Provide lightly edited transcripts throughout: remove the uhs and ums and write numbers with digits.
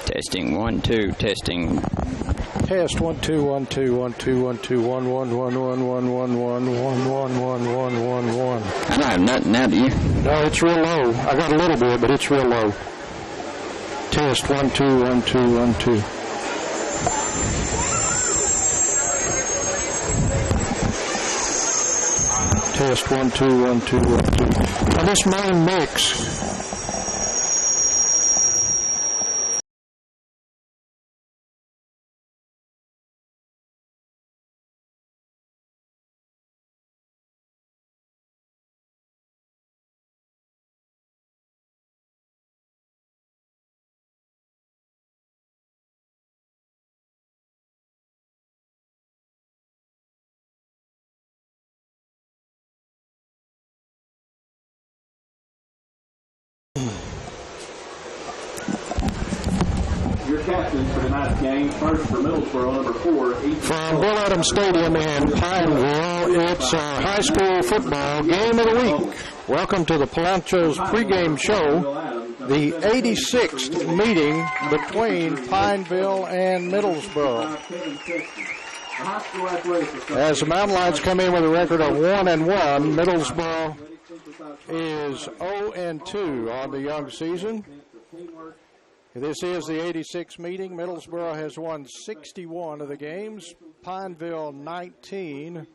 Testing 1 2 testing. Test 1 2 1 2 1 2 1 2 1 1 1 1 1 1 1 1 1 1 1 1. I don't have nothing now, do you? No, it's real low. I got a little bit, but it's real low. Test 1 2 1 2 1 2. Test 1 2 1 2 1 2. Now this main mix. Your captains for tonight's game, first for Middlesboro, number 4. From Bill Adams Stadium in Pineville, it's our high school football game of the week. Welcome to the Polancho's pregame show, the 86th meeting between Pineville and Middlesboro. As the Mountain Lions come in with a record of 1-1, Middlesboro is 0-2 on the young season. This is the 86th meeting. Middlesboro has won 61 of the games, Pineville 19,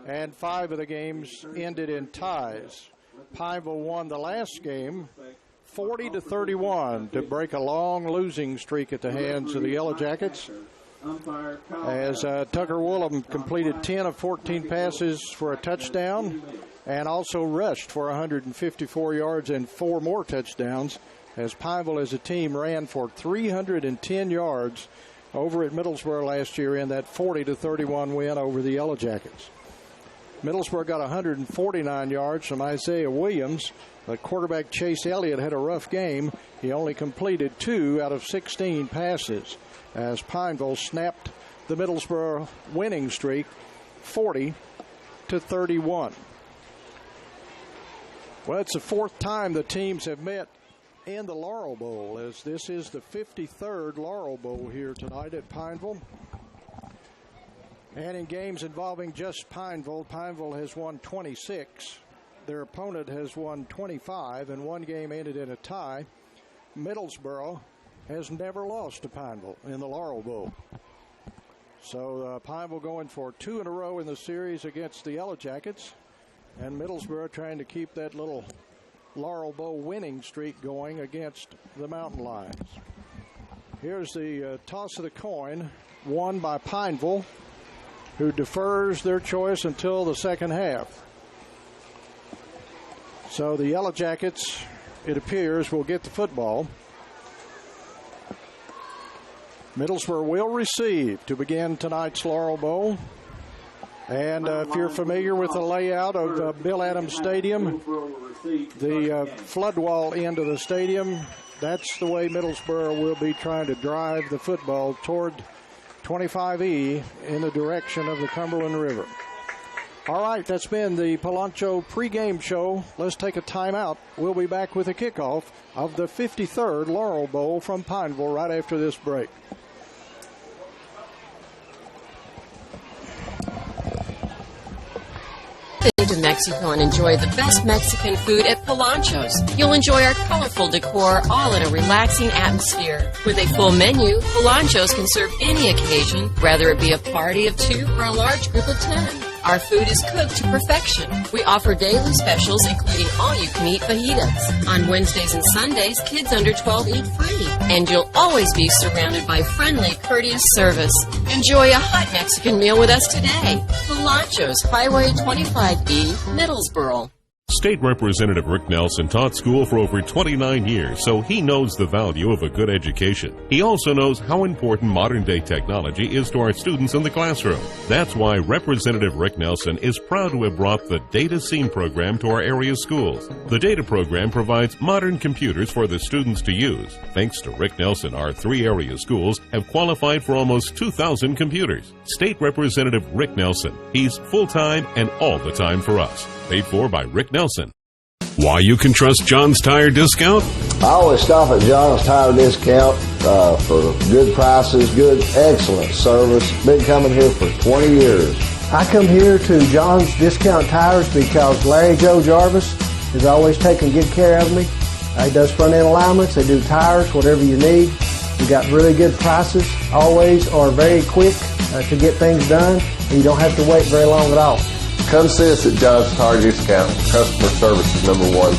and 5 of the games ended in ties. Pineville won the last game 40-31 to break a long losing streak at the hands of the Yellow Jackets, as Tucker Woolham completed 10 of 14 passes for a touchdown and also rushed for 154 yards and 4 more touchdowns, as Pineville as a team ran for 310 yards over at Middlesboro last year in that 40-31 win over the Yellow Jackets. Middlesboro got 149 yards from Isaiah Williams, but quarterback Chase Elliott had a rough game. He only completed 2 out of 16 passes, as Pineville snapped the Middlesboro winning streak 40-31. Well, it's the 4th time the teams have met in the Laurel Bowl, as this is the 53rd Laurel Bowl here tonight at Pineville. And in games involving just Pineville, Pineville has won 26. Their opponent has won 25, and one game ended in a tie. Middlesboro has never lost to Pineville in the Laurel Bowl. So Pineville going for 2 in a row in the series against the Yellow Jackets, and Middlesboro trying to keep that little Laurel Bowl winning streak going against the Mountain Lions. Here's the toss of the coin, won by Pineville, who defers their choice until the second half. So the Yellow Jackets, it appears, will get the football. Middlesboro will receive to begin tonight's Laurel Bowl. And if you're familiar with the layout of Bill Adams Stadium, the flood wall end of the stadium, that's the way Middlesboro will be trying to drive the football toward 25E in the direction of the Cumberland River. All right, that's been the Polancho pregame show. Let's take a timeout. We'll be back with a kickoff of the 53rd Laurel Bowl from Pineville right after this break. To Mexico and enjoy the best Mexican food at Polancho's. You'll enjoy our colorful decor all in a relaxing atmosphere. With a full menu, Polancho's can serve any occasion, whether it be a party of 2 or a large group of 10. Our food is cooked to perfection. We offer daily specials, including all-you-can-eat fajitas. On Wednesdays and Sundays, kids under 12 eat free. And you'll always be surrounded by friendly, courteous service. Enjoy a hot Mexican meal with us today. Polancho's, Highway 25E, Middlesboro. State Representative Rick Nelson taught school for over 29 years, so he knows the value of a good education. He also knows how important modern-day technology is to our students in the classroom. That's why Representative Rick Nelson is proud to have brought the Data Scene program to our area schools. The Data program provides modern computers for the students to use. Thanks to Rick Nelson, our 3 area schools have qualified for almost 2,000 computers. State Representative Rick Nelson. He's full-time and all the time for us. Paid for by Rick Nelson. Why you can trust John's Tire Discount? I always stop at John's Tire Discount for good prices, good, excellent service. Been coming here for 20 years. I come here to John's Discount Tires because Larry Joe Jarvis is always taking good care of me. He does front end alignments, they do tires, whatever you need. We got really good prices, always are very quick to get things done, and you don't have to wait very long at all. Come see us at John's Tire Discount. Customer service is number one.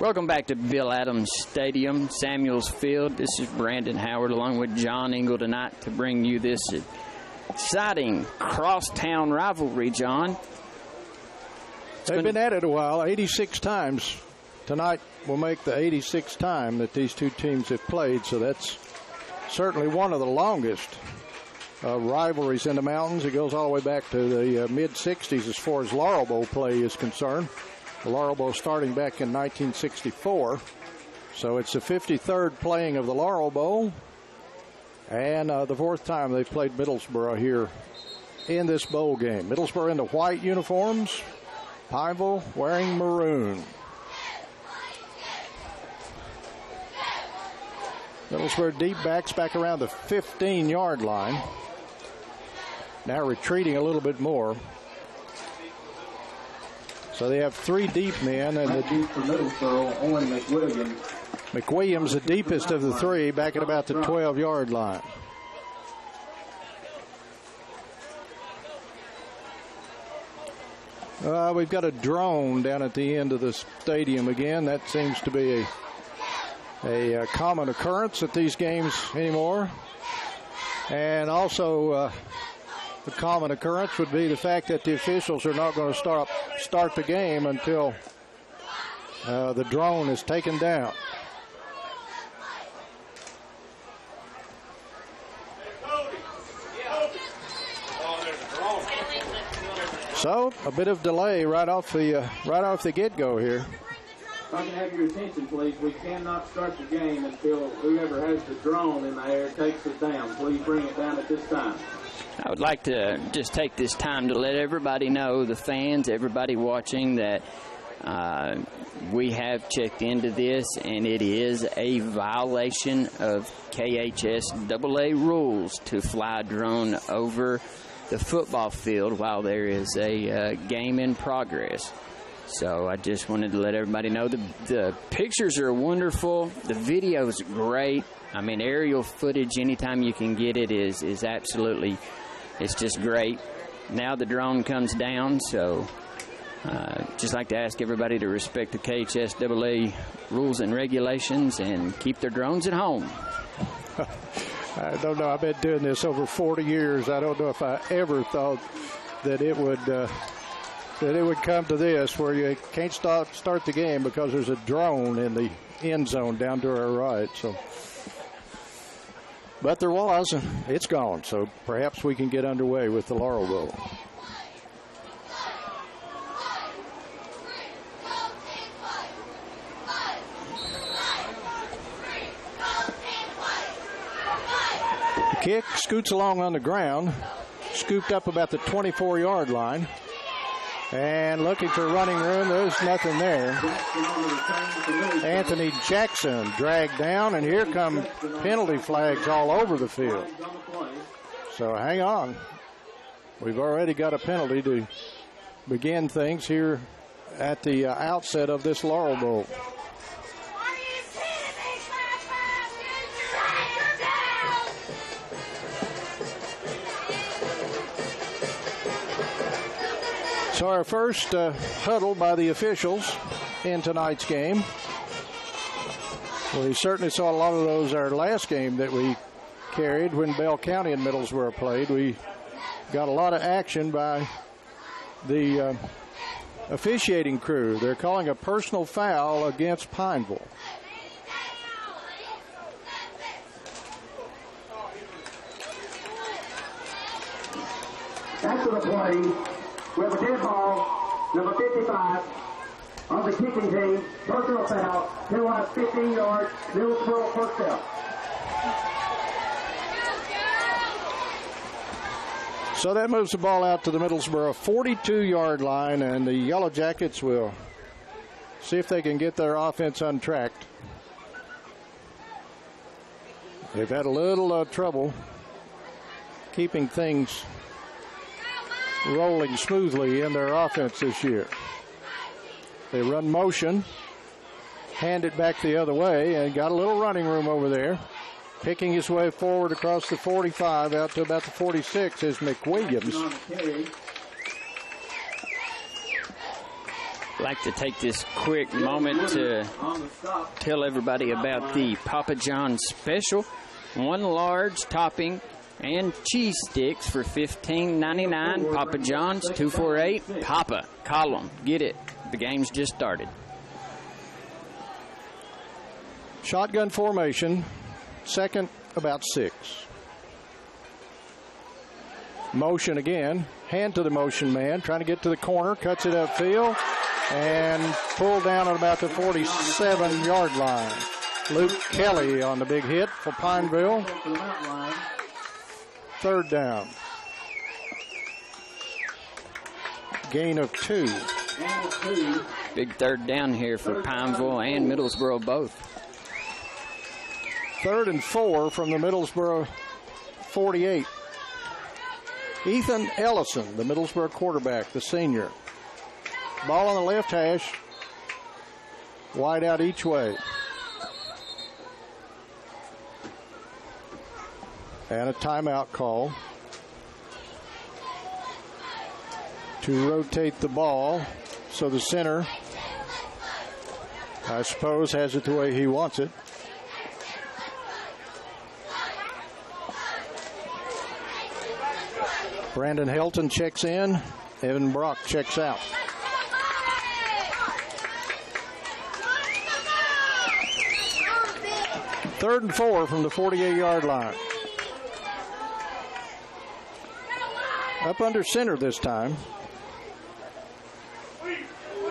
Welcome back to Bill Adams Stadium, Samuels Field. This is Brandon Howard along with John Engel tonight to bring you this exciting crosstown rivalry, John. They've been at it a while, 86 times. Tonight will make the 86th time that these two teams have played, so that's certainly one of the longest rivalries in the mountains. It goes all the way back to the mid-'60s as far as Laurel Bowl play is concerned. The Laurel Bowl starting back in 1964. So it's the 53rd playing of the Laurel Bowl, and the 4th time they've played Middlesboro here in this bowl game. Middlesboro in the white uniforms, Pineville wearing maroon. Middlesboro deep backs back around the 15-yard line. Now retreating a little bit more. So they have 3 deep men, and McWilliams, the deepest of the 3, back at about the 12-yard line. We've got a drone down at the end of the stadium again. That seems to be a common occurrence at these games anymore. And also a common occurrence would be the fact that the officials are not going to start the game until the drone is taken down. So a bit of delay right off the get-go here. If I can have your attention, please. We cannot start the game until whoever has the drone in the air takes it down. Please bring it down at this time. I would like to just take this time to let everybody know, the fans, everybody watching, that we have checked into this, and it is a violation of KHSAA rules to fly a drone over the football field while there is a game in progress. So I just wanted to let everybody know the pictures are wonderful. The video is great. I mean, aerial footage, anytime you can get it, is absolutely, it's just great. Now the drone comes down, so just like to ask everybody to respect the KHSAA rules and regulations and keep their drones at home. I don't know. I've been doing this over 40 years. I don't know if I ever thought that it would come to this, where you can't start the game because there's a drone in the end zone down to our right. So, but there was, and it's gone. So perhaps we can get underway with the Laurel Bowl. Kick scoots along on the ground, scooped up about the 24-yard line, and looking for running room. There's nothing there. Anthony Jackson dragged down, and here come penalty flags all over the field. So hang on. We've already got a penalty to begin things here at the outset of this Laurel Bowl. So our first huddle by the officials in tonight's game. We certainly saw a lot of those our last game that we carried when Bell County and Middlesboro played. We got a lot of action by the officiating crew. They're calling a personal foul against Pineville. After the play, we have a dead ball, number 55, on the kicking team, personal foul, 2 line, 15 yards, Middlesboro first down. So that moves the ball out to the Middlesboro 42-yard line, and the Yellow Jackets will see if they can get their offense untracked. They've had a little trouble keeping things rolling smoothly in their offense this year. They run motion, hand it back the other way, and got a little running room over there. Picking his way forward across the 45 out to about the 46 is McWilliams. I'd like to take this quick moment to tell everybody about the Papa John's special. 1 large topping and cheese sticks for $15.99. Papa John's, 248. Papa, call 'em. Get it. The game's just started. Shotgun formation. Second, about 6. Motion again. Hand to the motion man. Trying to get to the corner. Cuts it upfield. And pulled down at about the 47-yard line. Luke Kelly on the big hit for Pineville. 3rd down. Gain of 2. Big 3rd down here for Pineville and Middlesboro both. 3rd and 4 from the Middlesboro 48. Ethan Ellison, the Middlesboro quarterback, the senior. Ball on the left hash. Wide out each way. And a timeout call to rotate the ball. So the center, I suppose, has it the way he wants it. Brandon Helton checks in. Evan Brock checks out. Third and 4 from the 48-yard line. Up under center this time.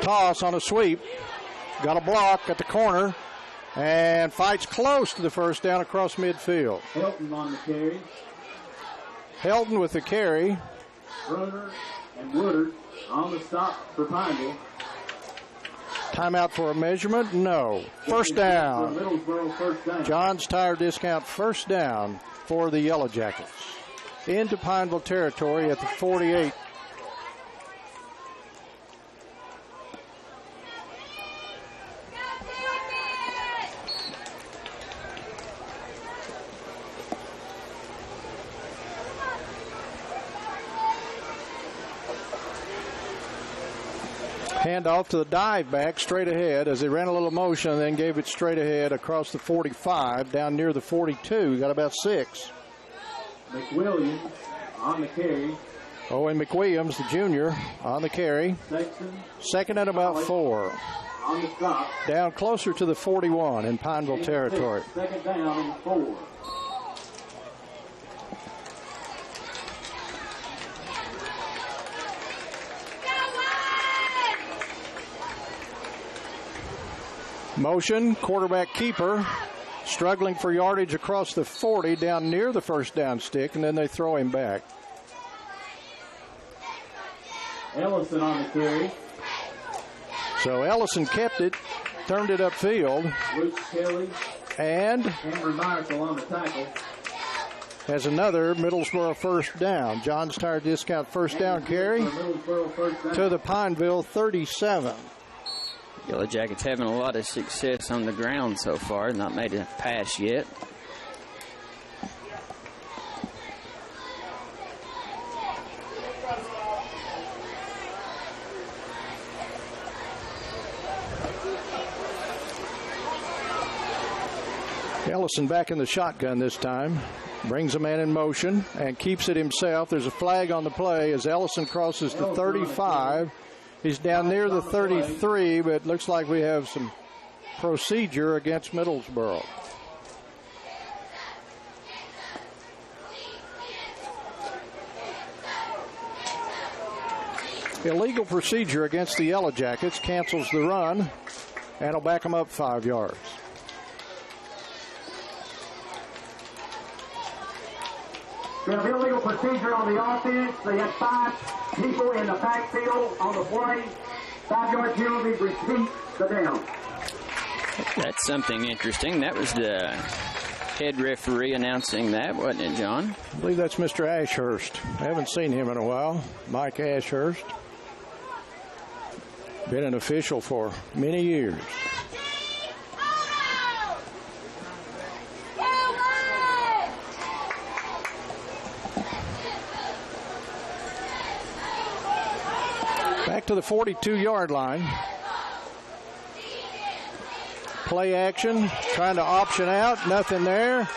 Toss on a sweep. Got a block at the corner. And fights close to the first down across midfield. Helton on the carry. Helton with the carry. Brunner and Woodard on the stop for Pineville. Timeout for a measurement? No. First down. John's Tire Discount first down for the Yellow Jackets. Into Pineville territory at the 48. Hand off to the dive back straight ahead as they ran a little motion and then gave it straight ahead across the 45 down near the 42. Got about 6. McWilliams on the carry. Owen McWilliams, the junior, on the carry. Second and about 4. On the stop. Down closer to the 41 in Pineville territory. Second down and 4. Motion, quarterback keeper, struggling for yardage across the 40 down near the first down stick, and then they throw him back. Ellison on the carry. So Ellison kept it, turned it upfield. Luke Kelly. And Henry Michael on the tackle. Has another Middlesboro first down. John's Tire Discount first down carry to the Pineville 37. Yellow Jackets having a lot of success on the ground so far. Not made a pass yet. Ellison back in the shotgun this time. Brings a man in motion and keeps it himself. There's a flag on the play as Ellison crosses the 35. He's down near the 33, but it looks like we have some procedure against Middlesboro. Illegal procedure against the Yellow Jackets. Cancels the run and will back them up 5 yards. We have illegal procedure on the offense. They had 5 people in the backfield on the play. 5-yard penalty, repeat the down. That's something interesting. That was the head referee announcing that, wasn't it, John? I believe that's Mr. Ashurst. I haven't seen him in a while. Mike Ashurst. Been an official for many years. Back to the 42-yard line. Play action, trying to option out, nothing there,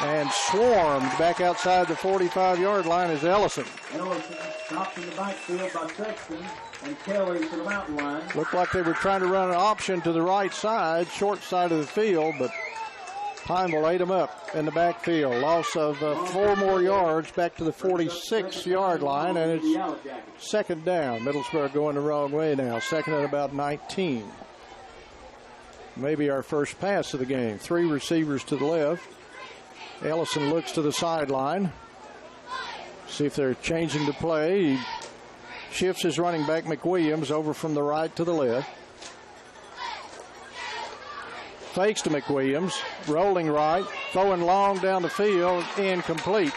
and swarmed back outside the 45-yard line is Ellison. Ellison stopped in the backfield by Sexton and Kelly to the mountain line. Looked like they were trying to run an option to the right side, short side of the field, but Pineville ate them up in the backfield. Loss of 4 more yards back to the 46-yard line, and it's second down. Middlesboro going the wrong way now, second at about 19. Maybe our first pass of the game. 3 receivers to the left. Ellison looks to the sideline. See if they're changing the play. He shifts his running back, McWilliams, over from the right to the left. Fakes to McWilliams. Rolling right. Throwing long down the field. Incomplete.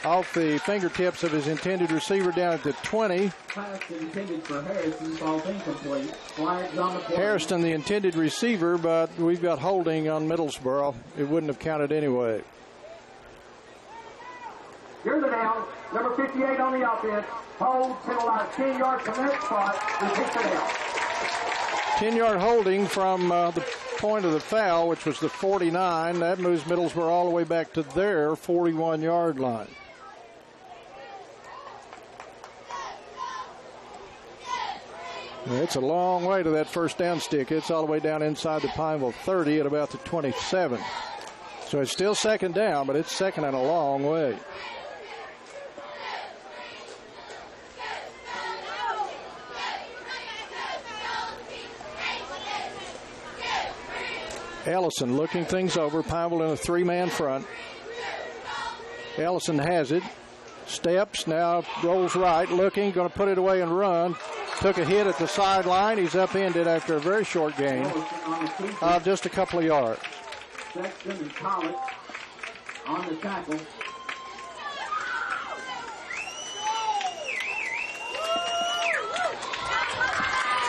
Off the fingertips of his intended receiver down at the 20. Pass intended for Harrison falls incomplete. Flags on the play. Harrison, the intended receiver, but we've got holding on Middlesboro. It wouldn't have counted anyway. Here's the down. Number 58 on the offense. Hold, penalized 10 yards from that spot. Repeat the down. 10-yard holding from the point of the foul, which was the 49. That moves Middlesboro all the way back to their 41-yard line. It's a long way to that first down stick. It's all the way down inside the Pineville 30 at about the 27. So it's still second down, but it's second and a long way. Ellison looking things over. Pineville in a 3-man front. Ellison has it. Steps, now rolls right, looking, going to put it away and run. Took a hit at the sideline. He's upended after a very short gain of just a couple of yards. Sexton and Pollock on the tackle.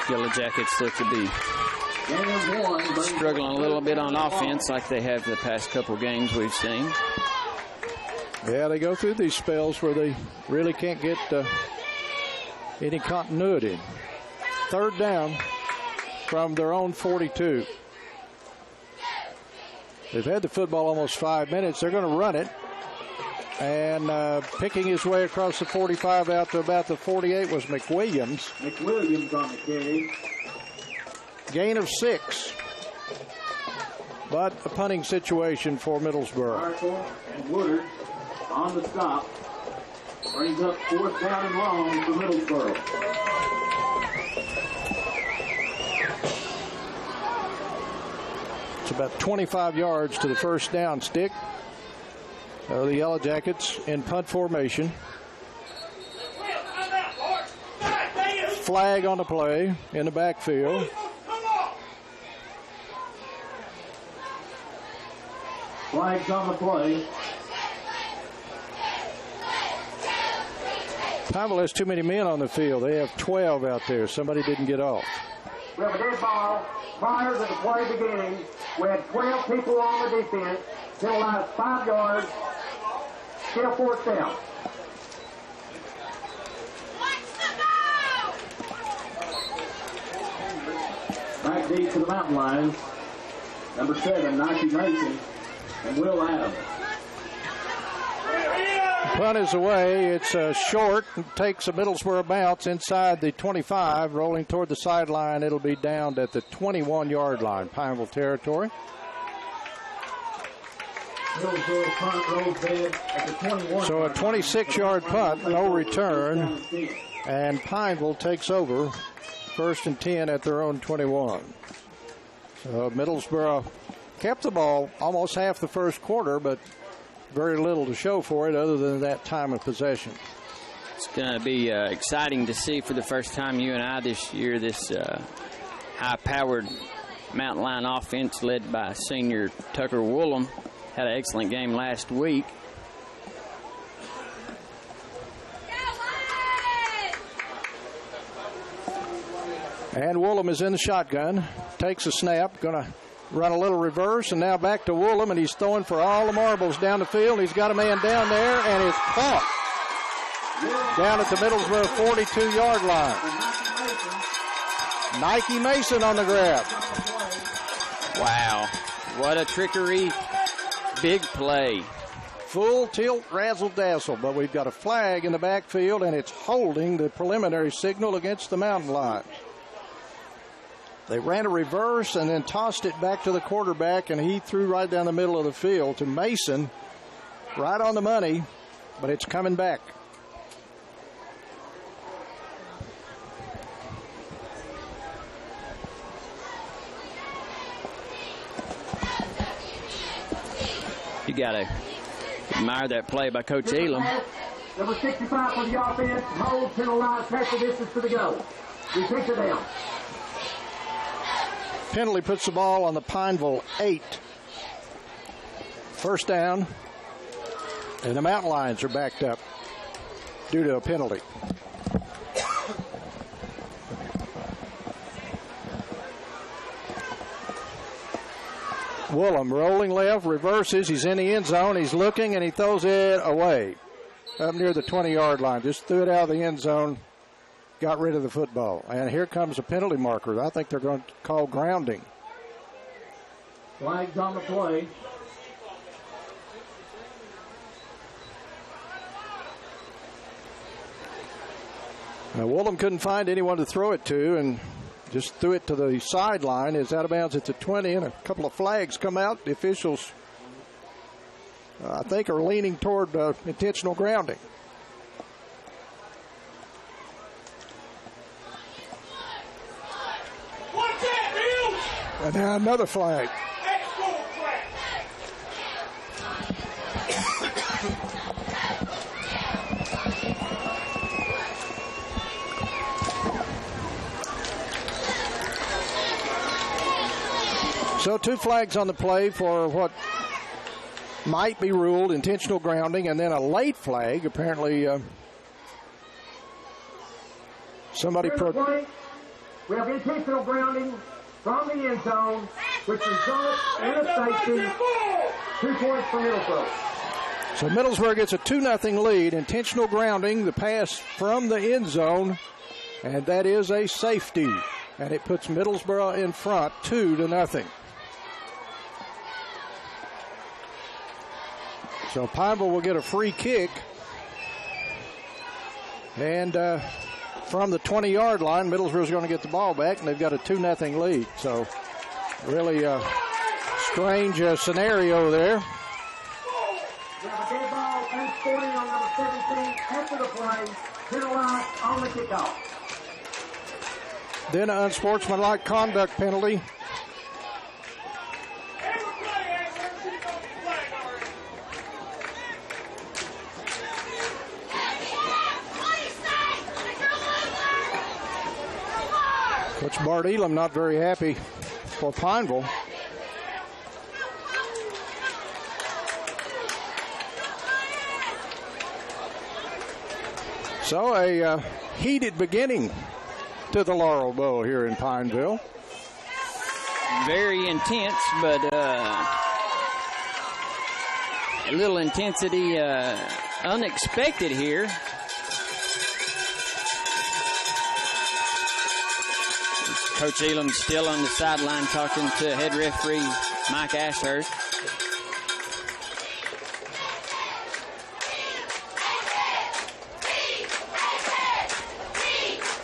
Yellow Jackets look to be struggling a little bit on offense like they have the past couple games we've seen. Yeah, they go through these spells where they really can't get any continuity. Third down from their own 42. They've had the football almost 5 minutes. They're going to run it. And picking his way across the 45 out to about the 48 was McWilliams. McWilliams on the carry. Gain of 6. But a punting situation for Middlesboro. Marshall and Woodard on the stop. Brings up 4th down and long for Middlesboro. It's about 25 yards to the first down stick. The Yellow Jackets in punt formation. Flag on the play in the backfield. Flags on the play. Pineville has too many men on the field. They have 12 out there. Somebody didn't get off. We have a dead ball. Prior to the play beginning, we had 12 people on the defense. Penalized 5 yards. Still 4th down. Back deep to the mountain line. Number 7, Nike Mason and Will Adams. Punt is away. It's short. Takes a Middlesboro bounce inside the 25. Rolling toward the sideline. It'll be downed at the 21-yard line. Pineville territory. Middlesboro punt rolls dead at the 21. So a 26-yard punt, no return. And Pineville takes over. 1st and 10 at their own 21. So Middlesboro kept the ball almost half the first quarter, but very little to show for it other than that time of possession. It's going to be exciting to see for the first time you and I this year this high-powered Mountain Lion offense led by senior Tucker Woolham. Had an excellent game last week. And Woolham is in the shotgun. Takes a snap. Going to run a little reverse. And now back to Woolham. And he's throwing for all the marbles down the field. He's got a man down there. And it's caught down at the Middlesboro 42-yard line. Nike Mason on the grab. Wow. What a trickery. Big play. Full tilt, razzle dazzle. But we've got a flag in the backfield. And it's holding the preliminary signal against the Mountain Lions. They ran a reverse and then tossed it back to the quarterback, and he threw right down the middle of the field to Mason, right on the money, but it's coming back. You got to admire that play by Coach Elam. Number 65 for the offense. Hold, penalized, pressure distance to the go. We take it down. Penalty puts the ball on the Pineville 8. First down. And the Mountain Lions are backed up due to a penalty. Woolham rolling left, reverses. He's in the end zone. He's looking, and he throws it away up near the 20-yard line. Just threw it out of the end zone. Got rid of the football. And here comes a penalty marker. I think they're going to call grounding. Flags on the play. Now, Woolham couldn't find anyone to throw it to and just threw it to the sideline. It's out of bounds at the 20, and a couple of flags come out. The officials, I think, are leaning toward intentional grounding. And now another flag. So 2 flags on the play for what might be ruled intentional grounding, and then a late flag. Apparently, somebody... We have intentional grounding from the end zone, which results in a safety. 2 points for Middlesboro. So Middlesboro gets a 2-0 lead. Intentional grounding, the pass from the end zone, and that is a safety. And it puts Middlesboro in front 2-0. So Pineville will get a free kick. And from the 20-yard line, Middlesboro's going to get the ball back, and they've got a 2-0 lead. So really a strange scenario there. We have a dead ball and sporting on number 17 after the play. Penalized on the kickoff. Then an unsportsmanlike conduct penalty. Coach Bart Elam not very happy for Pineville. So a heated beginning to the Laurel Bowl here in Pineville. Very intense, but a little intensity unexpected here. Coach Elam still on the sideline talking to head referee Mike Ashurst.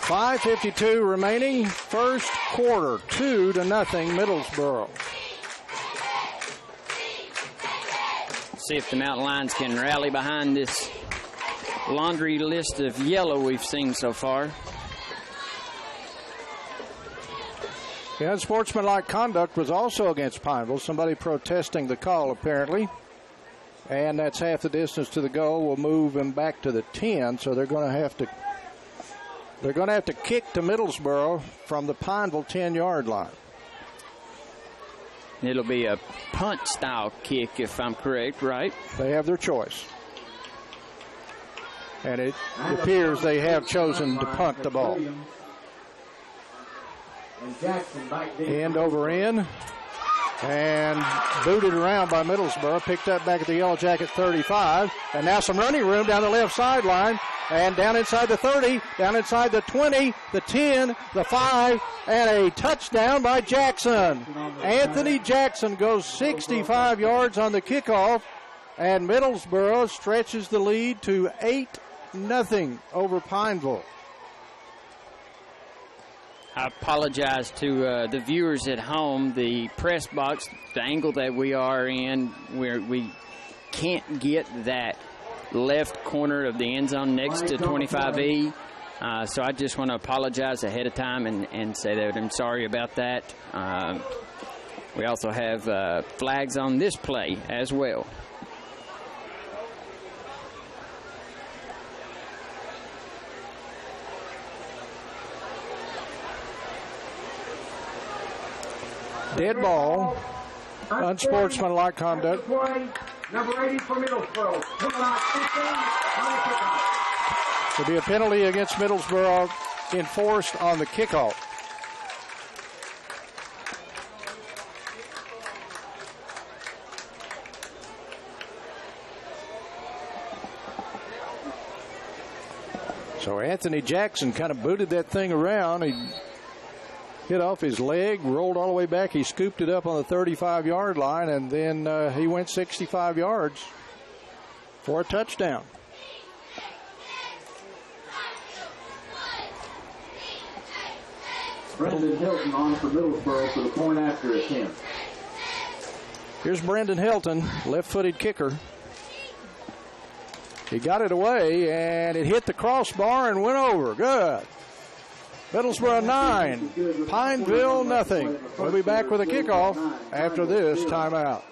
.5:52 remaining, first quarter, 2-0 Middlesboro. See if the Mountain Lions can rally behind this laundry list of yellow we've seen so far. Yeah, unsportsmanlike conduct was also against Pineville. Somebody protesting the call, apparently. and that's half the distance to the goal. Will move him back to the 10, so they're going to have to kick to Middlesboro from the Pineville 10-yard line. It'll be a punt-style kick, if I'm correct, right? They have their choice. And it appears they have chosen to punt the ball. End over end. And booted around by Middlesboro. Picked up back at the Yellow Jacket 35. And now some running room down the left sideline. And down inside the 30, down inside the 20, the 10, the 5, and a touchdown by Jackson. Anthony Jackson goes 65 yards on the kickoff, and Middlesboro stretches the lead to 8-0 over Pineville. I apologize to the viewers at home. The press box, the angle that we are in, where we can't get that left corner of the end zone next to 25E. So I just want to apologize ahead of time and say that I'm sorry about that. We also have flags on this play as well. Dead ball, unsportsmanlike conduct. Number 80 for Middlesboro. There'll be a penalty against Middlesboro enforced on the kickoff. So Anthony Jackson kind of booted that thing around. He hit off his leg, rolled all the way back. He scooped it up on the 35-yard line, and then he went 65 yards for a touchdown. Brendan Hilton on for Middlesboro for the point after attempt. Here's Brendan Hilton, left-footed kicker. He got it away, and it hit the crossbar and went over. Good. Middlesboro 9, Pineville nothing. We'll be back with a kickoff after this timeout.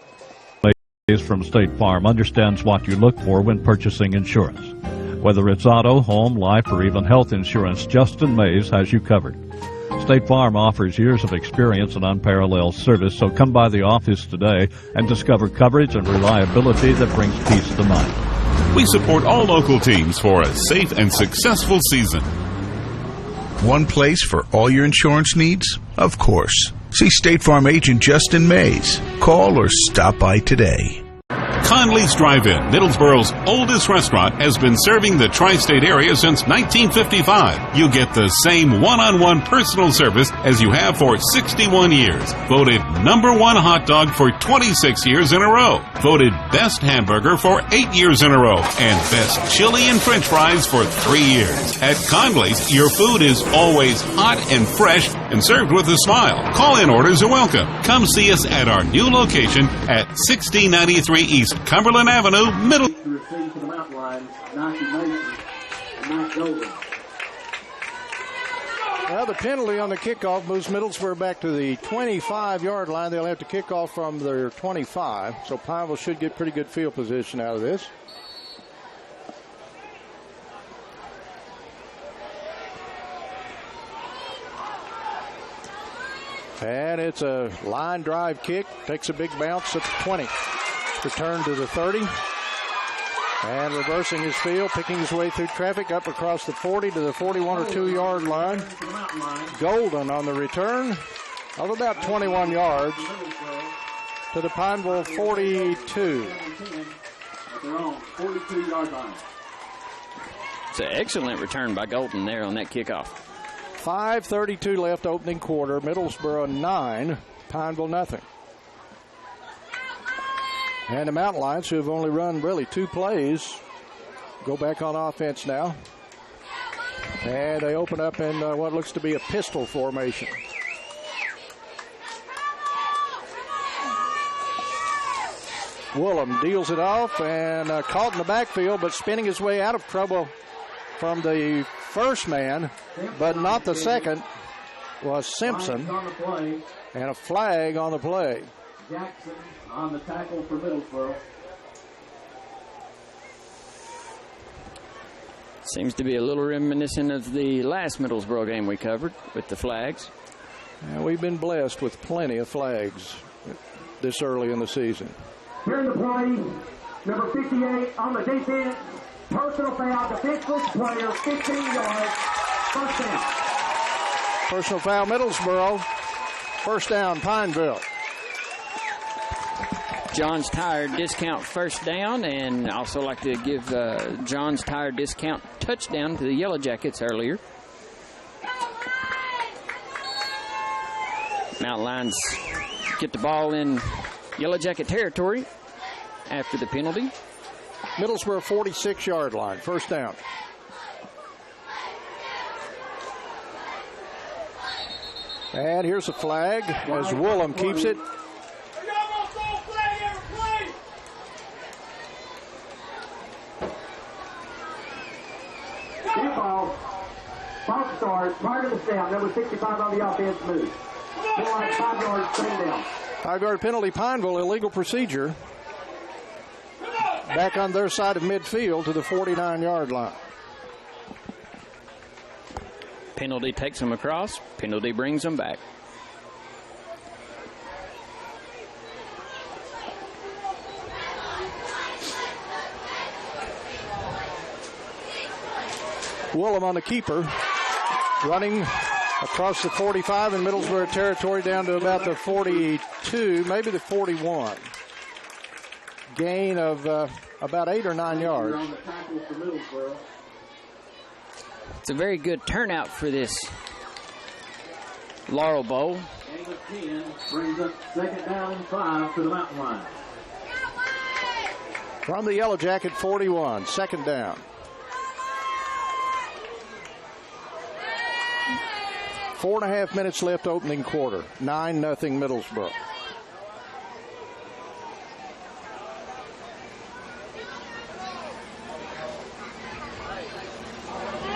From State Farm understands what you look for when purchasing insurance. Whether it's auto, home, life, or even health insurance, Justin Mays has you covered. State Farm offers years of experience and unparalleled service, so come by the office today and discover coverage and reliability that brings peace to mind. We support all local teams for a safe and successful season. One place for all your insurance needs? Of course. See State Farm agent Justin Mays. Call or stop by today. Conley's Drive-In, Middlesboro's oldest restaurant, has been serving the tri-state area since 1955. You get the same one-on-one personal service as you have for 61 years. Voted #1 hot dog for 26 years in a row. Voted best hamburger for 8 years in a row. And best chili and french fries for 3 years. At Conley's, your food is always hot and fresh and served with a smile. Call-in orders are welcome. Come see us at our new location at 1693 East Cumberland Avenue, Middle. Receive to the mountain line, Nike Mason and Mike Golden. Well, the penalty on the kickoff moves Middlesboro back to the 25-yard line. They'll have to kick off from their 25, so Pineville should get pretty good field position out of this. And it's a line drive kick. Takes a big bounce at the 20. Return to the 30. And reversing his field, picking his way through traffic up across the 40 to the 41 or 2-yard line. Golden on the return of about 21 yards to the Pineville 42. It's an excellent return by Golden there on that kickoff. 5:32 left opening quarter. Middlesboro 9, Pineville nothing. And the Mountain Lions, who have only run really 2 plays, go back on offense now. And they open up in what looks to be a pistol formation. Woolham deals it off and caught in the backfield, but spinning his way out of trouble from the first man, but not the second, was Simpson. And a flag on the play. Jackson on the tackle for Middlesboro. Seems to be a little reminiscent of the last Middlesboro game we covered with the flags. And we've been blessed with plenty of flags this early in the season. Here in the play, number 58 on the defense. Personal foul, defenseless player, 15 yards, first down. Personal foul, Middlesboro. First down, Pineville. John's Tire discount first down, and I also like to give John's Tire discount touchdown to the Yellow Jackets earlier. Mountain Lions get the ball in Yellow Jacket territory after the penalty. Middlesboro 46-yard line, first down. And here's a flag as Woolham keeps it. Deep ball. False start. Prior to the snap, number 65 on the offense move. 5 yards, same down. 5-yard penalty, Pineville, illegal procedure. Back on their side of midfield to the 49-yard line. Penalty takes them across. Penalty brings them back. Woolham on the keeper, running across the 45 in Middlesboro territory down to about the 42, maybe the 41. Gain of about 8 or 9 yards. It's a very good turnout for this Laurel Bowl. Gain of 10 brings up second down and 5 to the Mountain Lions. From the Yellow Jacket 41, second down. 4.5 minutes left opening quarter. 9-0 Middlesboro.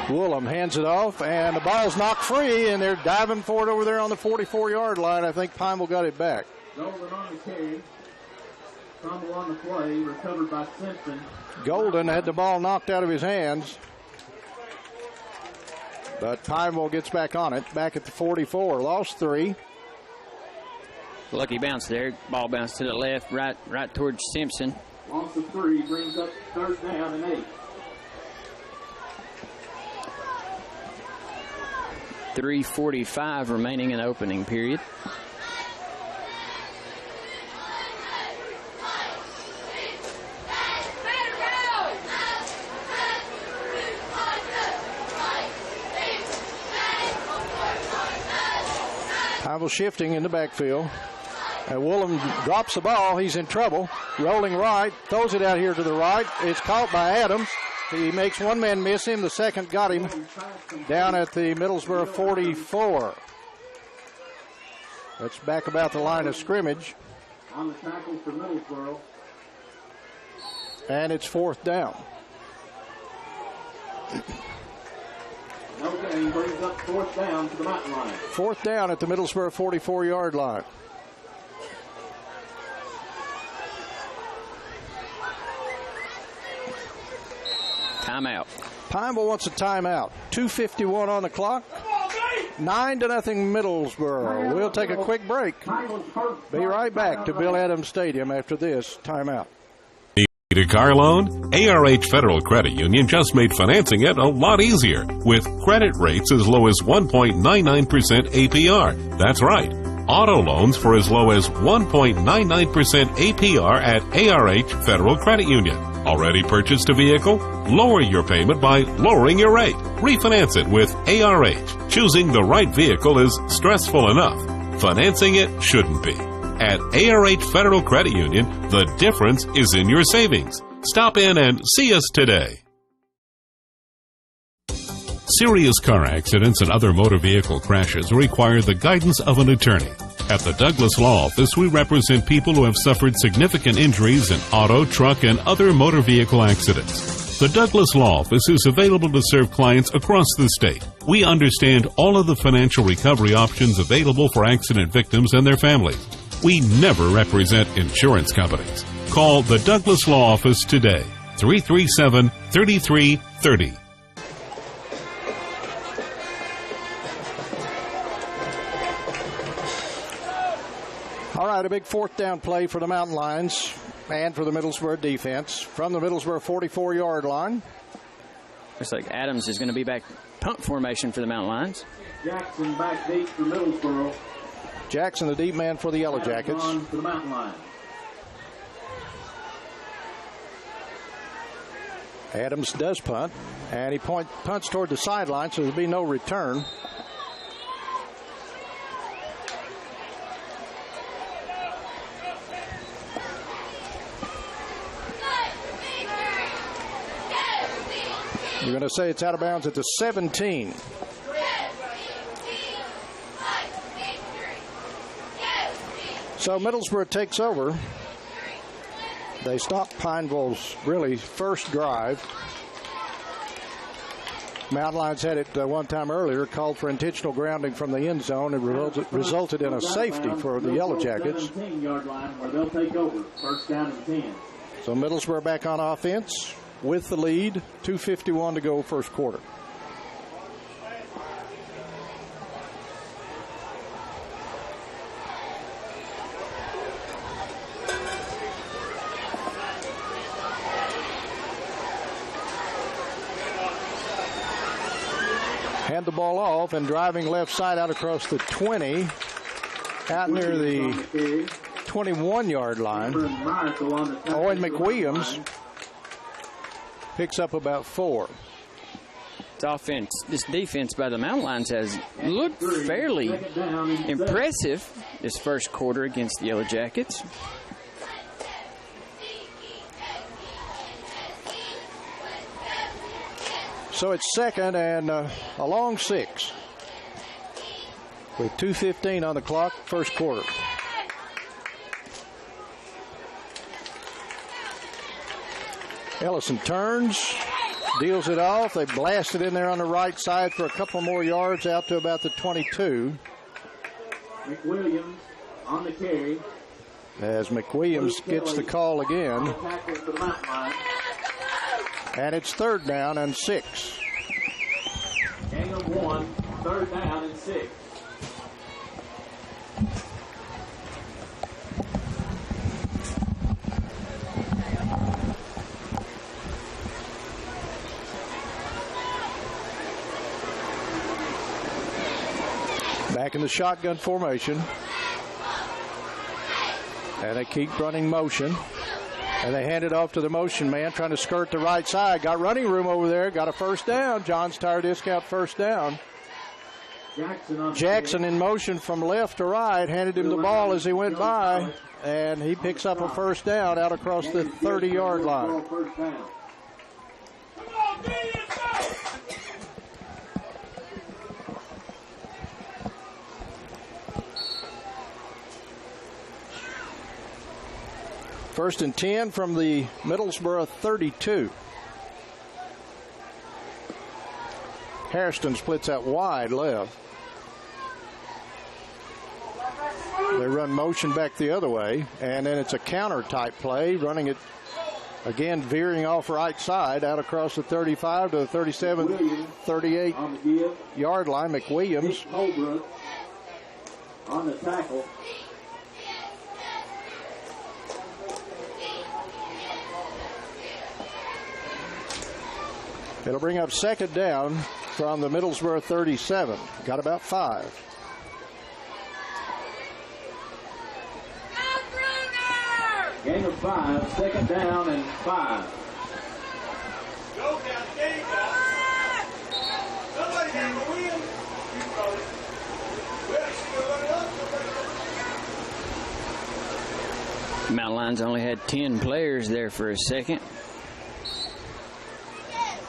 Woolham hands it off, and the ball's knocked free, and they're diving for it over there on the 44-yard line. I think Pineville got it back. Golden on the carry. Fumble on the play, recovered by Simpson. Golden had the ball knocked out of his hands, but Pineville gets back on it, back at the 44. Lost 3. Lucky bounce there. Ball bounced to the left, right towards Simpson. Loss of 3 brings up third down and 8. 3:45 remaining in the opening period. Pineville shifting in the backfield. And Woolham drops the ball. He's in trouble. Rolling right. Throws it out here to the right. It's caught by Adams. He makes one man miss him. The second got him down at the Middlesboro 44. That's back about the line of scrimmage. On the tackle for Middlesboro. And it's fourth down. No gain brings up fourth down to the Mountain Lions. Fourth down at the Middlesboro 44-yard line. Timeout. Pineville wants a timeout. 2:51 on the clock. 9-0 Middlesboro. We'll take a quick break. Be right back to Bill Adams Stadium after this timeout. Need a car loan? ARH Federal Credit Union just made financing it a lot easier with credit rates as low as 1.99% APR. That's right. Auto loans for as low as 1.99% APR at ARH Federal Credit Union. Already purchased a vehicle? Lower your payment by lowering your rate. Refinance it with ARH. Choosing the right vehicle is stressful enough. Financing it shouldn't be. At ARH Federal Credit Union, the difference is in your savings. Stop in and see us today. Serious car accidents and other motor vehicle crashes require the guidance of an attorney. At the Douglas Law Office, we represent people who have suffered significant injuries in auto, truck, and other motor vehicle accidents. The Douglas Law Office is available to serve clients across the state. We understand all of the financial recovery options available for accident victims and their families. We never represent insurance companies. Call the Douglas Law Office today, 337-3330. right, a big fourth down play for the Mountain Lions and for the Middlesboro defense from the Middlesboro 44-yard line. Looks like Adams is going to be back punt formation for the Mountain Lions. Jackson back deep for Middlesboro. Jackson, the deep man for the Yellow Jackets. On to the Mountain Lions. Adams does punt, and he punts toward the sideline, so there'll be no return. You're going to say it's out of bounds at the 17. So Middlesboro takes over. They stopped Pineville's really first drive. Mountain Lions had it one time earlier, called for intentional grounding from the end zone, and resulted in a safety for the Yellow Jackets. 17-yard line where they'll take over. First down and 10. So Middlesboro back on offense with the lead. 2:51 to go first quarter. Hand the ball off and driving left side out across the 20, out near the 21-yard line. Owen McWilliams picks up about 4. This defense by the Mountain Lions has looked fairly impressive this first quarter against the Yellow Jackets. So it's second and a long 6 with 2:15 on the clock, first quarter. Ellison turns, deals it off. They blast it in there on the right side for a couple more yards out to about the 22. McWilliams on the carry. As McWilliams gets the call again. And it's third down and 6. Gain of 1, third down and 6. Back in the shotgun formation. And they keep running motion. And they hand it off to the motion man, trying to skirt the right side. Got running room over there. Got a first down. John's Tire Discount first down. Jackson in motion from left to right. Handed him the ball as he went by. And he picks up a first down out across the 30-yard line. First and 10 from the Middlesboro 32. Hairston splits out wide left. They run motion back the other way, and then it's a counter-type play, running it again, veering off right side out across the 35 to the 37, 38-yard line. McWilliams on the tackle. It'll bring up second down from the Middlesboro 37. Got about 5. Gain of 5, second down and 5. Go down, there you go. Somebody got the wheel. Mountain Lions only had 10 players there for a second.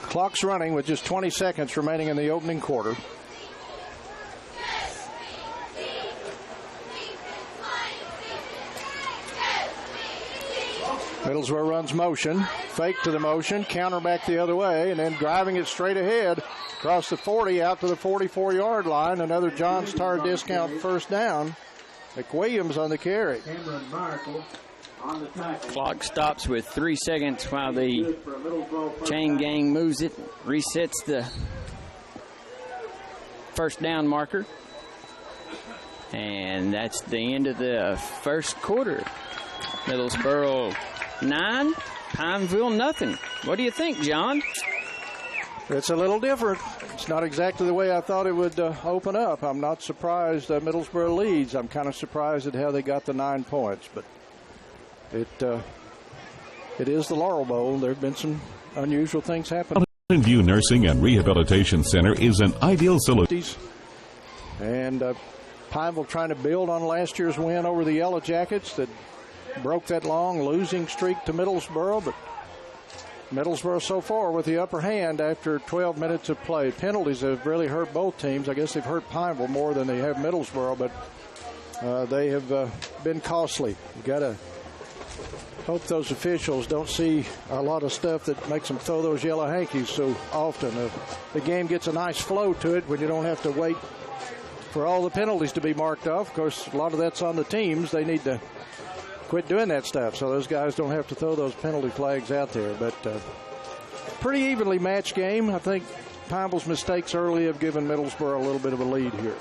Clock's running with just 20 seconds remaining in the opening quarter. Middlesboro runs motion, fake to the motion, counter back the other way, and then driving it straight ahead across the 40 out to the 44-yard line. Another John's Tire Discount first down. McWilliams on the carry. Clock stops with 3 seconds while the chain gang moves it, resets the first down marker. And that's the end of the first quarter. Middlesboro 9, Pineville nothing. What do you think, John? It's a little different. It's not exactly the way I thought it would open up. I'm not surprised that Middlesboro leads. I'm kind of surprised at how they got the 9 points, but it is the Laurel Bowl. There have been some unusual things happen. Mountain View Nursing and Rehabilitation Center is an ideal solution. And Pineville trying to build on last year's win over the Yellow Jackets that broke that long losing streak to Middlesboro, but Middlesboro so far with the upper hand after 12 minutes of play. Penalties have really hurt both teams. I guess they've hurt Pineville more than they have Middlesboro, but they have been costly. You got to hope those officials don't see a lot of stuff that makes them throw those yellow hankies so often. The game gets a nice flow to it when you don't have to wait for all the penalties to be marked off. Of course, a lot of that's on the teams. They need to quit doing that stuff so those guys don't have to throw those penalty flags out there. But pretty evenly matched game. I think Pineville's mistakes early have given Middlesboro a little bit of a lead here.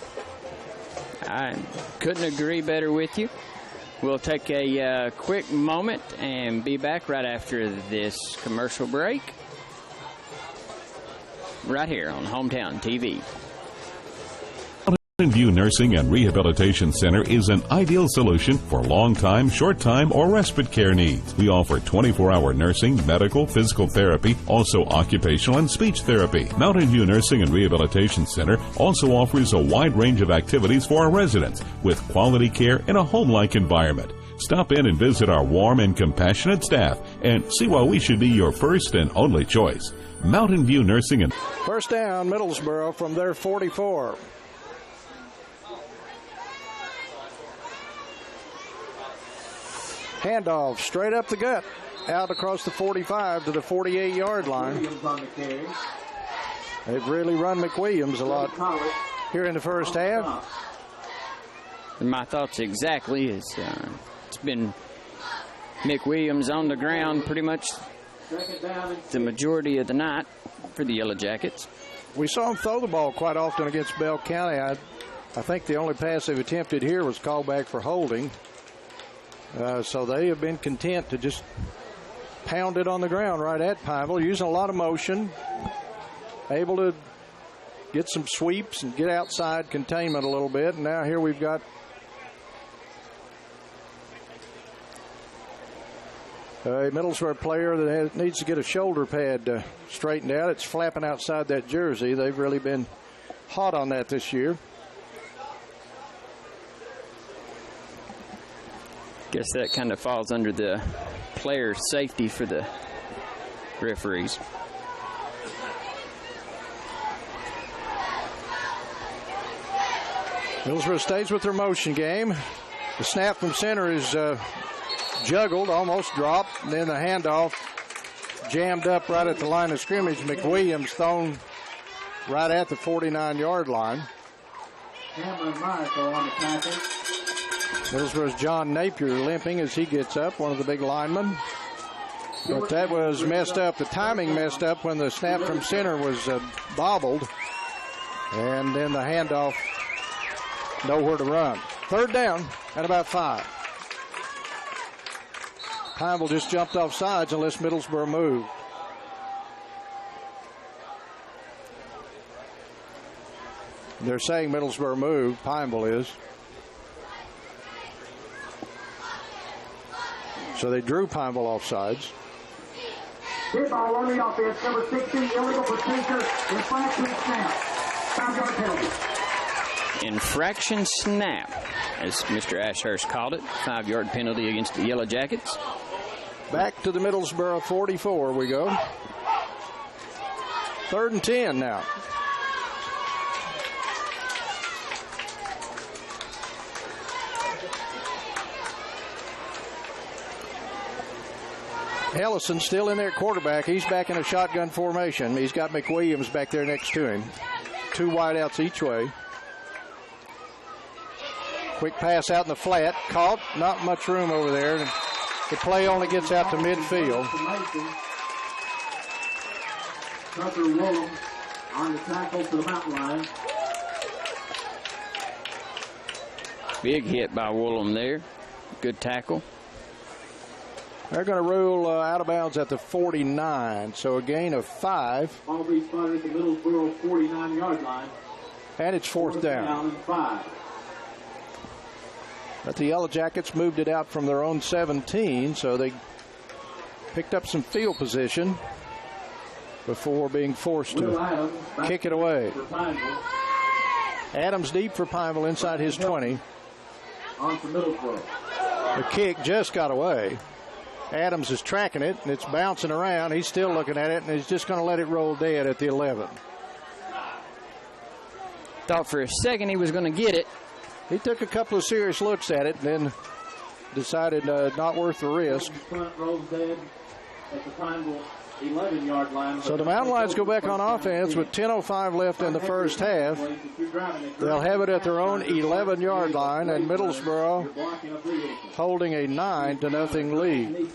I couldn't agree better with you. We'll take a quick moment and be back right after this commercial break right here on Hometown TV. Mountain View Nursing and Rehabilitation Center is an ideal solution for long-time, short-time, or respite care needs. We offer 24-hour nursing, medical, physical therapy, also occupational and speech therapy. Mountain View Nursing and Rehabilitation Center also offers a wide range of activities for our residents with quality care in a home-like environment. Stop in and visit our warm and compassionate staff and see why we should be your first and only choice. Mountain View Nursing and... First down, Middlesboro from their 44. Handoff straight up the gut, out across the 45 to the 48-yard line. They've really run McWilliams a lot here in the first half. My thoughts exactly is it's been McWilliams on the ground pretty much the majority of the night for the Yellow Jackets. We saw him throw the ball quite often against Bell County. I think the only pass they've attempted here was called back for holding. So they have been content to just pound it on the ground right at Pineville, using a lot of motion, able to get some sweeps and get outside containment a little bit. And now here we've got a Middlesboro player that needs to get a shoulder pad straightened out. It's flapping outside that jersey. They've really been hot on that this year. Guess that kind of falls under the player safety for the referees. Middlesboro stays with their motion game. The snap from center is juggled, almost dropped, and then the handoff jammed up right at the line of scrimmage. McWilliams thrown right at the 49-yard line. Middlesboro's John Napier limping as he gets up, one of the big linemen. But that was messed up. The timing messed up when the snap from center was bobbled. And then the handoff, nowhere to run. Third down and about 5. Pineville just jumped off sides unless Middlesboro moved. They're saying Middlesboro moved. Pineville is. So they drew Pineville off sides. Hit ball on the offense, number 16, illegal procedure, infraction snap. 5-yard penalty. Infraction snap, as Mr. Ashurst called it. 5-yard penalty against the Yellow Jackets. Back to the Middlesboro 44 we go. 3rd and 10 now. Ellison still in there at quarterback. He's back in a shotgun formation. He's got McWilliams back there next to him. 2 wideouts each way. Quick pass out in the flat. Caught. Not much room over there. The play only gets out to midfield. Tucker Willem on the tackle to the mountain line. Big hit by Woolham there. Good tackle. They're going to rule out of bounds at the 49, so a gain of 5. Ball be spotted at the Middlesboro 49-yard line. And it's fourth down. And 5. But the Yellow Jackets moved it out from their own 17, so they picked up some field position before being forced to kick it away. Adams deep for Pineville inside his 20. On to Middlesboro. The kick just got away. Adams is tracking it, and it's bouncing around. He's still looking at it, and he's just going to let it roll dead at the 11. Thought for a second he was going to get it. He took a couple of serious looks at it and then decided not worth the risk. Front rolls dead at the Pineville 11-yard line. So the Mountain Lions go back on offense with 10:05 left in the first half. They'll have it at their own 11-yard line, and Middlesboro holding a 9-0 lead.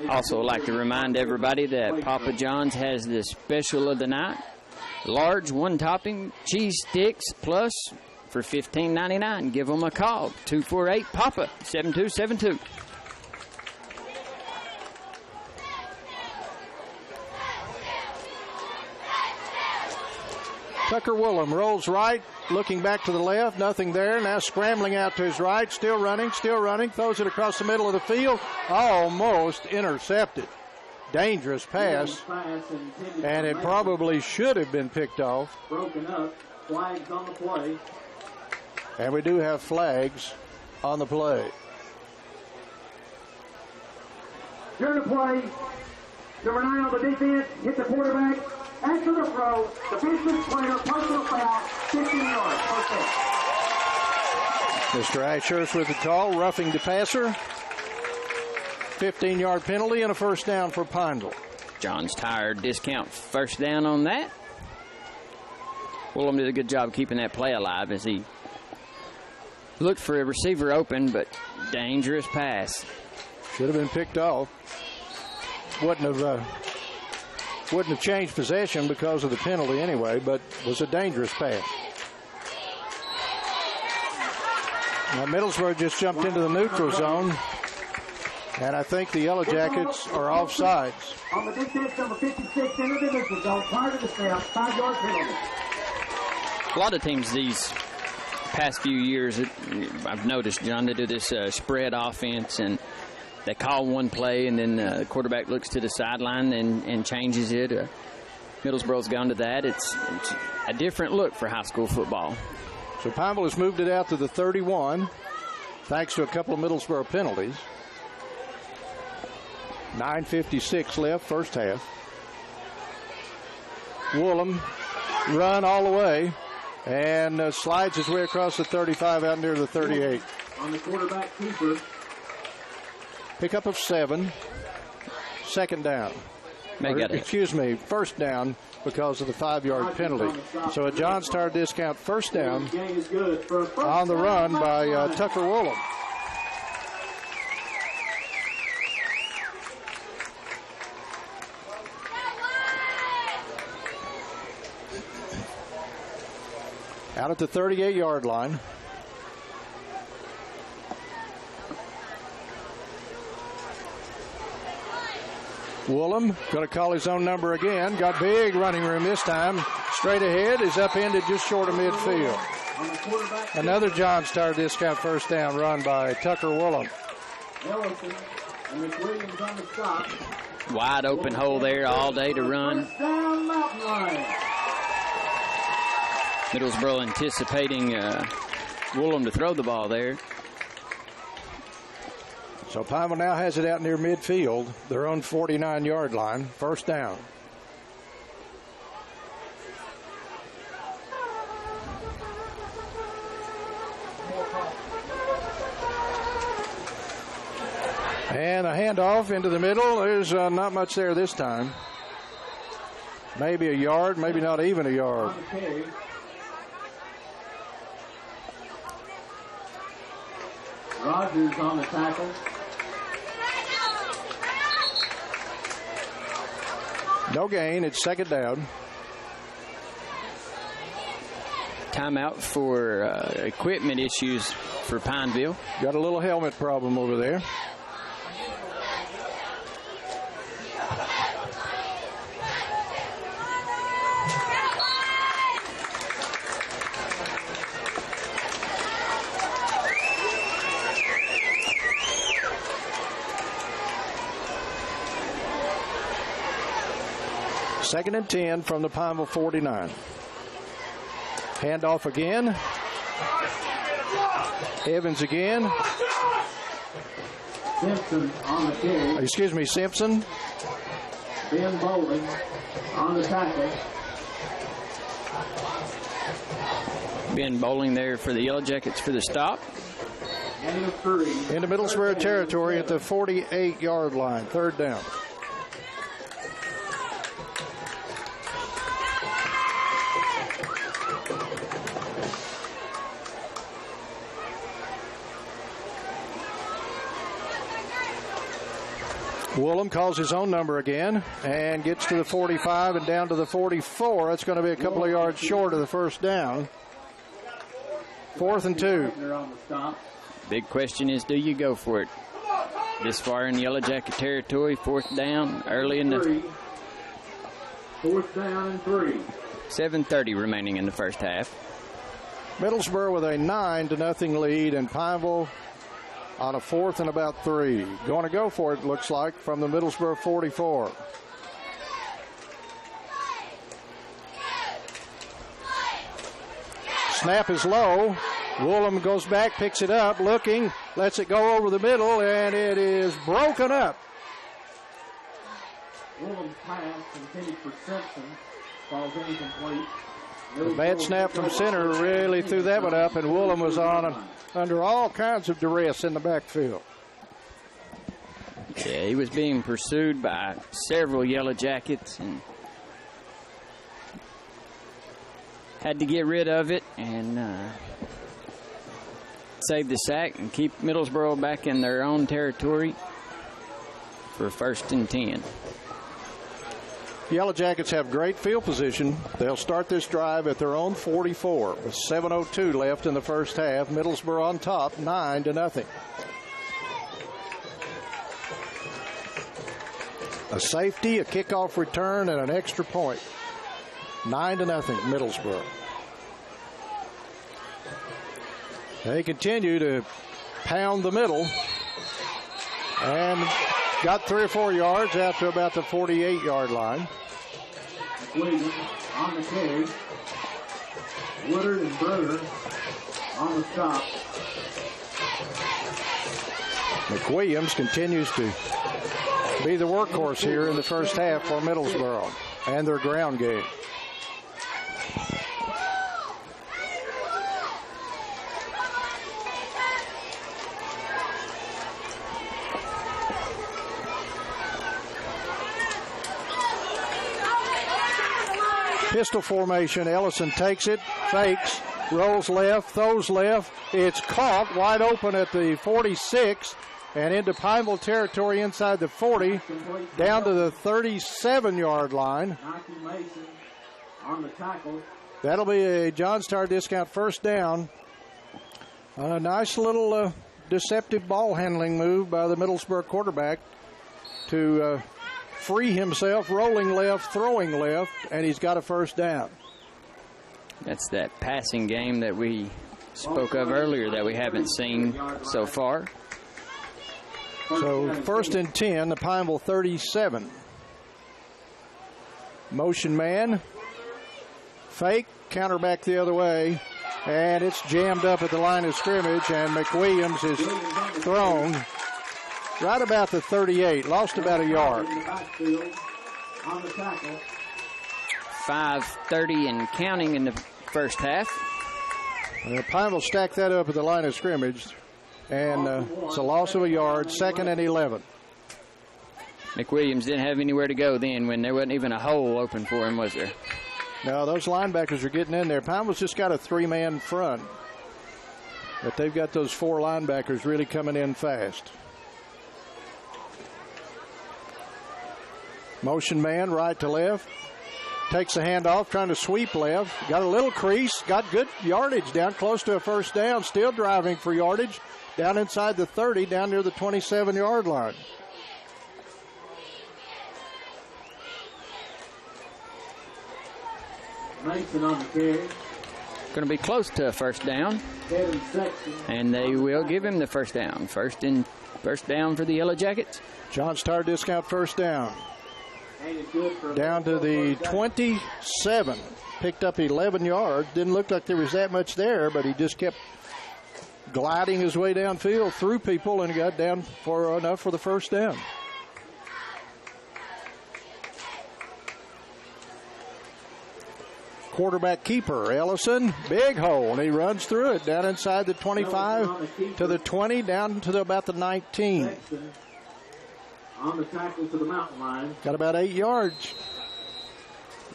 Also like to remind everybody that Papa John's has the special of the night. Large one-topping cheese sticks plus for $15.99. Give them a call, 248-PAPA-7272. Tucker Woolham rolls right, looking back to the left, nothing there. Now scrambling out to his right, still running, throws it across the middle of the field, almost intercepted. Dangerous pass, and it probably should have been picked off. Broken up, flags on the play. And we do have flags on the play. During the play, number 9 on the defense, hit the quarterback. After the throw, the business player, personal foul, 15 yards. Mr. Ashurst with the call, roughing the passer. 15-yard penalty and a first down for Pineville. John's Tire discount first down on that. Woolham did a good job keeping that play alive as he looked for a receiver open, but dangerous pass. Should have been picked off. Wouldn't have changed possession because of the penalty anyway, but was a dangerous pass. Now Middlesboro just jumped into the neutral zone, and I think the Yellow Jackets are offsides. On the defense, number 56 into the neutral zone, prior to the snap, 5-yard penalty. A lot of teams these past few years, I've noticed, John, they do this spread offense, and they call one play, and then the quarterback looks to the sideline and changes it. Middlesboro's gone to that. It's a different look for high school football. So Pineville has moved it out to the 31, thanks to a couple of Middlesboro penalties. 9:56 left, first half. Woolham run all the way and slides his way across the 35 out near the 38. On the quarterback keeper. Pickup of 7. Second down. First down because of the 5-yard penalty. So a John's Tire discount first down on the run by Tucker Woolham. Out at the 38-yard line. Woolham going to call his own number again. Got big running room this time. Straight ahead is upended just short of midfield. Another John's Tire discount first down run by Tucker Woolham. Ellison and McWilliams on the stop. Wide open hole there all day to run. Middlesboro anticipating Woolham to throw the ball there. So Pineville now has it out near midfield, their own 49-yard line, first down. And a handoff into the middle. There's not much there this time. Maybe a yard, maybe not even a yard. Rogers on the tackle. No gain. It's second down. Timeout for equipment issues for Pineville. Got a little helmet problem over there. Second and 10 from the Pineville 49. Handoff again. Evans again. Simpson on the carry. Excuse me, Simpson. Ben Bowling on the tackle. Ben Bowling there for the Yellow Jackets for the stop. Gain of 3. Into Middlesboro territory at the 48-yard line. Third down. Woolham calls his own number again and gets to the 45 and down to the 44. That's going to be a couple of yards short of the first down. 4th and 2. Big question is, do you go for it? This far in Yellow Jacket territory, 4th down, early in the... 4th down and 3. 7:30 remaining in the first half. Middlesboro with a 9-0 lead, and Pineville on a 4th and about 3. Going to go for it, looks like, from the Middlesboro 44. Snap is low. Woolham goes back, picks it up, looking, lets it go over the middle, and it is broken up. Woolham's pass intended for Simpson falls incomplete. The bad snap from center really threw that one up, and Woolham was under all kinds of duress in the backfield. Yeah, he was being pursued by several Yellow Jackets and had to get rid of it and save the sack and keep Middlesboro back in their own territory for 1st and 10. Yellow Jackets have great field position. They'll start this drive at their own 44 with 7:02 left in the first half. Middlesboro on top, 9-0. A safety, a kickoff return, and an extra point. 9-0 Middlesboro. They continue to pound the middle and got 3 or 4 yards after about the 48-yard line. Williams on the carry. Woodard and Bruder on the stop. McWilliams continues to be the workhorse here in the first half for Middlesboro and their ground game. Pistol formation. Ellison takes it, fakes, rolls left, throws left. It's caught wide open at the 46 and into Pineville territory inside the 40, down to the 37-yard line. On the tackle. That'll be a John Star discount first down. A nice little deceptive ball handling move by the Middlesboro quarterback to free himself, rolling left, throwing left, and he's got a first down. That's that passing game that we spoke of earlier that we haven't seen so far. So 1st and 10, the Pineville 37. Motion man, fake, counter back the other way, and it's jammed up at the line of scrimmage, and McWilliams is thrown right about the 38, lost about a yard. 5:30 and counting in the first half. Pineville stacked that up at the line of scrimmage, and it's a loss of a yard, 2nd and 11. McWilliams didn't have anywhere to go then when there wasn't even a hole open for him, was there? No, those linebackers are getting in there. Pineville's just got a 3-man front, but they've got those 4 linebackers really coming in fast. Motion man, right to left. takes the handoff, trying to sweep left. Got a little crease, got good yardage down close to a first down. Still driving for yardage down inside the 30, down near the 27-yard line. Mason on the carry. Going to be close to a first down. And they will give him the first down. First down for the Yellow Jackets. John's Tire Discount first down. Down to the 27. Picked up 11 yards. Didn't look like there was that much there, but he just kept gliding his way downfield through people and got down for enough for the first down. Quarterback keeper, Ellison, big hole, and he runs through it down inside the 25 to the 20, down to about the 19. On the tackle to the mountain line. Got about 8 yards.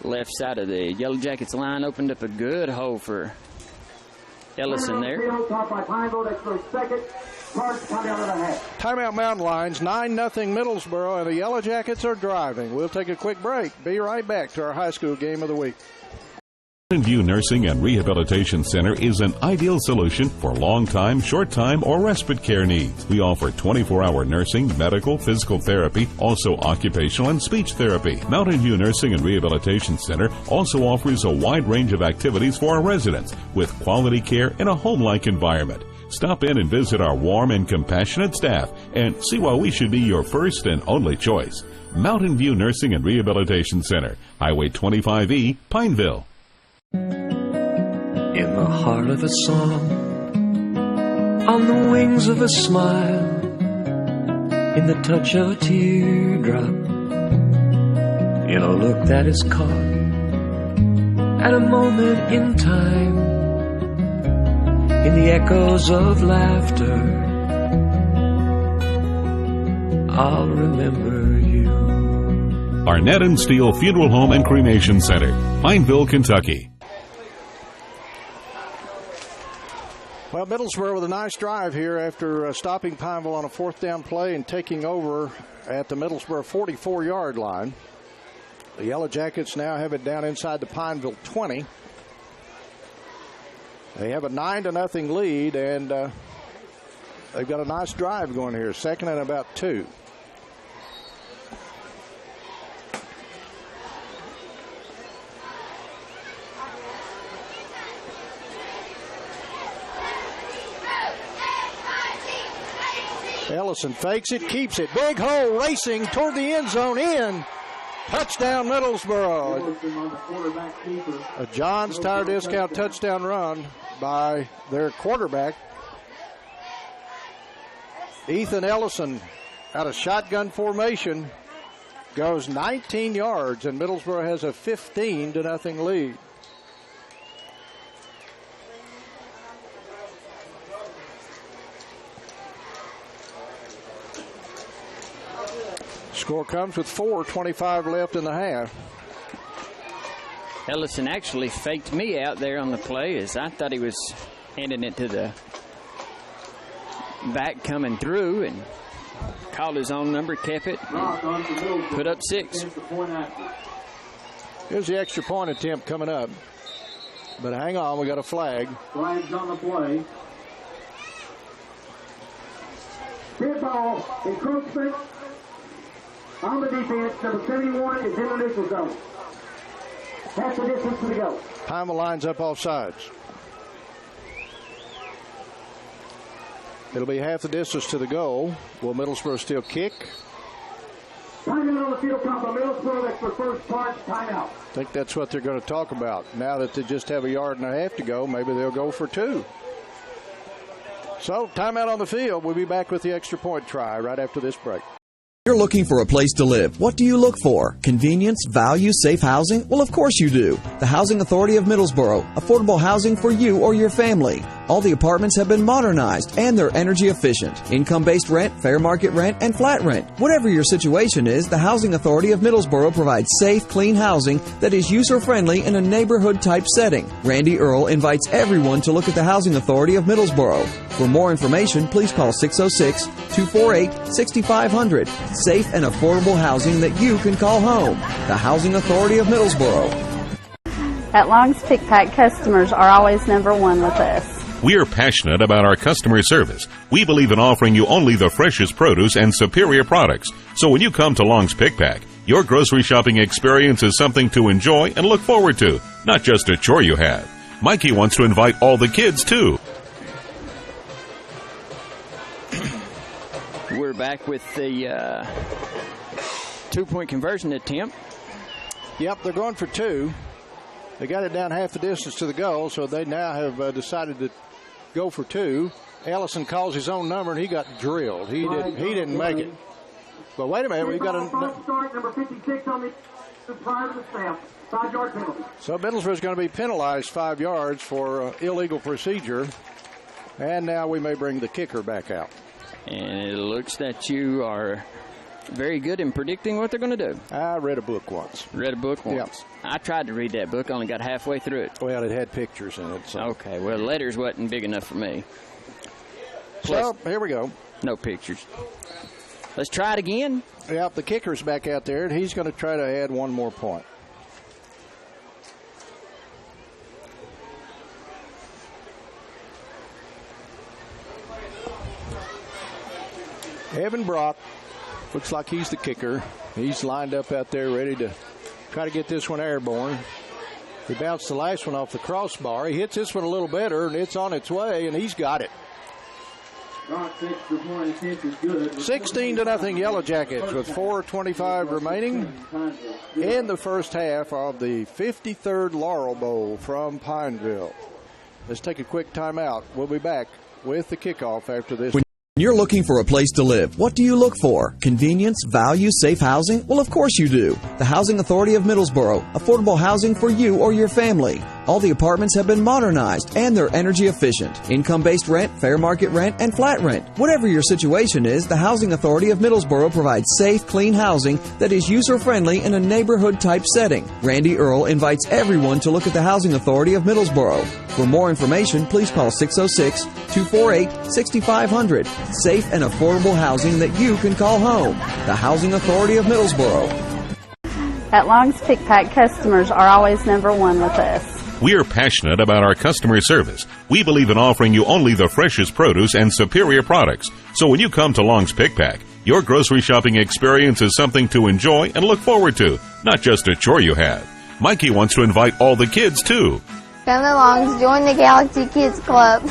Left side of the Yellow Jackets line opened up a good hole for Ellison there. Timeout Mountain Lions, 9-0 Middlesboro, and the Yellow Jackets are driving. We'll take a quick break. Be right back to our high school game of the week. Mountain View Nursing and Rehabilitation Center is an ideal solution for long-time, short-time, or respite care needs. We offer 24-hour nursing, medical, physical therapy, also occupational and speech therapy. Mountain View Nursing and Rehabilitation Center also offers a wide range of activities for our residents with quality care in a home-like environment. Stop in and visit our warm and compassionate staff and see why we should be your first and only choice. Mountain View Nursing and Rehabilitation Center, Highway 25E, Pineville. In the heart of a song, on the wings of a smile, in the touch of a teardrop, in a look that is caught at a moment in time, in the echoes of laughter, I'll remember you. Arnett and Steele Funeral Home and Cremation Center, Pineville, Kentucky. Well, Middlesboro with a nice drive here after stopping Pineville on a fourth down play and taking over at the Middlesboro 44-yard line. The Yellow Jackets now have it down inside the Pineville 20. They have a 9-0 lead, and they've got a nice drive going here. Second and about 2. Ellison fakes it, keeps it. Big hole, racing toward the end zone, in. Touchdown, Middlesboro. A John's Tire Discount touchdown run by their quarterback, Ethan Ellison, out of shotgun formation, goes 19 yards, and Middlesboro has a 15-0 lead. Score comes with 4:25 left in the half. Ellison actually faked me out there on the play, as I thought he was handing it to the back coming through, and called his own number, kept it, put up 6. Here's the extra point attempt coming up. But hang on, we got a flag. Flags on the play. Dead ball, encroachment. On the defense, number 71 is in the neutral zone. Half the distance to the goal. Pineville lines up off sides. It'll be half the distance to the goal. Will Middlesboro still kick? Timeout on the field clock by Middlesboro. That's their first part. Timeout. I think that's what they're going to talk about. Now that they just have a yard and a half to go, maybe they'll go for 2. So, timeout on the field. We'll be back with the extra point try right after this break. You're looking for a place to live. What do you look for? Convenience, value, safe housing? Well, of course you do. The Housing Authority of Middlesboro. Affordable housing for you or your family. All the apartments have been modernized and they're energy efficient. Income-based rent, fair market rent, and flat rent. Whatever your situation is, the Housing Authority of Middlesboro provides safe, clean housing that is user-friendly in a neighborhood-type setting. Randy Earl invites everyone to look at the Housing Authority of Middlesboro. For more information, please call 606-248-6500. Safe and affordable housing that you can call home. The Housing Authority of Middlesboro. At Long's Pick Pack, customers are always number one with us. We are passionate about our customer service. We believe in offering you only the freshest produce and superior products. So when you come to Long's Pick Pack, your grocery shopping experience is something to enjoy and look forward to, not just a chore you have. Mikey wants to invite all the kids, too. We're back with the two-point conversion attempt. Yep, they're going for two. They got it down half the distance to the goal, so they now have decided to go for two. Ellison calls his own number, and he got drilled. He didn't make it. But wait a minute, we got a start number 56 on the prior to the snap. 5-yard penalty. So Middlesboro's going to be penalized 5 yards for illegal procedure, and now we may bring the kicker back out. And it looks that you are very good in predicting what they're going to do. I read a book once. Read a book once? Yep. I tried to read that book, only got halfway through it. Well, it had pictures in it. So. Okay, well, letters wasn't big enough for me. So, here we go. No pictures. Let's try it again. Yep, the kicker's back out there, and he's going to try to add one more point. Evan Brock looks like he's the kicker. He's lined up out there ready to try to get this one airborne. He bounced the last one off the crossbar. He hits this one a little better, and it's on its way, and he's got it. 16-0 Yellow Jackets with 4:25 remaining in the first half of the 53rd Laurel Bowl from Pineville. Let's take a quick timeout. We'll be back with the kickoff after this. When you're looking for a place to live, what do you look for? Convenience, value, safe housing? Well, of course you do. The Housing Authority of Middlesboro. Affordable housing for you or your family. All the apartments have been modernized and they're energy efficient. Income-based rent, fair market rent, and flat rent. Whatever your situation is, the Housing Authority of Middlesboro provides safe, clean housing that is user-friendly in a neighborhood-type setting. Randy Earl invites everyone to look at the Housing Authority of Middlesboro. For more information, please call 606-248-6500. Safe and affordable housing that you can call home. The Housing Authority of Middlesboro. At Long's Pick Pack, customers are always number one with us. We are passionate about our customer service. We believe in offering you only the freshest produce and superior products. So when you come to Long's Pick Pack, your grocery shopping experience is something to enjoy and look forward to, not just a chore you have. Mikey wants to invite all the kids, too. Come to Long's, join the Galaxy Kids Club.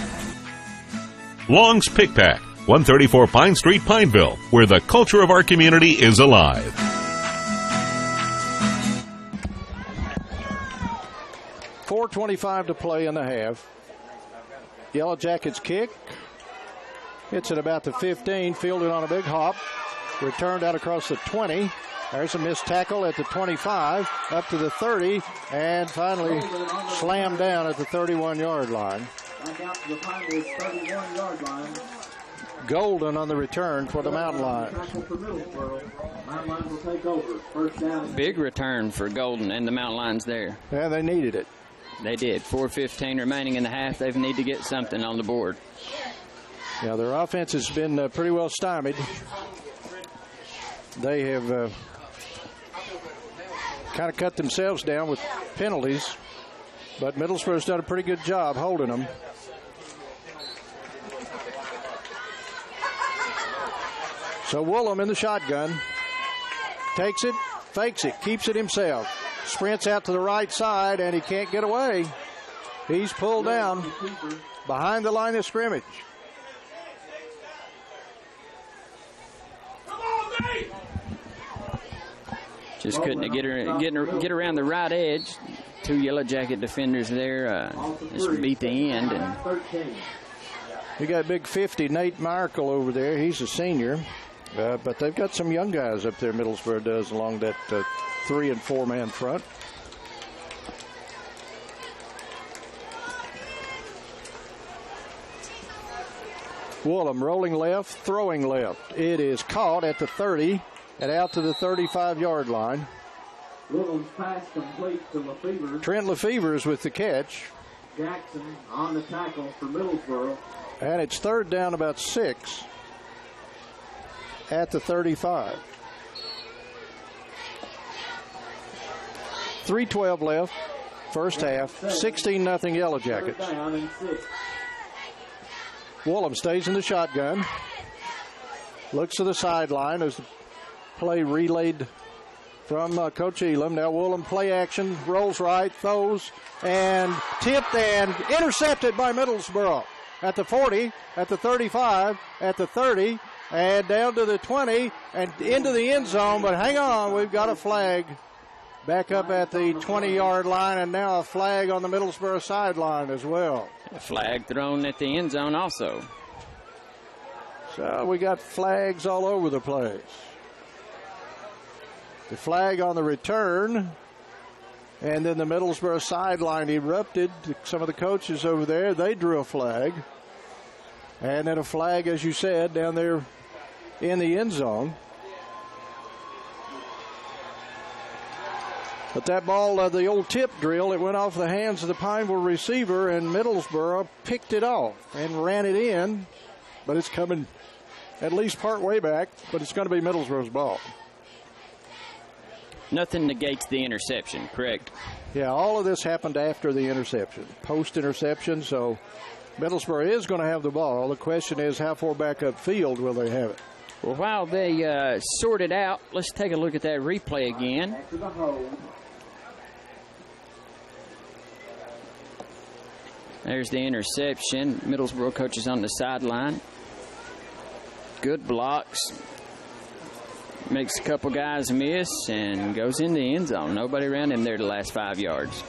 Long's Pick Pack, 134 Pine Street, Pineville, where the culture of our community is alive. .425 to play in the half. Yellow Jackets kick. Hits at about the 15, fielded on a big hop. Returned out across the 20. There's a missed tackle at the 25, up to the 30, and finally slammed down at the 31-yard line. Back out to the Pineville 31-yard line. Golden on the return for the Mountain Lions. Mountain Lions will take over. First down. Big return for Golden and the Mountain Lions there. Yeah, they needed it. They did. 4:15 remaining in the half. They need to get something on the board. Yeah, their offense has been pretty well stymied. They have kind of cut themselves down with penalties, but Middlesboro's done a pretty good job holding them. So Woolham in the shotgun. Takes it, fakes it, keeps it himself. Sprints out to the right side, and he can't get away. He's pulled down behind the line of scrimmage. Just couldn't get around the right edge. Two Yellow Jacket defenders there just beat the end. And we got big 50 Nate Miracle over there. He's a senior. But they've got some young guys up there, Middlesboro does, along that 3- and 4-man front. Woolham rolling left, throwing left. It is caught at the 30 and out to the 35-yard line. Woolham's pass complete to Lefevre. Trent Lefevre is with the catch. Jackson on the tackle for Middlesboro. And it's third down about 6 at the 35. 3:12 left, first half, 16-0 Yellow Jackets. Woolham stays in the shotgun. Looks to the sideline as the play relayed from Coach Elam. Now Woolham play action, rolls right, throws, and tipped and intercepted by Middlesboro. At the 40, at the 35, at the 30, and down to the 20, and into the end zone. But hang on, we've got a flag back up at the 20-yard line, and now a flag on the Middlesboro sideline as well. A flag thrown at the end zone also. So we got flags all over the place. The flag on the return, and then the Middlesboro sideline erupted. Some of the coaches over there, they drew a flag. And then a flag, as you said, down there in the end zone. But that ball, the old tip drill, it went off the hands of the Pineville receiver, and Middlesboro picked it off and ran it in. But it's coming at least part way back, but it's going to be Middlesboro's ball. Nothing negates the interception, correct? Yeah, all of this happened after the interception, post-interception, so Middlesboro is going to have the ball. The question is, how far back upfield will they have it? Well, while they sort it out, let's take a look at that replay again. There's the interception. Middlesboro coaches on the sideline. Good blocks. Makes a couple guys miss and goes in the end zone. Nobody around him there the last 5 yards.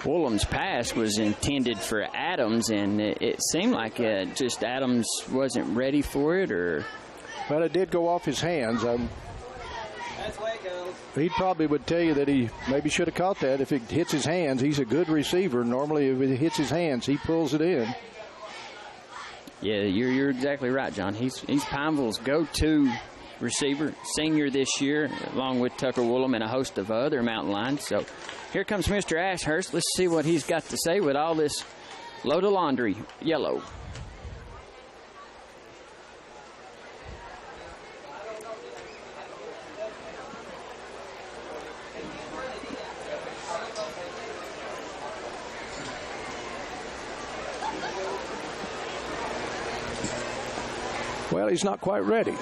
Woolham's pass was intended for Adams, and it seemed like just Adams wasn't ready for it, or. But it did go off his hands. That's the way it goes. He probably would tell you that he maybe should have caught that. If it hits his hands, he's a good receiver. Normally, if it hits his hands, he pulls it in. Yeah, you're exactly right, John. He's Pineville's go-to receiver, senior this year, along with Tucker Woolham and a host of other Mountain Lions. So here comes Mr. Ashurst. Let's see what he's got to say with all this load of laundry, yellow. Well, he's not quite ready.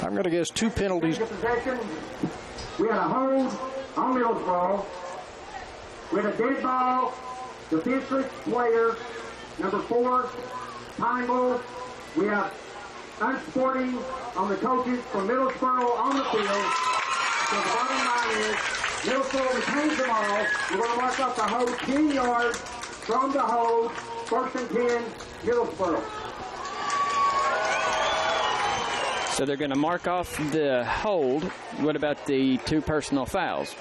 I'm going to guess 2 penalties. We had a hold on Middlesboro with a dead ball. Defensive player, number 4, Pineville. We have unsporting on the coaches from Middlesboro on the field. So the bottom line is Middlesboro retains the ball. We're going to mark up the hold 10 yards from the hold. 1st and 10, Middlesboro. So they're going to mark off the hold. What about the 2 personal fouls?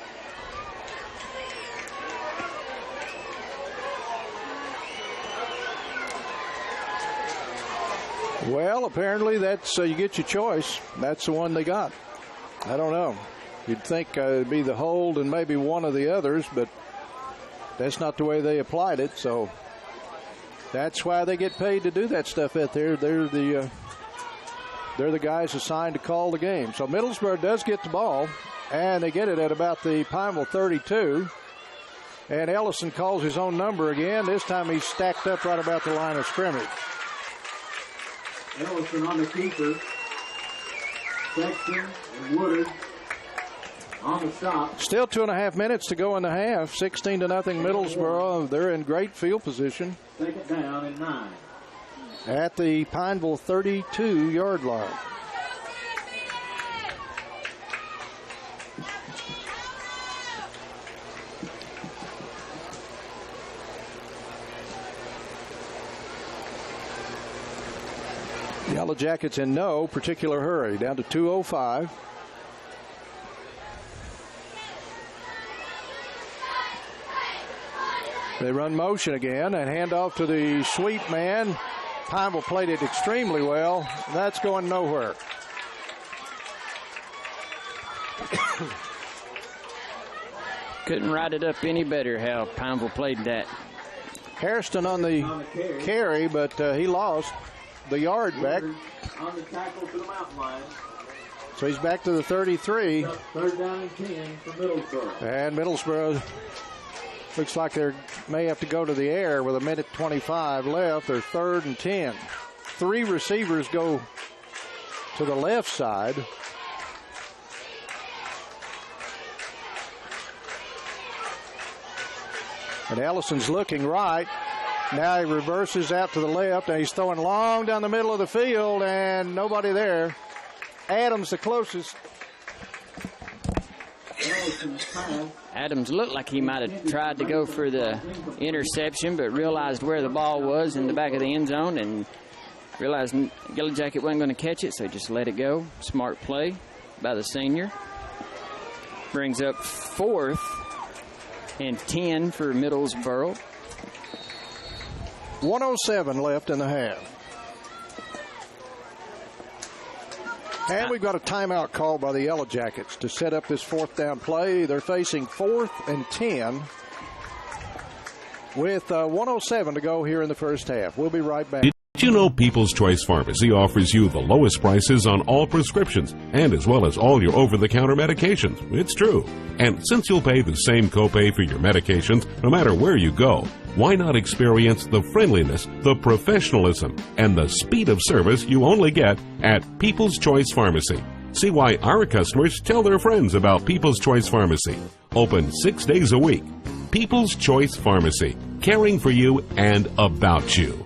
Well, apparently that's you get your choice. That's the one they got. I don't know. You'd think it'd be the hold and maybe one of the others, but that's not the way they applied it. So that's why they get paid to do that stuff out there. They're the guys assigned to call the game. So Middlesboro does get the ball, and they get it at about the Pineville 32. And Ellison calls his own number again. This time he's stacked up right about the line of scrimmage. Ellison on the keeper. Sexton and Woodard on the stop. Still 2.5 minutes to go in the half. 16-0 Middlesboro. They're in great field position. 2nd down and 9. At the Pineville 32-yard line. Yellow Jackets in no particular hurry. Down to 2:05. They run motion again and hand off to the sweep man. Pineville played it extremely well. That's going nowhere. Couldn't write it up any better how Pineville played that. Hairston on the carry, but he lost the yard back. On the tackle to the mountain line. So he's back to the 33. Third down and 10 for Middlesboro. And Middlesboro looks like they may have to go to the air with 1:25 left. They're 3rd and 10. 3 receivers go to the left side. And Ellison's looking right. Now he reverses out to the left, and he's throwing long down the middle of the field, and nobody there. Adams the closest. Adams looked like he might have tried to go for the interception, but realized where the ball was in the back of the end zone and realized Yellow Jacket wasn't going to catch it, so he just let it go. Smart play by the senior. Brings up 4th and 10 for Middlesboro. 1:07 left in the half. And we've got a timeout call by the Yellow Jackets to set up this 4th down play. They're facing 4th and 10 with 1:07 to go here in the first half. We'll be right back. Did you know People's Choice Pharmacy offers you the lowest prices on all prescriptions and as well as all your over-the-counter medications? It's true. And since you'll pay the same copay for your medications no matter where you go, why not experience the friendliness, the professionalism, and the speed of service you only get at People's Choice Pharmacy? See why our customers tell their friends about People's Choice Pharmacy. Open 6 days a week. People's Choice Pharmacy, caring for you and about you.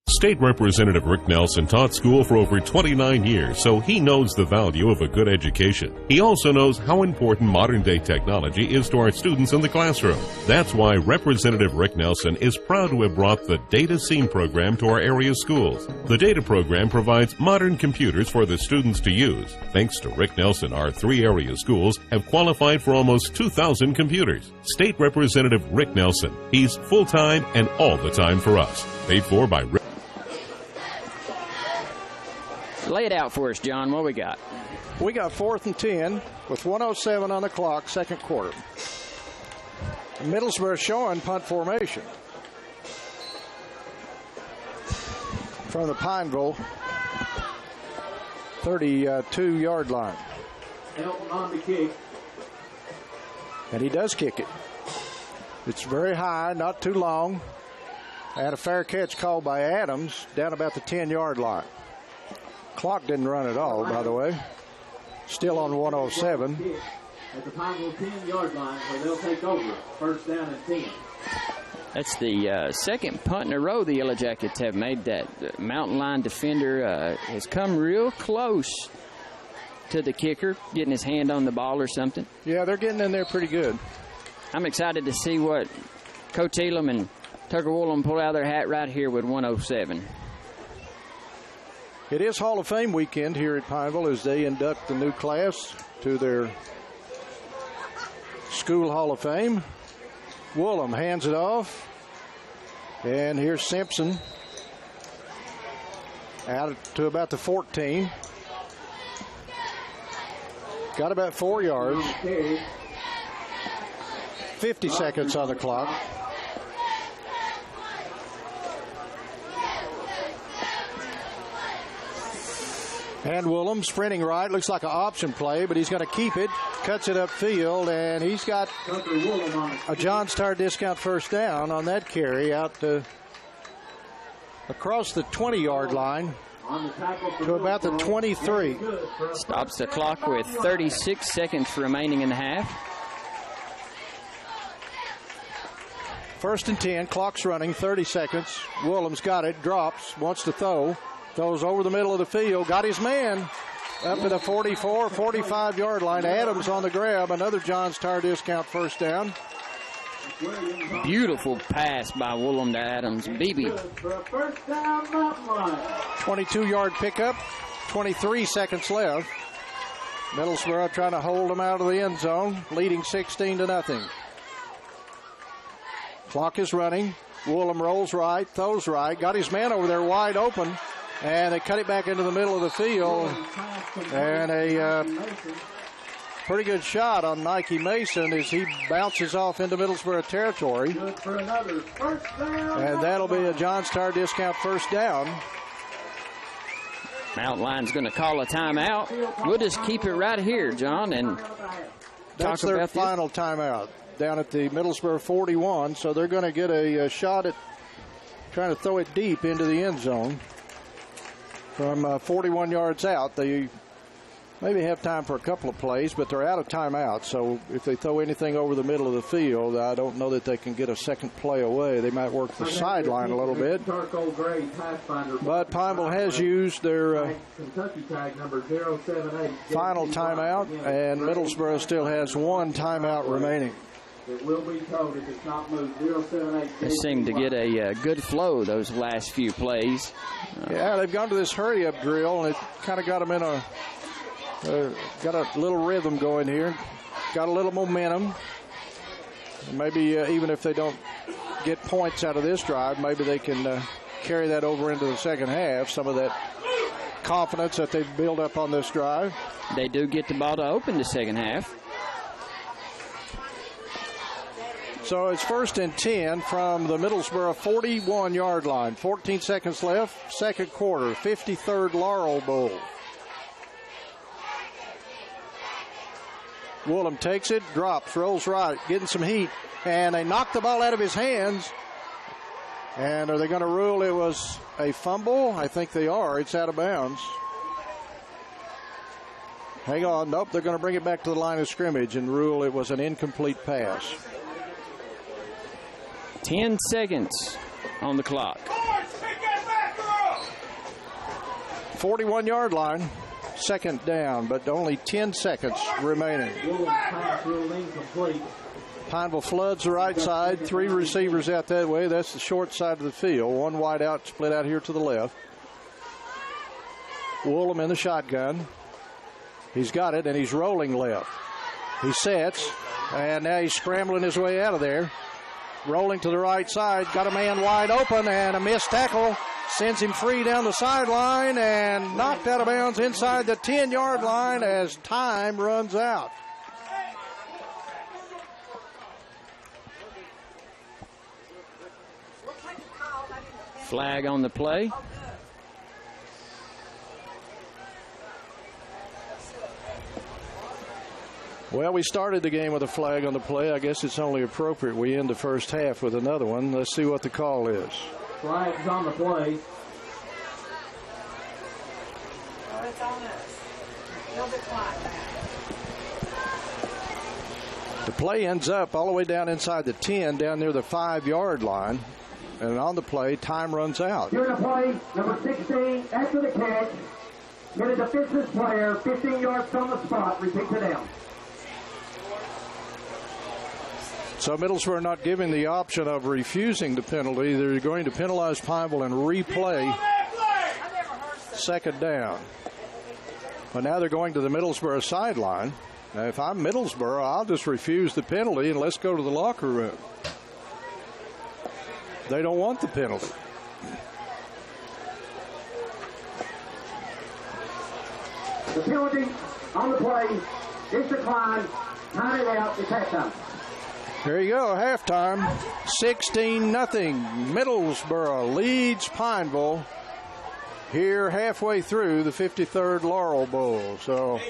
State Representative Rick Nelson taught school for over 29 years, so he knows the value of a good education. He also knows how important modern-day technology is to our students in the classroom. That's why Representative Rick Nelson is proud to have brought the Data Scene program to our area schools. The Data program provides modern computers for the students to use. Thanks to Rick Nelson, our 3 area schools have qualified for almost 2,000 computers. State Representative Rick Nelson. He's full-time and all the time for us. Paid for by Rick. Lay it out for us, John. What we got? We got 4th and 10 with 1:07 on the clock, second quarter. Middlesboro showing punt formation from the Pineville 32-yard line. Elton on the kick. And he does kick it. It's very high, not too long. And a fair catch called by Adams down about the 10-yard line. Clock didn't run at all, by the way. Still on 1:07. At the Pineville 10-yard line, where they'll take over. First down and 10. That's the second punt in a row the Yellow Jackets have made. That mountain line defender has come real close to the kicker, getting his hand on the ball or something. Yeah, they're getting in there pretty good. I'm excited to see what Coach Elam and Tucker Woolham pull out of their hat right here with 1:07. It is Hall of Fame weekend here at Pineville as they induct the new class to their school Hall of Fame. Woolham hands it off. And here's Simpson out to about the 14. Got about 4 yards. 50 seconds on the clock. And Woolham sprinting right. Looks like an option play, but he's going to keep it. Cuts it upfield, and he's got a John Star discount first down on that carry out to across the 20-yard line to about the 23. Stops the clock with 36 seconds remaining in the half. 1st and 10. Clock's running. 30 seconds. Woolham's got it. Drops. Wants to throw. Throws over the middle of the field. Got his man up to the 44, 45-yard line. Adams on the grab. Another John's Tire discount first down. Beautiful pass by Woolham to Adams. BB. 22-yard pickup. 23 seconds left. Middlesboro trying to hold them out of the end zone, leading 16-0. Clock is running. Woolham rolls right, throws right, got his man over there wide open, and they cut it back into the middle of the field. And a pretty good shot on Nike Mason as he bounces off into Middlesboro territory. And that'll be a John Starr discount first down. Mountain Line's going to call a timeout. We'll just keep it right here, John, and that's their final timeout down at the Middlesboro 41. So they're going to get a shot at trying to throw it deep into the end zone from 41 yards out. They maybe have time for a couple of plays, but they're out of timeout. So if they throw anything over the middle of the field, I don't know that they can get a second play away. They might work the sideline a little bit. But Pineville has used their final timeout, and Middlesboro still has one timeout remaining. It will be told if it's not moved. 078. They seem to get a good flow those last few plays. Yeah, they've gone to this hurry-up drill, and it kind of got them in got a little rhythm going here. Got a little momentum. Maybe even if they don't get points out of this drive, maybe they can carry that over into the second half. Some of that confidence that they've built up on this drive. They do get the ball to open the second half. So it's 1st and 10 from the Middlesboro 41-yard line. 14 seconds left, second quarter, 53rd Laurel Bowl. Woolham takes it, drops, rolls right, getting some heat, and they knock the ball out of his hands. And are they going to rule it was a fumble? I think they are. It's out of bounds. Hang on. Nope, they're going to bring it back to the line of scrimmage and rule it was an incomplete pass. 10 seconds on the clock. 41-yard line, second down, but only 10 seconds remaining. Pineville floods the right side, 3 receivers out that way. That's the short side of the field. One wide out, split out here to the left. Woolham in the shotgun. He's got it, and he's rolling left. He sets, and now he's scrambling his way out of there. Rolling to the right side, got a man wide open, and a missed tackle sends him free down the sideline and knocked out of bounds inside the 10-yard line as time runs out. Flag on the play. Well, we started the game with a flag on the play. I guess it's only appropriate we end the first half with another one. Let's see what the call is. Flag's on the play. Oh, it's on us. A little bit quiet now. The play ends up all the way down inside the 10, down near the 5-yard line. And on the play, time runs out. Here to play, number 16, after the catch. Hit a defensive player, 15 yards from the spot, repeats it down. So Middlesboro not giving the option of refusing the penalty. They're going to penalize Pineville and replay second down. But now they're going to the Middlesboro sideline. Now, if I'm Middlesboro, I'll just refuse the penalty and let's go to the locker room. They don't want the penalty. The penalty on the play is declined. Time it out. It's halftime. There you go, halftime. 16-0. Middlesboro leads Pineville here halfway through the 53rd Laurel Bowl. So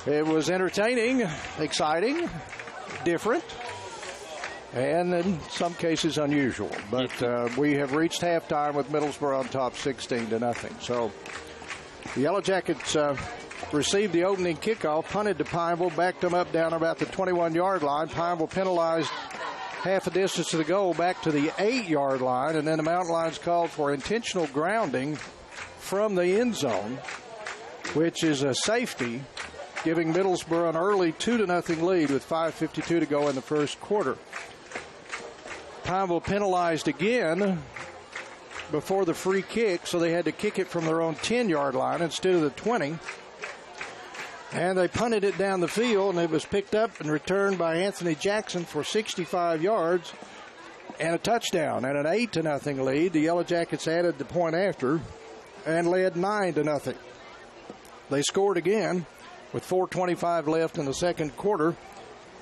it was entertaining, exciting, different, and in some cases unusual. But we have reached halftime with Middlesboro on top 16-0. So the Yellow Jackets received the opening kickoff, punted to Pineville, backed them up down about the 21-yard line. Pineville penalized half a distance to the goal back to the 8-yard line, and then the Mountain Lions called for intentional grounding from the end zone, which is a safety, giving Middlesboro an early 2-0 lead with 5:52 to go in the first quarter. Pineville penalized again before the free kick, so they had to kick it from their own 10-yard line instead of the 20. And they punted it down the field, and it was picked up and returned by Anthony Jackson for 65 yards and a touchdown. And an 8-0 lead. The Yellow Jackets added the point after and led 9-0. They scored again with 4:25 left in the second quarter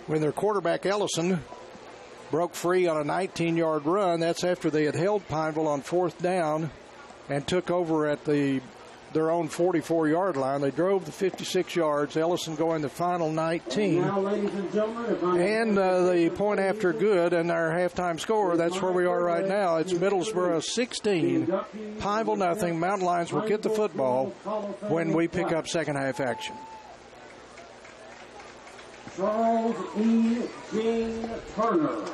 when their quarterback Ellison broke free on a 19-yard run. That's after they had held Pineville on fourth down and took over at their own 44-yard line. They drove the 56 yards, Ellison going the final 19. And the point after good and our halftime score, that's where we are right now. It's Middlesboro 16, Pineville nothing. Mountain Lions will get the football when we pick up second half action. Charles E. Gene Turner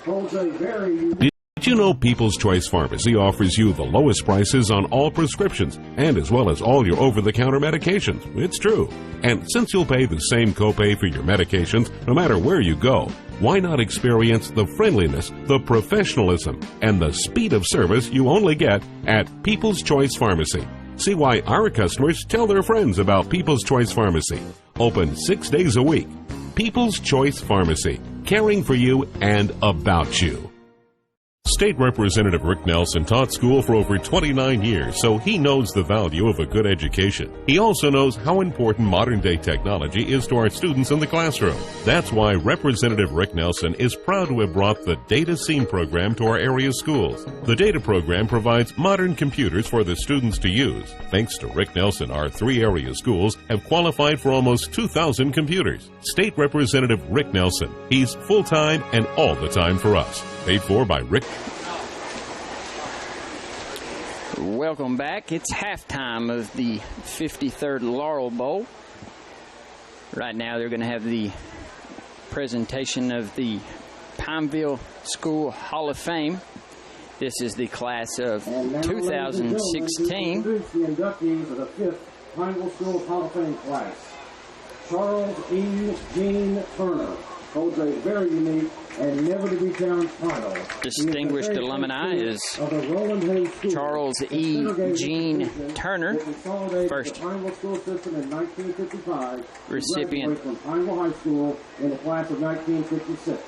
holds a very unique. Did you know People's Choice Pharmacy offers you the lowest prices on all prescriptions and as well as all your over-the-counter medications? It's true. And since you'll pay the same copay for your medications no matter where you go, why not experience the friendliness, the professionalism, and the speed of service you only get at People's Choice Pharmacy? See why our customers tell their friends about People's Choice Pharmacy. Open 6 days a week. People's Choice Pharmacy, caring for you and about you. State Representative Rick Nelson taught school for over 29 years, so he knows the value of a good education. He also knows how important modern-day technology is to our students in the classroom. That's why Representative Rick Nelson is proud to have brought the Data Scene program to our area schools. The Data program provides modern computers for the students to use. Thanks to Rick Nelson, our 3 area schools have qualified for almost 2,000 computers. State Representative Rick Nelson. He's full-time and all the time for us. Paid for by Rick. Welcome back. It's halftime of the 53rd Laurel Bowl. Right now they're going to have the presentation of the Pineville School Hall of Fame. This is the class of 2016. The inductees of the 5th Pineville School Hall of Fame class. Charles E. Gene Turner holds a very unique and never to be challenged title. Distinguished alumni is Charles E. Gene Turner, first Pineville School System in 1955, recipient from Pineville High School in the class of 1956.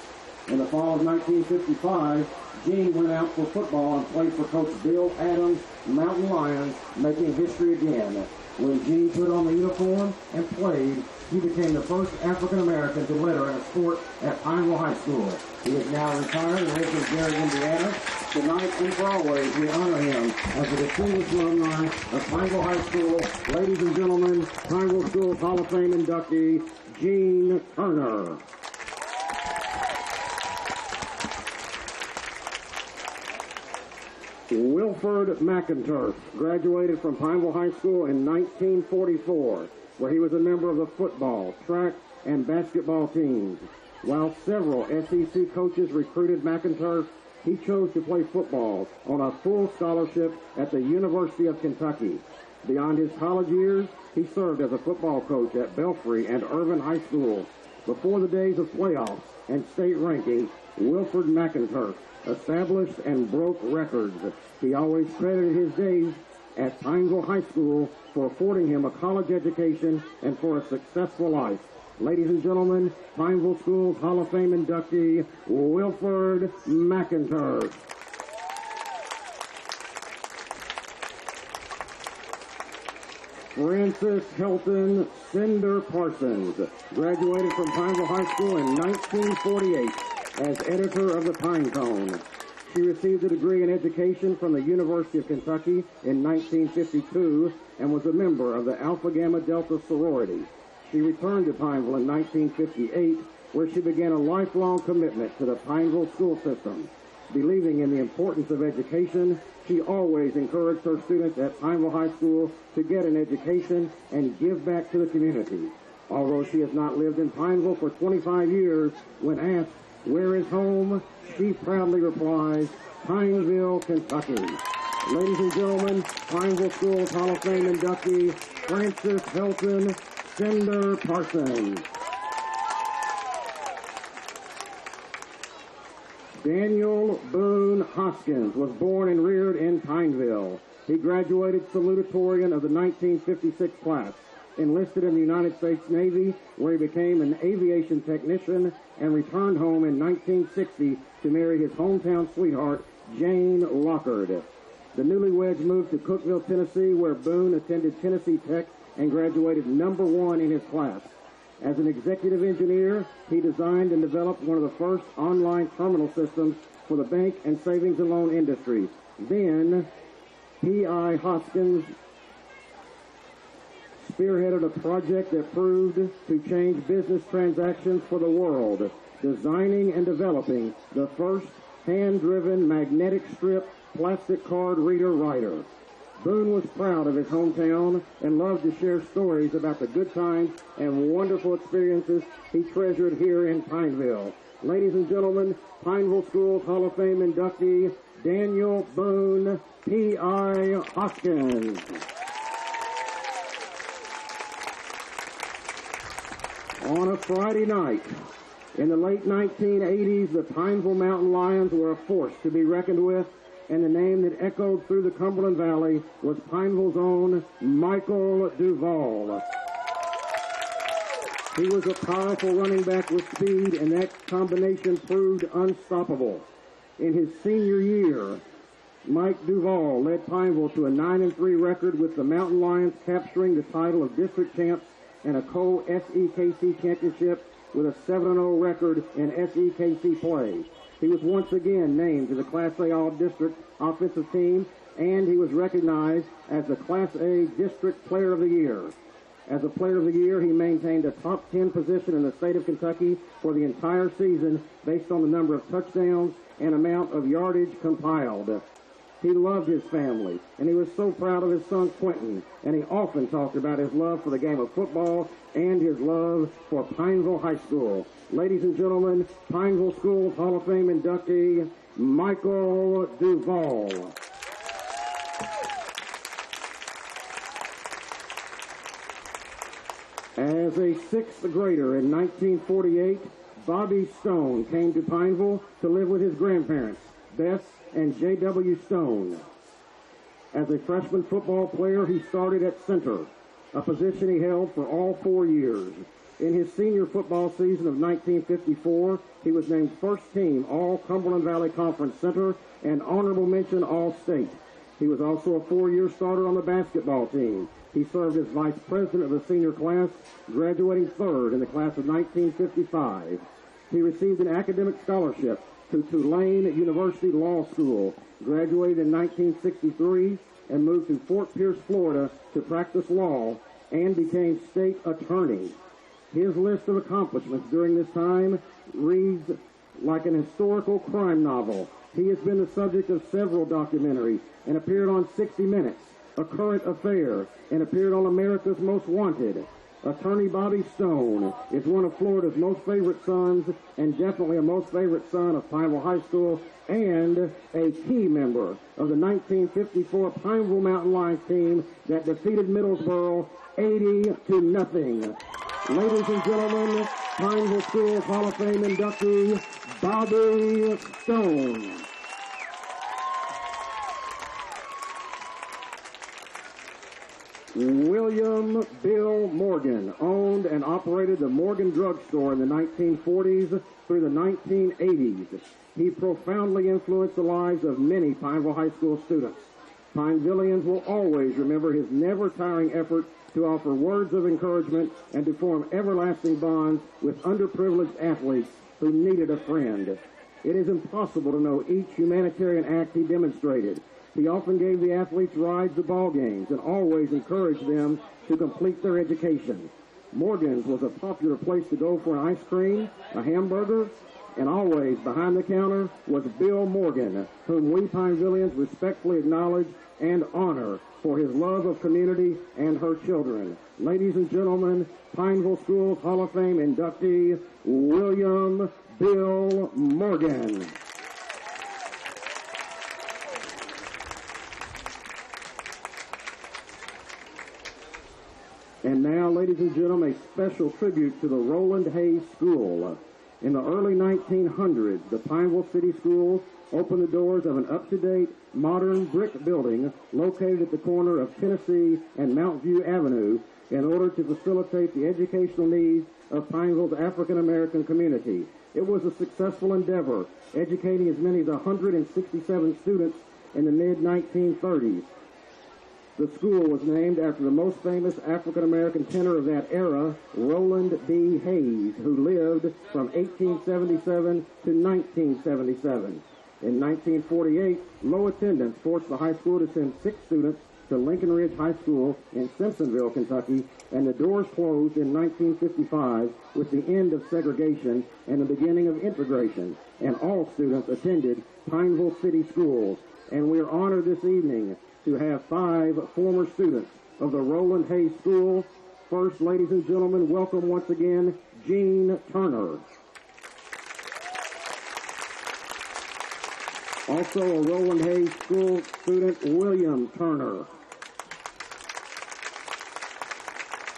In the fall of 1955, Gene went out for football and played for Coach Bill Adams' Mountain Lions, making history again. When Gene put on the uniform and played, he became the first African-American to letter in a sport at Pineville High School. He is now retired and lives in Gary, Indiana. Tonight and for always, we honor him as a distinguished alumni of Pineville High School. Ladies and gentlemen, Pineville School Hall of Fame inductee, Gene Turner. Wilford McInturf graduated from Pineville High School in 1944, where he was a member of the football, track, and basketball teams. While several SEC coaches recruited McInturf, he chose to play football on a full scholarship at the University of Kentucky. Beyond his college years, he served as a football coach at Belfry and Irvin High School. Before the days of playoffs and state rankings, Wilford McInturf established and broke records. He always credited his days at Pineville High School for affording him a college education and for a successful life. Ladies and gentlemen, Pineville School's Hall of Fame inductee, Wilford McInturf. Frances Helton Cinder Parsons graduated from Pineville High School in 1948 as editor of the Pine Cone. She received a degree in education from the University of Kentucky in 1952 and was a member of the Alpha Gamma Delta sorority. She returned to Pineville in 1958, where she began a lifelong commitment to the Pineville school system. Believing in the importance of education, she always encouraged her students at Pineville High School to get an education and give back to the community. Although she has not lived in Pineville for 25 years, when asked, "Where is home?" she proudly replies, "Pineville, Kentucky." Ladies and gentlemen, Pineville School's Hall of Fame inductee, Frances Helton Cinder Parsons. Daniel Boone Hoskins was born and reared in Pineville. He graduated salutatorian of the 1956 class. enlisted in the United States Navy, where he became an aviation technician and returned home in 1960 to marry his hometown sweetheart, Jane Lockard. The newlyweds moved to Cookeville, Tennessee, where Boone attended Tennessee Tech and graduated #1 in his class. As an executive engineer, he designed and developed one of the first online terminal systems for the bank and savings and loan industry. Then, P.I. Hoskins spearheaded a project that proved to change business transactions for the world, designing and developing the first hand-driven magnetic strip plastic card reader writer. Boone was proud of his hometown and loved to share stories about the good times and wonderful experiences he treasured here in Pineville. Ladies and gentlemen, Pineville Schools Hall of Fame inductee Daniel Boone, P.I. Hoskins. On a Friday night, in the late 1980s, the Pineville Mountain Lions were a force to be reckoned with, and the name that echoed through the Cumberland Valley was Pineville's own Michael Duval. He was a powerful running back with speed, and that combination proved unstoppable. In his senior year, Mike Duval led Pineville to a 9-3 record, with the Mountain Lions capturing the title of district champs and a co-SEKC championship with a 7-0 record in SEKC play. He was once again named to the Class A All-District offensive team, and he was recognized as the Class A District Player of the Year. As a Player of the Year, he maintained a top 10 position in the state of Kentucky for the entire season based on the number of touchdowns and amount of yardage compiled. He loved his family, and he was so proud of his son Quentin, and he often talked about his love for the game of football and his love for Pineville High School. Ladies and gentlemen, Pineville Schools Hall of Fame inductee, Michael Duval. As a sixth grader in 1948, Bobby Stone came to Pineville to live with his grandparents, Bess and J.W. Stone. As a freshman football player, he started at center, a position he held for all 4 years. In his senior football season of 1954, he was named first team All-Cumberland Valley Conference center and honorable mention All-State. He was also a 4-year starter on the basketball team. He served as vice president of the senior class, graduating third in the class of 1955. He received an academic scholarship to Tulane University Law School, graduated in 1963, and moved to Fort Pierce, Florida to practice law and became state attorney. His list of accomplishments during this time reads like an historical crime novel. He has been the subject of several documentaries and appeared on 60 Minutes, A Current Affair, and appeared on America's Most Wanted. Attorney Bobby Stone is one of Florida's most favorite sons, and definitely a most favorite son of Pineville High School, and a key member of the 1954 Pineville Mountain Lions team that defeated Middlesboro 80-0. Ladies and gentlemen, Pineville Schools Hall of Fame inductee, Bobby Stone. William Bill Morgan owned and operated the Morgan Drug Store in the 1940s through the 1980s. He profoundly influenced the lives of many Pineville High School students. Pinevillians will always remember his never-tiring effort to offer words of encouragement and to form everlasting bonds with underprivileged athletes who needed a friend. It is impossible to know each humanitarian act he demonstrated. He often gave the athletes rides to ball games and always encouraged them to complete their education. Morgan's was a popular place to go for an ice cream, a hamburger, and always behind the counter was Bill Morgan, whom we Pinevillians respectfully acknowledge and honor for his love of community and her children. Ladies and gentlemen, Pineville Schools Hall of Fame inductee, William Bill Morgan. And now, ladies and gentlemen, a special tribute to the Roland Hayes School. In the early 1900s, the Pineville City Schools opened the doors of an up-to-date, modern brick building located at the corner of Tennessee and Mount View Avenue in order to facilitate the educational needs of Pineville's African American community. It was a successful endeavor, educating as many as 167 students in the mid-1930s. The school was named after the most famous African American tenor of that era, Roland B. Hayes, who lived from 1877 to 1977. In 1948, low attendance forced the high school to send 6 students to Lincoln Ridge High School in Simpsonville, Kentucky, and the doors closed in 1955 with the end of segregation and the beginning of integration, and all students attended Pineville City Schools. And we are honored this evening to have 5 former students of the Roland Hayes School. First, ladies and gentlemen, welcome once again, Gene Turner. Also a Roland Hayes School student, William Turner.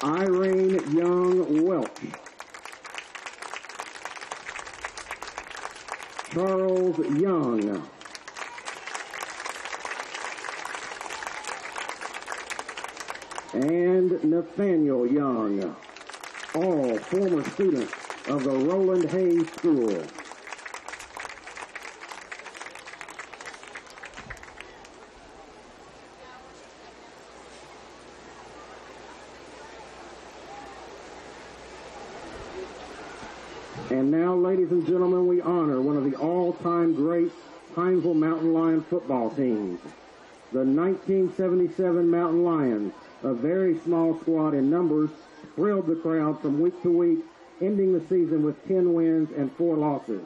Irene Young Welch. Charles Young. And Nathaniel Young, all former students of the Roland Hayes School. And now, ladies and gentlemen, we honor one of the all-time great Pineville Mountain Lion football teams. The 1977 Mountain Lions, a very small squad in numbers, thrilled the crowd from week to week, ending the season with 10 wins and 4 losses.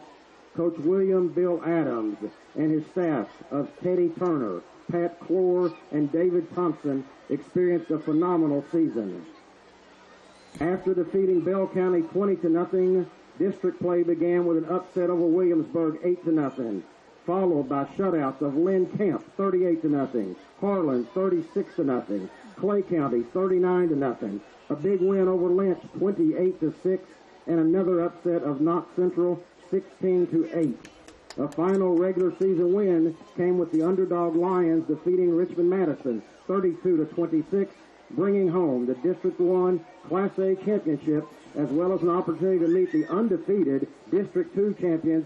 Coach William Bill Adams and his staff of Teddy Turner, Pat Clore, and David Thompson experienced a phenomenal season. After defeating Bell County 20-0, district play began with an upset over Williamsburg 8-0, followed by shutouts of Lynn Camp 38-0, Harlan 36-0, Clay County 39-0, a big win over Lynch 28-6, and another upset of Knox Central 16-8. A final regular season win came with the underdog Lions defeating Richmond Madison 32-26, bringing home the District 1 Class A championship, as well as an opportunity to meet the undefeated District 2 champions,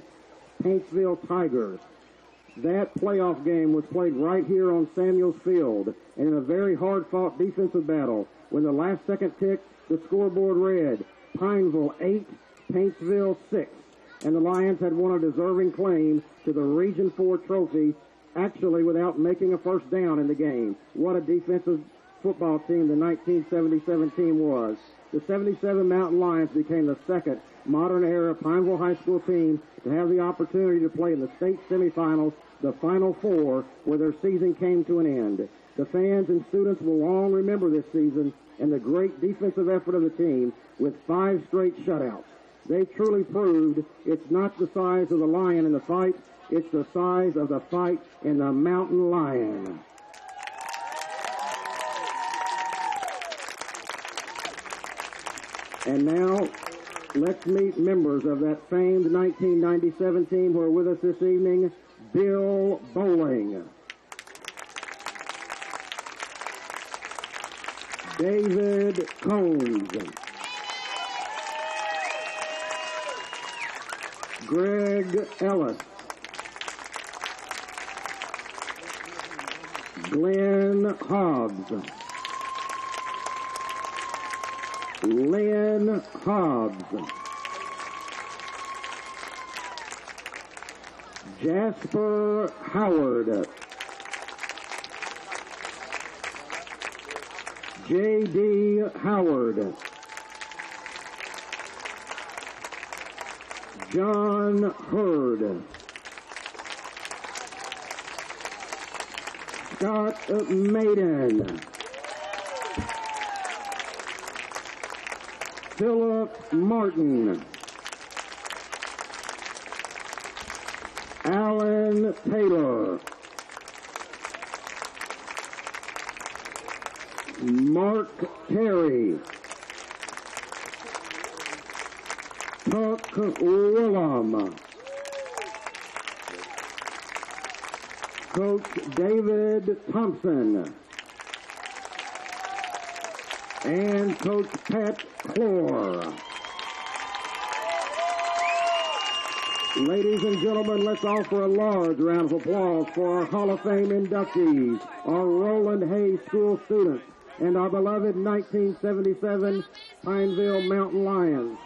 Paintsville Tigers. That playoff game was played right here on Samuels Field, and in a very hard-fought defensive battle. When the last second ticked, the scoreboard read, Pineville 8, Paintsville 6, and the Lions had won a deserving claim to the Region 4 trophy, actually without making a first down in the game. What a defensive football team the 1977 team was. The 77 Mountain Lions became the second modern-era Pineville High School team to have the opportunity to play in the state semifinals, the Final Four, where their season came to an end. The fans and students will long remember this season and the great defensive effort of the team with 5 straight shutouts. They truly proved it's not the size of the lion in the fight, it's the size of the fight in the Mountain Lion. And now, let's meet members of that famed 1997 team who are with us this evening. Bill Bowling. David Combs. Greg Ellis. Glenn Hobbs. Lynn Hobbs. Jasper Howard. J.D. Howard. John Hurd. Scott Maiden. Philip Martin. Alan Taylor. Mark Terry. Tuck Willem. Coach David Thompson. and Coach Pat Clore. Ladies and gentlemen, let's offer a large round of applause for our Hall of Fame inductees, our Roland Hayes School students, and our beloved 1977 Pineville Mountain Lions.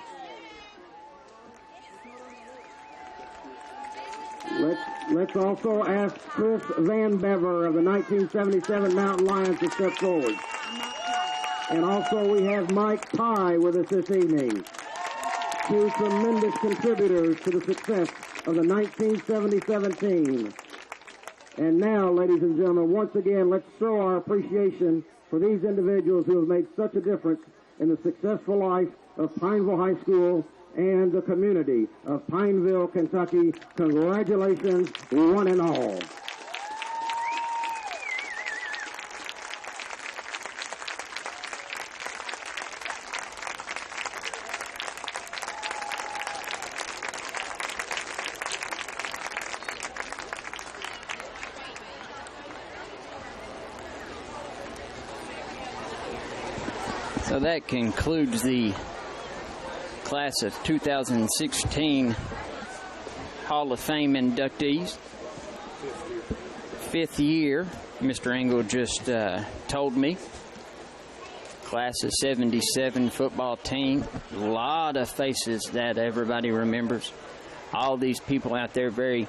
Let's also ask Chris Van Bever of the 1977 Mountain Lions to step forward. And also we have Mike Pye with us this evening. Two tremendous contributors to the success of the 1977 team. And now, ladies and gentlemen, once again, let's show our appreciation for these individuals who have made such a difference in the successful life of Pineville High School and the community of Pineville, Kentucky. Congratulations, one and all. So that concludes the class of 2016 Hall of Fame inductees. Fifth year, Mr. Engel just told me. Class of 77 football team. A lot of faces that everybody remembers. All these people out there very,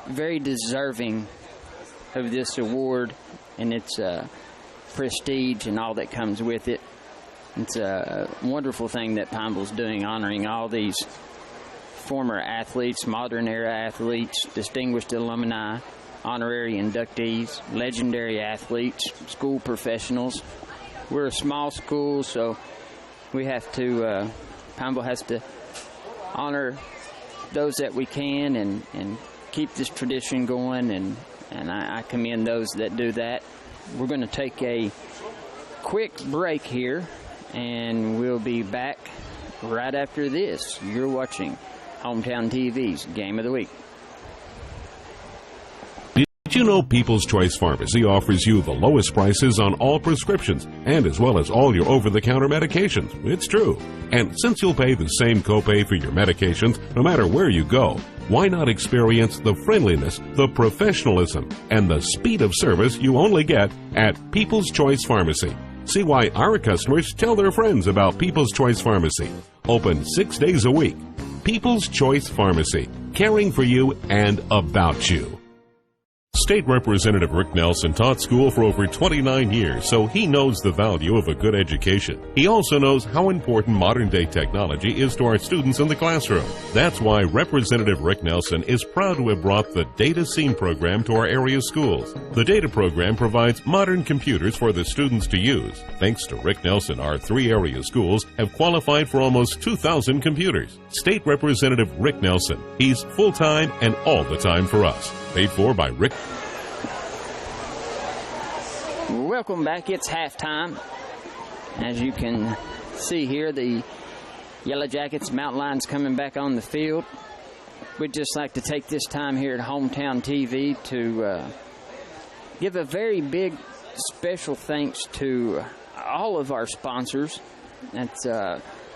very deserving of this award and its prestige and all that comes with it. It's a wonderful thing that Pineville's doing, honoring all these former athletes, modern-era athletes, distinguished alumni, honorary inductees, legendary athletes, school professionals. We're a small school, so we have to, Pineville has to honor those that we can and keep this tradition going, and I commend those that do that. We're going to take a quick break here, and we'll be back right after this. You're watching Hometown TV's Game of the Week. Did you know People's Choice Pharmacy offers you the lowest prices on all prescriptions and as well as all your over-the-counter medications? It's true. And since you'll pay the same copay for your medications no matter where you go, why not experience the friendliness, the professionalism, and the speed of service you only get at People's Choice Pharmacy? See why our customers tell their friends about People's Choice Pharmacy. Open 6 days a week. People's Choice Pharmacy, caring for you and about you. State Representative Rick Nelson taught school for over 29 years, so he knows the value of a good education. He also knows how important modern-day technology is to our students in the classroom. That's why Representative Rick Nelson is proud to have brought the Data Scene program to our area schools. The Data program provides modern computers for the students to use. Thanks to Rick Nelson, our 3 area schools have qualified for almost 2,000 computers. State Representative Rick Nelson. He's full-time and all the time for us. Paid for by Rick. Welcome back. It's halftime. As you can see here, the Yellow Jackets, Mountain Lions coming back on the field. We'd just like to take this time here at Hometown TV to give a very big special thanks to all of our sponsors. That's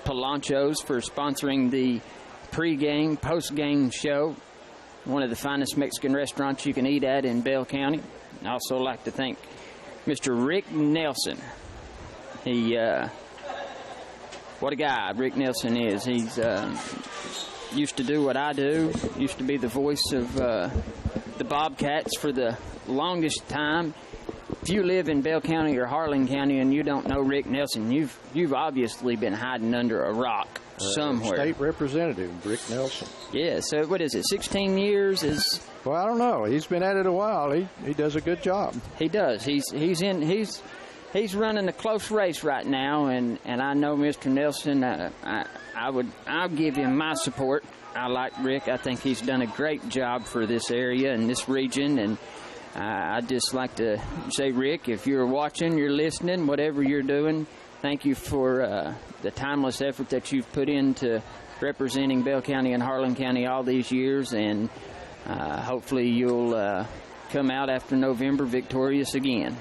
Polancho's for sponsoring the pregame, postgame show. One of the finest Mexican restaurants you can eat at in Bell County. I'd also like to thank Mr. Rick Nelson. He, what a guy Rick Nelson is. He's used to do what I do, used to be the voice of the Bobcats for the longest time. If you live in Bell County or Harlan County and you don't know Rick Nelson, you've obviously been hiding under a rock somewhere. State Representative Rick Nelson. Yeah, so what is it, 16 years is... Well, I don't know. He's been at it a while. He does a good job. He does. He's running a close race right now, and I know Mr. Nelson. I'll give him my support. I like Rick. I think he's done a great job for this area and this region, and I'd just like to say, Rick, if you're watching, you're listening, whatever you're doing, thank you for the timeless effort that you've put into representing Bell County and Harlan County all these years, and hopefully you'll come out after November victorious again.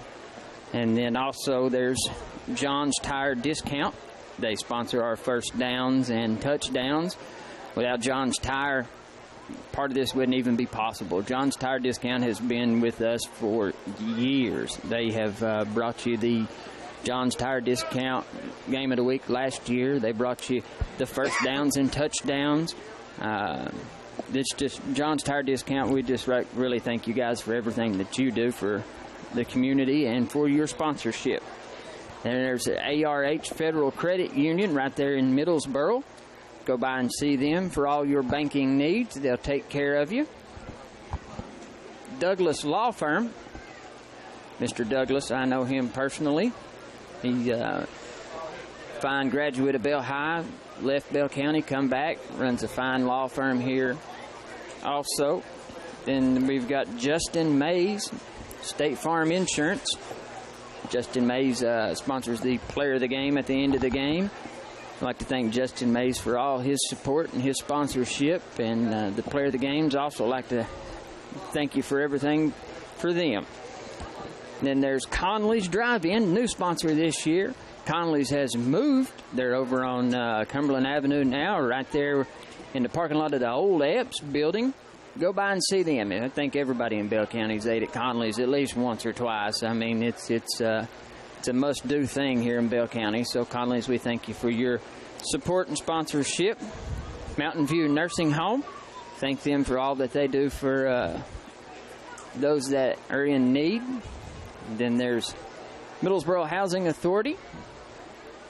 And then also there's John's Tire Discount. They sponsor our first downs and touchdowns. Without John's Tire, part of this wouldn't even be possible. John's Tire Discount has been with us for years. They have brought you the John's Tire Discount Game of the Week last year. They brought you the first downs and touchdowns. It's just John's Tire Discount. We just really thank you guys for everything that you do for the community and for your sponsorship. And there's the ARH Federal Credit Union right there in Middlesboro. Go by and see them for all your banking needs. They'll take care of you. Douglas Law Firm. Mr. Douglas, I know him personally. He's a fine graduate of Bell High, left Bell County, come back, runs a fine law firm here. Also, then we've got Justin Mays, State Farm Insurance. Justin Mays sponsors the player of the game at the end of the game. I'd like to thank Justin Mays for all his support and his sponsorship, and the player of the games. Also like to thank you for everything for them. Then there's Conley's Drive-In, new sponsor this year. Conley's has moved. They're over on Cumberland Avenue now, right there in the parking lot of the old Epps building. Go by and see them. I think everybody in Bell County's ate at Conley's at least once or twice. I mean, it's a must-do thing here in Bell County. So, Conley's, we thank you for your support and sponsorship. Mountain View Nursing Home, thank them for all that they do for those that are in need. And then there's Middlesboro Housing Authority.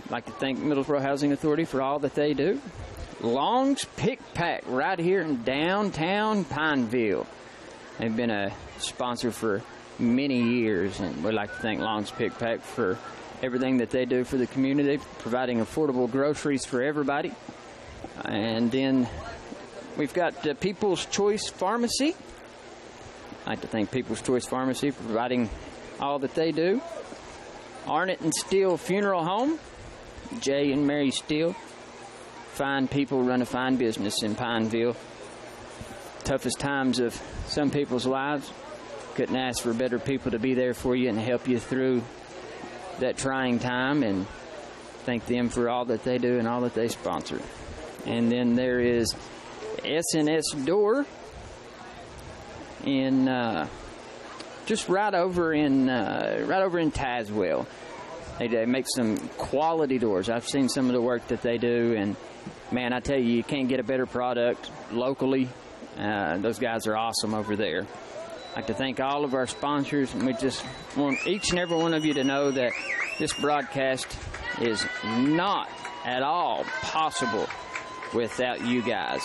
I'd like to thank Middlesboro Housing Authority for all that they do. Long's Pick Pack right here in downtown Pineville. They've been a sponsor for many years, and we'd like to thank Long's Pick Pack for everything that they do for the community, providing affordable groceries for everybody. And then we've got People's Choice Pharmacy. I'd like to thank People's Choice Pharmacy for providing all that they do. Arnett and Steele Funeral Home. Jay and Mary Steele. Fine people run a fine business in Pineville. Toughest times of some people's lives. Couldn't ask for better people to be there for you and help you through that trying time, and thank them for all that they do and all that they sponsor. And then there is S&S Door in just right over in Tazewell. They make some quality doors. I've seen some of the work that they do, and man, I tell you can't get a better product locally. Those guys are awesome over there. I'd like to thank all of our sponsors, and we just want each and every one of you to know that this broadcast is not at all possible without you guys.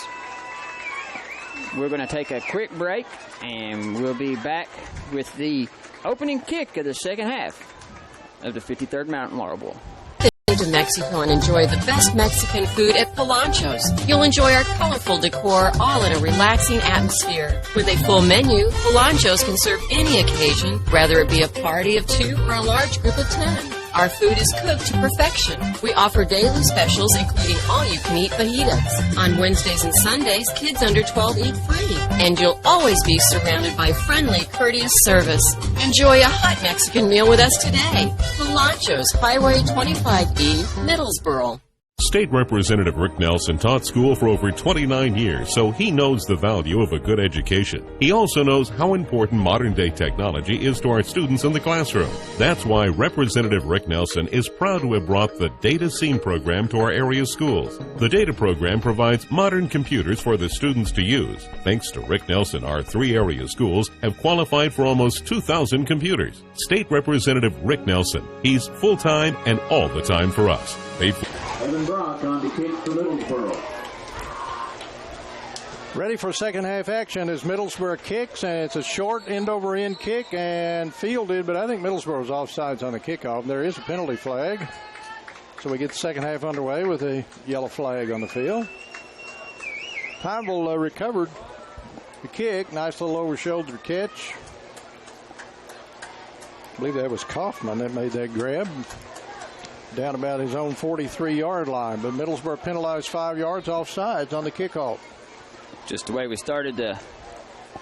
We're going to take a quick break, and we'll be back with the opening kick of the second half of the 53rd Mountain Laurel Bowl. To Mexico and enjoy the best Mexican food at Polancho's. You'll enjoy our colorful decor all in a relaxing atmosphere. With a full menu, Polancho's can serve any occasion, whether it be a party of 2 or a large group of 10. Our food is cooked to perfection. We offer daily specials, including all-you-can-eat fajitas. On Wednesdays and Sundays, kids under 12 eat free. And you'll always be surrounded by friendly, courteous service. Enjoy a hot Mexican meal with us today. Polancho's, Highway 25E, Middlesboro. State Representative Rick Nelson taught school for over 29 years, so he knows the value of a good education. He also knows how important modern-day technology is to our students in the classroom. That's why Representative Rick Nelson is proud to have brought the Data Scene program to our area schools. The Data program provides modern computers for the students to use. Thanks to Rick Nelson, our 3 area schools have qualified for almost 2,000 computers. State Representative Rick Nelson. He's full-time and all the time for us. Evan Brock on to kick for Middlesboro. Ready for second half action as Middlesboro kicks, and it's a short end-over-end kick and fielded, but I think Middlesboro's offsides on the kickoff. There is a penalty flag, so we get the second half underway with a yellow flag on the field. Pineville recovered the kick. Nice little over-shoulder catch. I believe that was Kaufman that made that grab. Down about his own 43-yard line, but Middlesboro penalized 5 yards offsides on the kickoff. Just the way we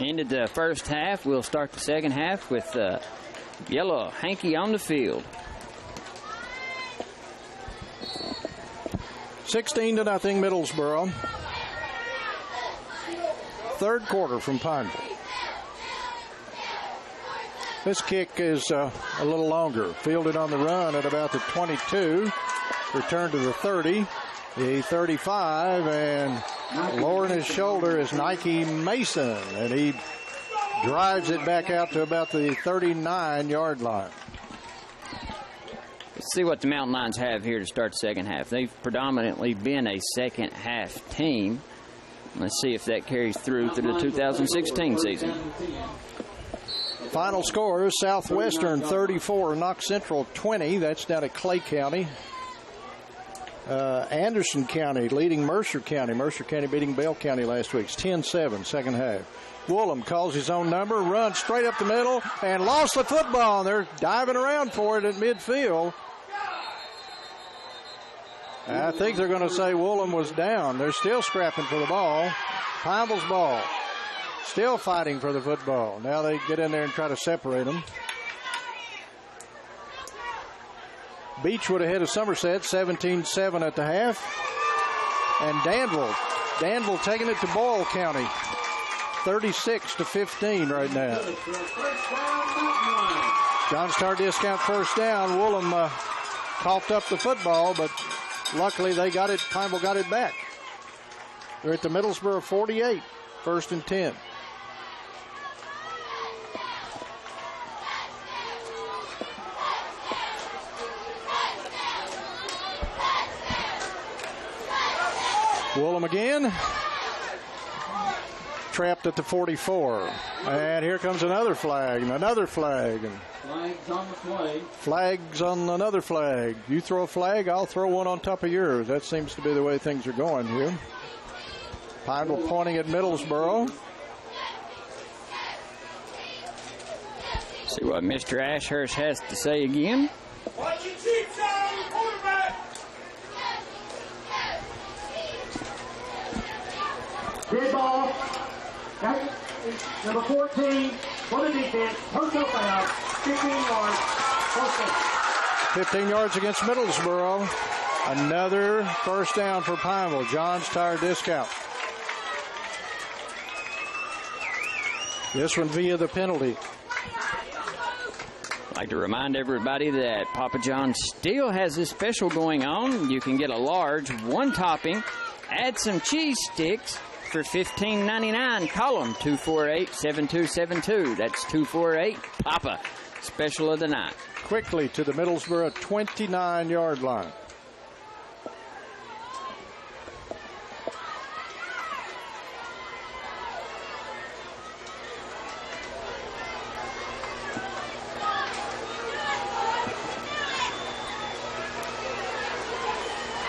ended the first half, we'll start the second half with Yellow hanky on the field. 16-0 Middlesboro. Third quarter from Pineville. This kick is a little longer. Fielded on the run at about the 22. Return to the 30. The 35, and lowering his shoulder is Nike Mason, and he drives it back out to about the 39-yard line. Let's see what the Mountain Lions have here to start the second half. They've predominantly been a second half team. Let's see if that carries through to the 2016 season. Final score is Southwestern 34, Knox Central 20. That's down at Clay County. Anderson County leading Mercer County. Mercer County beating Bell County last week. It's 10-7, second half. Woolham calls his own number, runs straight up the middle, and lost the football. They're diving around for it at midfield. I think they're going to say Woolham was down. They're still scrapping for the ball. Pineville's ball. Still fighting for the football. Now they get in there and try to separate them. Beechwood ahead of Somerset, 17-7 at the half. And Danville taking it to Boyle County, 36-15 right now. John Star discount first down. Woolham coughed up the football, but luckily they got it. Pineville got it back. They're at the Middlesboro 48, 1st and 10. Woolham again. Trapped at the 44. And here comes another flag and another flag. And flags on the flag. Flags on another flag. You throw a flag, I'll throw one on top of yours. That seems to be the way things are going here. Pineville pointing at Middlesboro. See what Mr. Ashurst has to say again. Watch your cheeks out on the quarterback. Good ball. Number 14 for the defense. Personal foul. 15 yards. 15 yards against Middlesboro. Another first down for Pineville. John's Tire Discount. This one via the penalty. I'd like to remind everybody that Papa John's still has this special going on. You can get a large, one topping, add some cheese sticks for $15.99. Call them 248-7272. That's 248-PAPA. Special of the night. Quickly to the Middlesboro 29-yard line.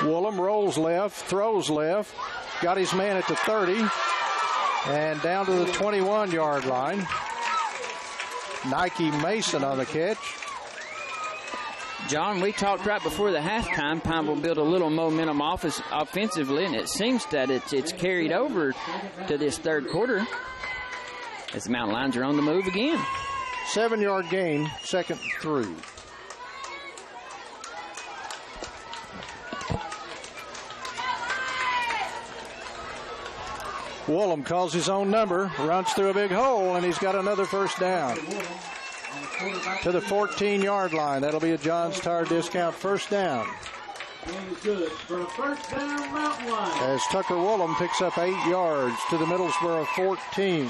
Woolham rolls left, throws left, got his man at the 30, and down to the 21-yard line. Nike Mason on the catch. John, we talked right before the halftime. Pineville built a little momentum offensively, and it seems that it's carried over to this third quarter as the Mountain Lions are on the move again. 7-yard gain, second through. Woolham calls his own number, runs through a big hole, and he's got another first down. To the 14-yard line. That'll be a John's Tire Discount first down. As Tucker Woolham picks up 8 yards to the Middlesboro 14.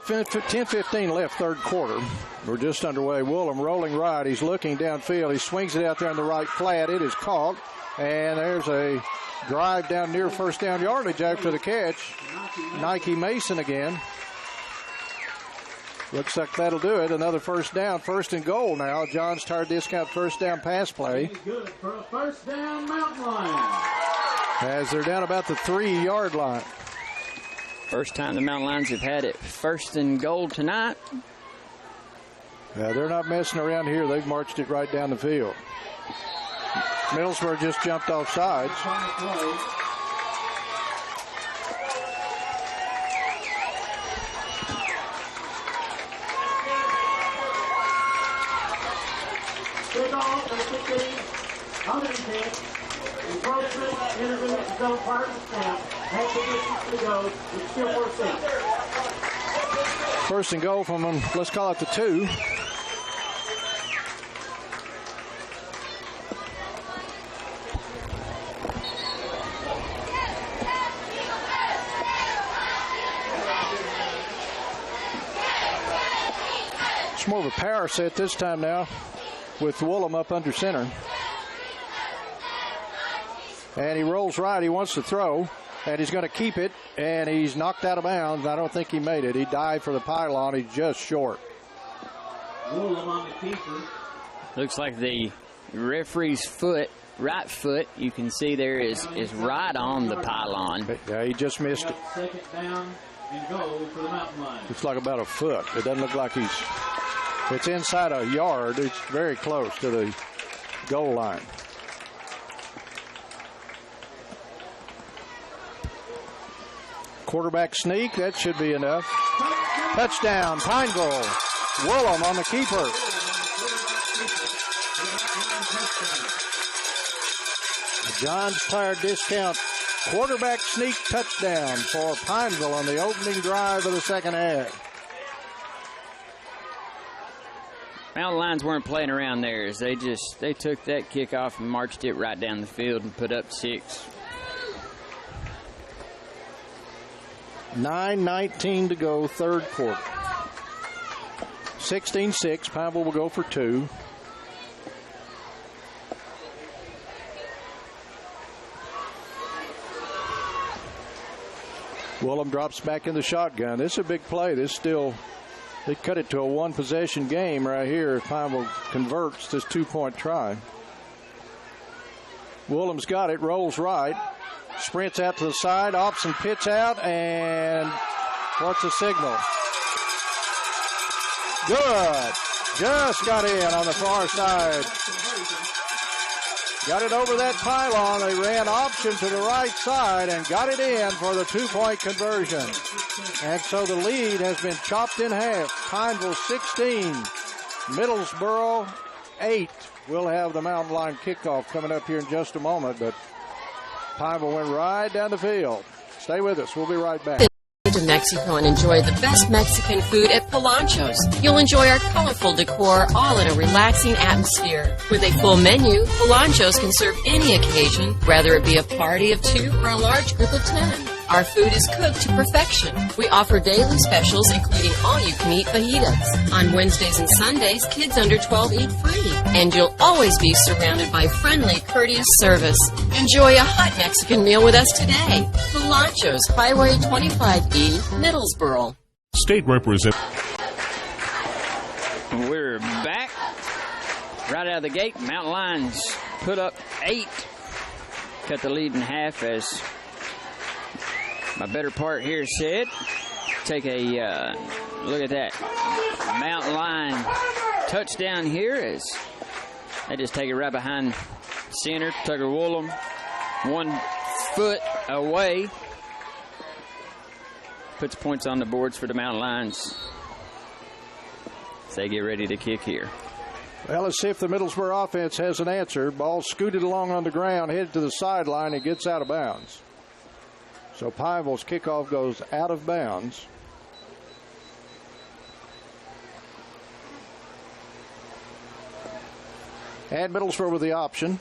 $10-15 left third quarter. We're just underway. Woolham rolling right. He's looking downfield. He swings it out there on the right flat. It is caught. And there's a drive down near first down yardage after the catch. Nike Mason again. Looks like that'll do it. Another first down. First and goal now. John's Tire Discount first down pass play. Good for a first down, Mountain Lions. As they're down about the 3-yard line. First time the Mountain Lions have had it 1st and goal tonight. They're not messing around here. They've marched it right down the field. Middlesboro just jumped off sides. Kickoff, number 15, 110. Encroachment, interference, zone part of the snap. Half the distance to go. It's still 4-6. 1st and goal from them. Let's call it the 2. It's more of a power set this time now with Woolham up under center. And he rolls right. He wants to throw, and he's going to keep it, and he's knocked out of bounds. I don't think he made it. He dived for the pylon. He's just short. Woolham on the keeper. Looks like the referee's foot, right foot, you can see there is right on the pylon. Yeah, he just missed it. Second down and goal for the Mountain Lions. Looks like about a foot. It doesn't look like it's inside a yard. It's very close to the goal line. Quarterback sneak, that should be enough. Touchdown, Pineville. Woolham on the keeper. John's Tire Discount quarterback sneak touchdown for Pineville on the opening drive of the second half. Mountain Lions weren't playing around theirs. They took that kickoff and marched it right down the field and put up 6. 9:19 to go, third quarter. 16-6. Pineville will go for 2. Woolham drops back in the shotgun. This is a big play. They cut it to a one-possession game right here if Pineville converts this 2-point try. Woolham's got it, rolls right. Sprints out to the side, Opson pits out, and what's the signal? Good. Just got in on the far side. Got it over that pylon. They ran Option to the right side and got it in for the 2-point conversion. And so the lead has been chopped in half. Pineville 16, Middlesboro 8. We'll have the Mountain Lion kickoff coming up here in just a moment, but Pineville went right down the field. Stay with us. We'll be right back. To Mexico and enjoy the best Mexican food at Polancho's. You'll enjoy our colorful decor all in a relaxing atmosphere. With a full menu, Polancho's can serve any occasion, whether it be a party of 2 or a large group of 10. Our food is cooked to perfection. We offer daily specials including all-you-can-eat fajitas. On Wednesdays and Sundays, kids under 12 eat free. And you'll always be surrounded by friendly, courteous service. Enjoy a hot Mexican meal with us today. Polancho's, Highway 25E, Middlesboro. State Representative. We're back. Right out of the gate, Mountain Lions put up 8. Cut the lead in half, as my better part here said. Take a look at that. Mountain Lion touchdown here as they just take it right behind center. Tucker Woolham, 1 foot away. Puts points on the boards for the Mountain Lions as they get ready to kick here. Well, let's see if the Middlesboro offense has an answer. Ball scooted along on the ground, headed to the sideline, and gets out of bounds. So Pineville's kickoff goes out of bounds. And Middlesboro with the option.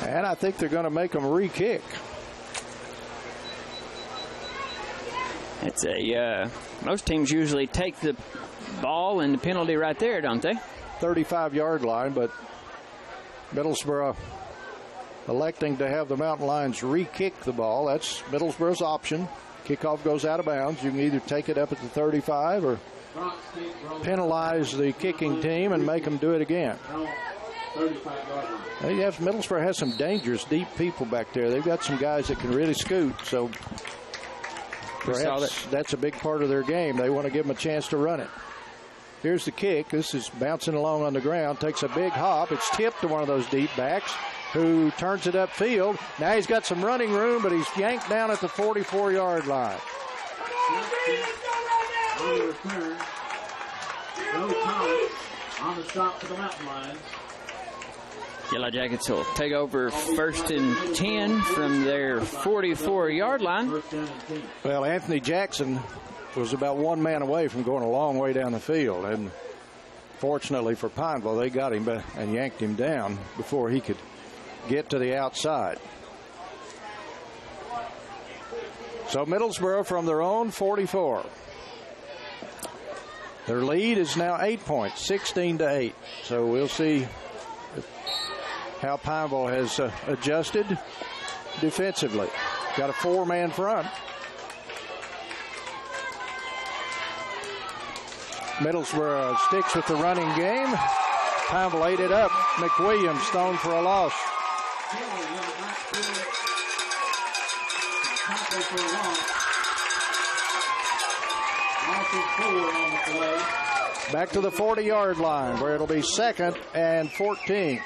And I think they're going to make them re-kick. It's most teams usually take the ball and the penalty right there, don't they? 35-yard line, but Middlesboro electing to have the Mountain Lions re-kick the ball. That's Middlesboro's option. Kickoff goes out of bounds. You can either take it up at the 35 or penalize the kicking team and make them do it again. Middlesboro has some dangerous deep people back there. They've got some guys that can really scoot, so perhaps that's a big part of their game. They want to give them a chance to run it. Here's the kick. This is bouncing along on the ground, takes a big hop. It's tipped to one of those deep backs who turns it upfield. Now he's got some running room, but he's yanked down at the 44-yard line. On the return, no Collins on the stop to the mountain line. Yellow Jackets will take over 1st and 10 from their 44-yard line. Well, Anthony Jackson was about one man away from going a long way down the field, and fortunately for Pineville, they got him and yanked him down before he could get to the outside. So Middlesboro from their own 44. Their lead is now 8 points, 16-8. So we'll see how Pineville has adjusted defensively. Got a 4-man front. Middlesboro sticks with the running game. Pineville ate it up. McWilliams thrown for a loss. Back to the 40-yard line where it'll be 2nd and 14.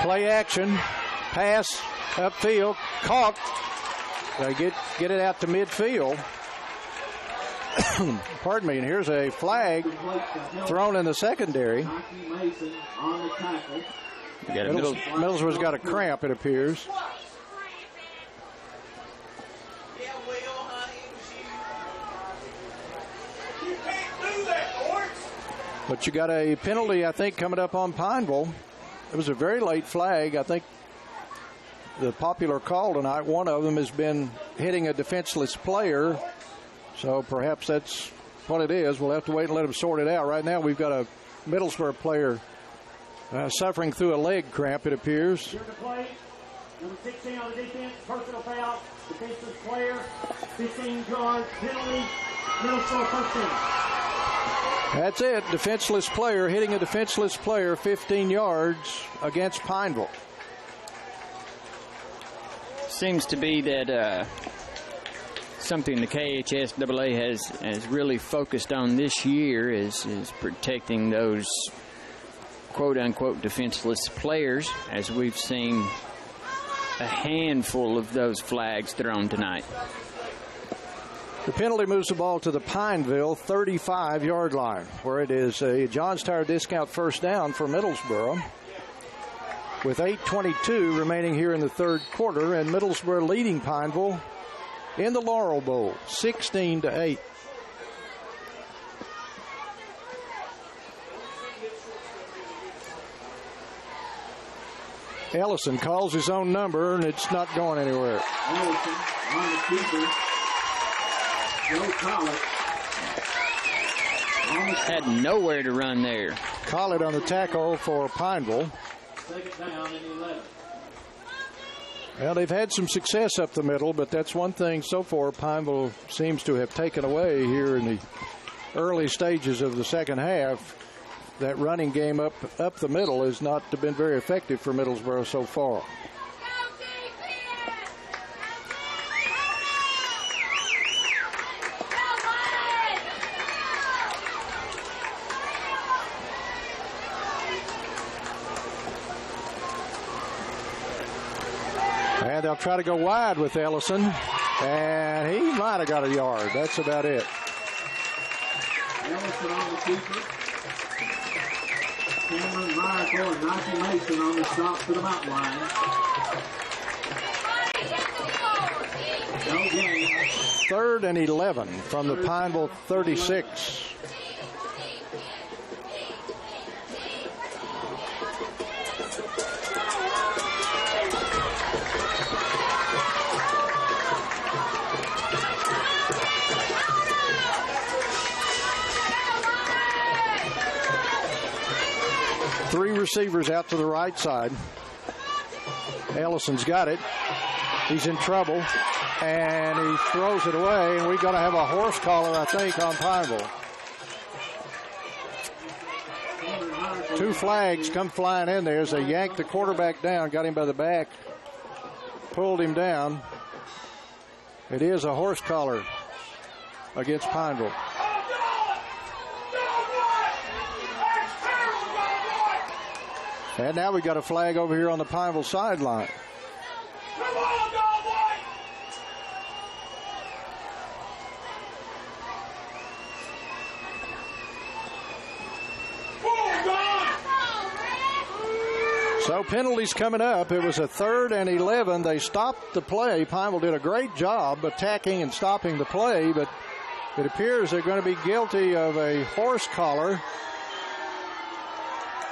Play action, pass, upfield, caught. They get it out to midfield. Pardon me, and here's a flag thrown in the secondary. Middlesboro's got a cramp, it appears. But you got a penalty, I think, coming up on Pineville. It was a very late flag. I think the popular call tonight, one of them has been hitting a defenseless player. So perhaps that's what it is. We'll have to wait and let them sort it out. Right now we've got a Middlesboro player suffering through a leg cramp, it appears. Here to play, number 16 on the defense, personal foul, defenseless player, 15-yard penalty, Middlesboro first down. That's it. Defenseless player hitting a defenseless player 15 yards against Pineville. Seems to be that something the KHSAA has really focused on this year is protecting those quote-unquote defenseless players, as we've seen a handful of those flags thrown tonight. The penalty moves the ball to the Pineville 35-yard line, where it is a John's Tire discount first down for Middlesboro. With 8:22 remaining here in the third quarter, and Middlesboro leading Pineville in the Laurel Bowl, 16-8. Ellison calls his own number, and it's not going anywhere. Ellison on the keeper. Joe Collett. Had nowhere to run there. Collett on the tackle for Pineville. Second down and 11. Well, they've had some success up the middle, but that's one thing so far Pineville seems to have taken away here in the early stages of the second half. That running game up the middle has not been very effective for Middlesboro so far. And they'll try to go wide with Ellison, and he might have got a yard. That's about it. Ellison on the keeper. Cameron Miracle and Nike Mason on the stop to the mountain line. No gain. 3rd and 11 from the Pineville 36. 3 receivers out to the right side. Ellison's got it. He's in trouble, and he throws it away, and we're going to have a horse collar, I think, on Pineville. 2 flags come flying in there as they yanked the quarterback down, got him by the back, pulled him down. It is a horse collar against Pineville. And now we got a flag over here on the Pineville sideline. So penalties coming up. It was a 3rd and 11. They stopped the play. Pineville did a great job attacking and stopping the play, but it appears they're going to be guilty of a horse collar,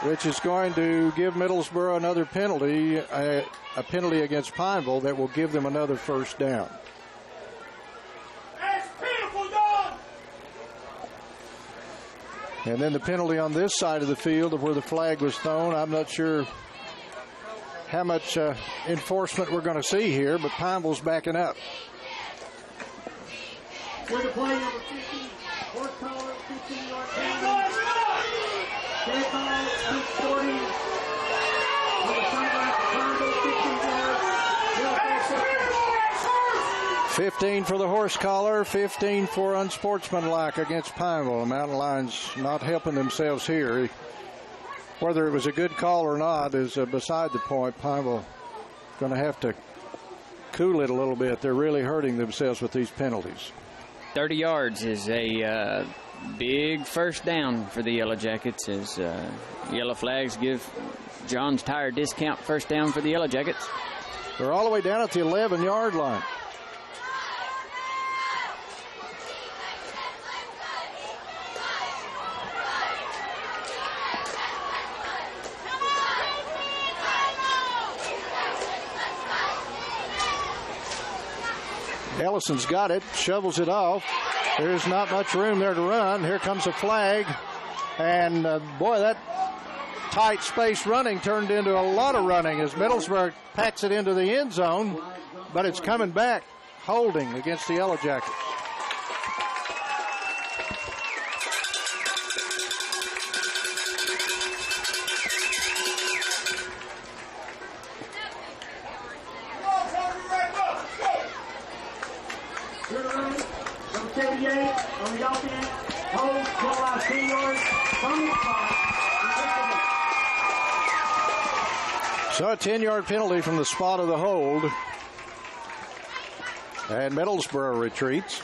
which is going to give Middlesboro another penalty, a penalty against Pineville that will give them another first down. And then the penalty on this side of the field of where the flag was thrown, I'm not sure how much enforcement we're going to see here, but Pineville's backing up. With the play number 15, horse collar, 15-yard penalty. Dead ball, 640. With the sideline, Pineville, 15 yards. 15 for the horse collar, 15 for unsportsmanlike against Pineville. The Mountain Lions not helping themselves here. Whether it was a good call or not is beside the point. Pineville going to have to cool it a little bit. They're really hurting themselves with these penalties. 30 yards is a big first down for the Yellow Jackets as yellow flags give John's Tire discount first down for the Yellow Jackets. They're all the way down at the 11-yard line. Ellison's got it, shovels it off. There's not much room there to run. Here comes a flag. And, boy, that tight space running turned into a lot of running as Middlesboro packs it into the end zone. But it's coming back, holding against the Yellow Jackets. On the offense, hold, pull out 10 yards from the spot. So a 10-yard penalty from the spot of the hold. And Middlesboro retreats.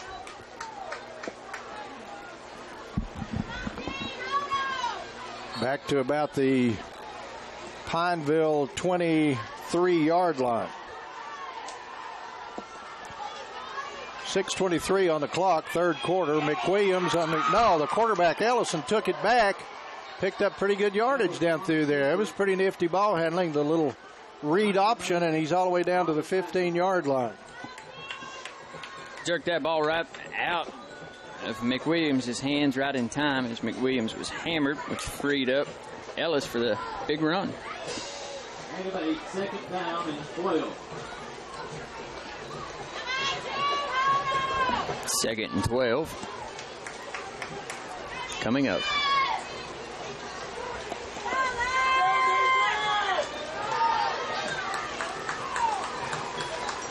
Back to about the Pineville 23-yard line. 6:23 on the clock, third quarter. McWilliams the quarterback Ellison took it back, picked up pretty good yardage down through there. It was pretty nifty ball handling, the little read option, and he's all the way down to the 15-yard line. Jerked that ball right out of McWilliams' hands right in time as McWilliams was hammered, which freed up Ellis for the big run. And a second down and 12. Second and 12 coming up.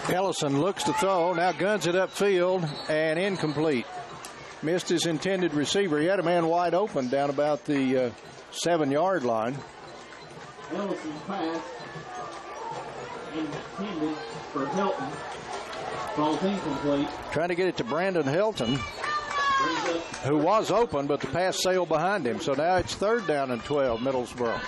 Ellison looks to throw, now guns it upfield and incomplete. Missed his intended receiver. He had a man wide open down about the 7-yard line. Ellison's pass intended for Helton. Ball's incomplete. Trying to get it to Brandon Helton, who was open, but the pass sailed behind him. So now it's third down and 12, Middlesboro.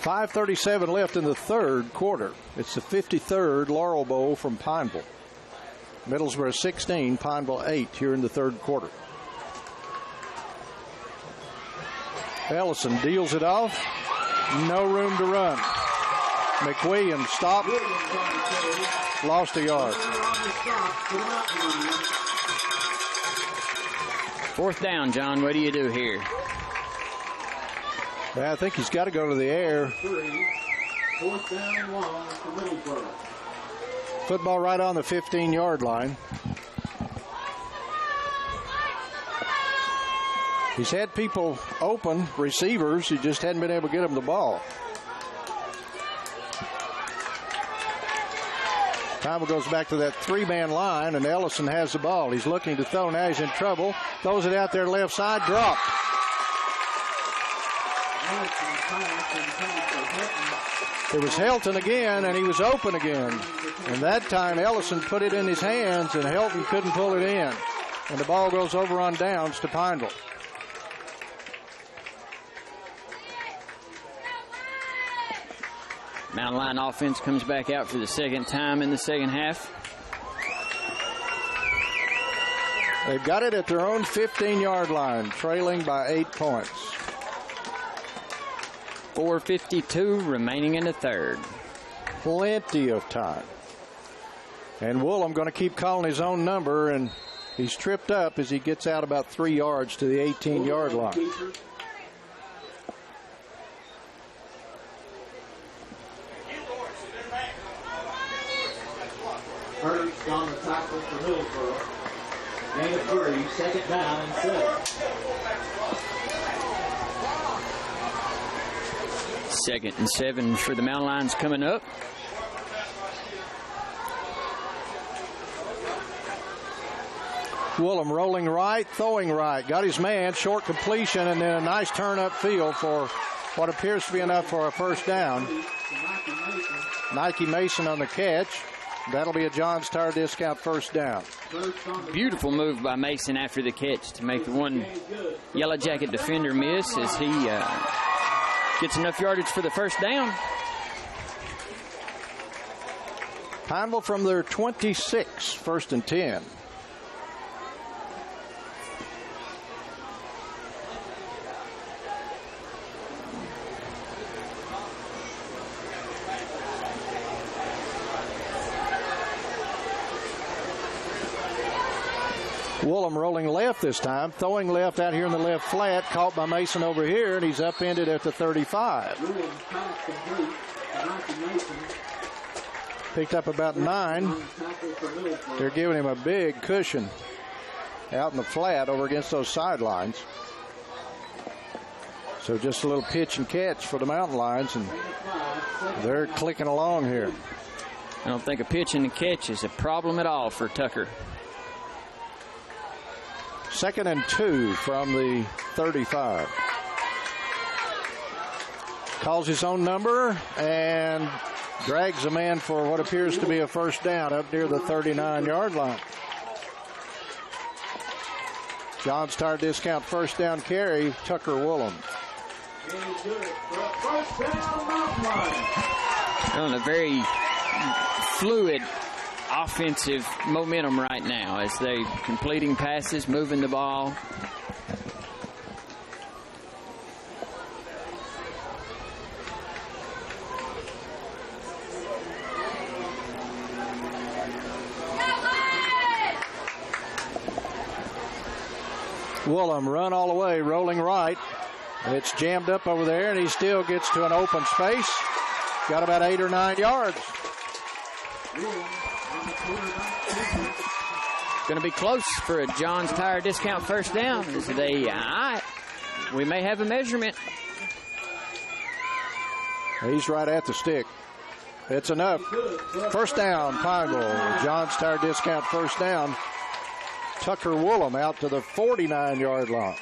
.537 left in the third quarter. It's the 53rd Laurel Bowl from Pineville. Middlesboro 16, Pineville 8 here in the third quarter. Ellison deals it off. No room to run. McWilliams stopped. Lost a yard. Fourth down, John. What do you do here? I think he's got to go to the air. 4th down and long for Middlesboro. Football right on the 15-yard line. He's had people open, receivers. He just hadn't been able to get them the ball. Pineville goes back to that 3-man line, and Ellison has the ball. He's looking to throw. Now he's in trouble. Throws it out there left side. Dropped. It was Helton again, and he was open again. And that time Ellison put it in his hands, and Helton couldn't pull it in. And the ball goes over on downs to Pineville. Mountain Line offense comes back out for the second time in the second half. They've got it at their own 15-yard line, trailing by 8 points. 4:52 remaining in the third. Plenty of time. And Woolham going to keep calling his own number, and he's tripped up as he gets out about 3 yards to the 18-yard line. Hurts on the tackle for Middlesboro. Gain of 3, 2nd down and 7. 2nd and 7 for the Mountain Lions coming up. Woolham rolling right, throwing right. Got his man, short completion, and then a nice turn upfield for what appears to be enough for a first down. Nike Mason on the catch. That'll be a John's Tire Discount first down. Beautiful move by Mason after the catch to make the one Yellow Jacket defender miss as he gets enough yardage for the first down. Pineville from their 26, 1st and 10. Woolham rolling left this time, throwing left out here in the left flat, caught by Mason over here, and he's upended at the 35. Picked up about 9. They're giving him a big cushion out in the flat over against those sidelines. So just a little pitch and catch for the Mountain Lions, and they're clicking along here. I don't think a pitch and a catch is a problem at all for Tucker. 2nd and 2 from the 35. Calls his own number and drags a man for what appears to be a first down up near the 39-yard line. John's Tire Discount first down carry, Tucker Woolham. On a very fluid offensive momentum right now as they completing passes, moving the ball. Woolham run all the way, rolling right. It's jammed up over there, and he still gets to an open space. Got about 8 or 9 yards. Going to be close for a John's Tire Discount first down. As we may have a measurement. He's right at the stick. It's enough. First down, Pineville. John's Tire Discount first down. Tucker Woolham out to the 49-yard line.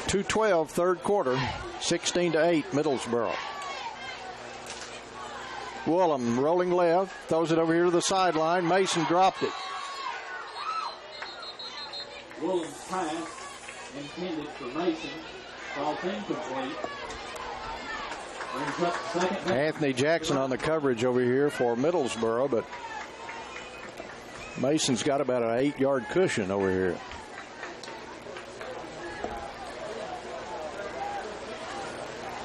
.212 third quarter, 16-8 Middlesboro. Woolham rolling left, throws it over here to the sideline. Mason dropped it. Woolham's pass intended for Mason. Ball incomplete. Brings up second down. Anthony Jackson on the coverage over here for Middlesboro, but Mason's got about an 8-yard cushion over here.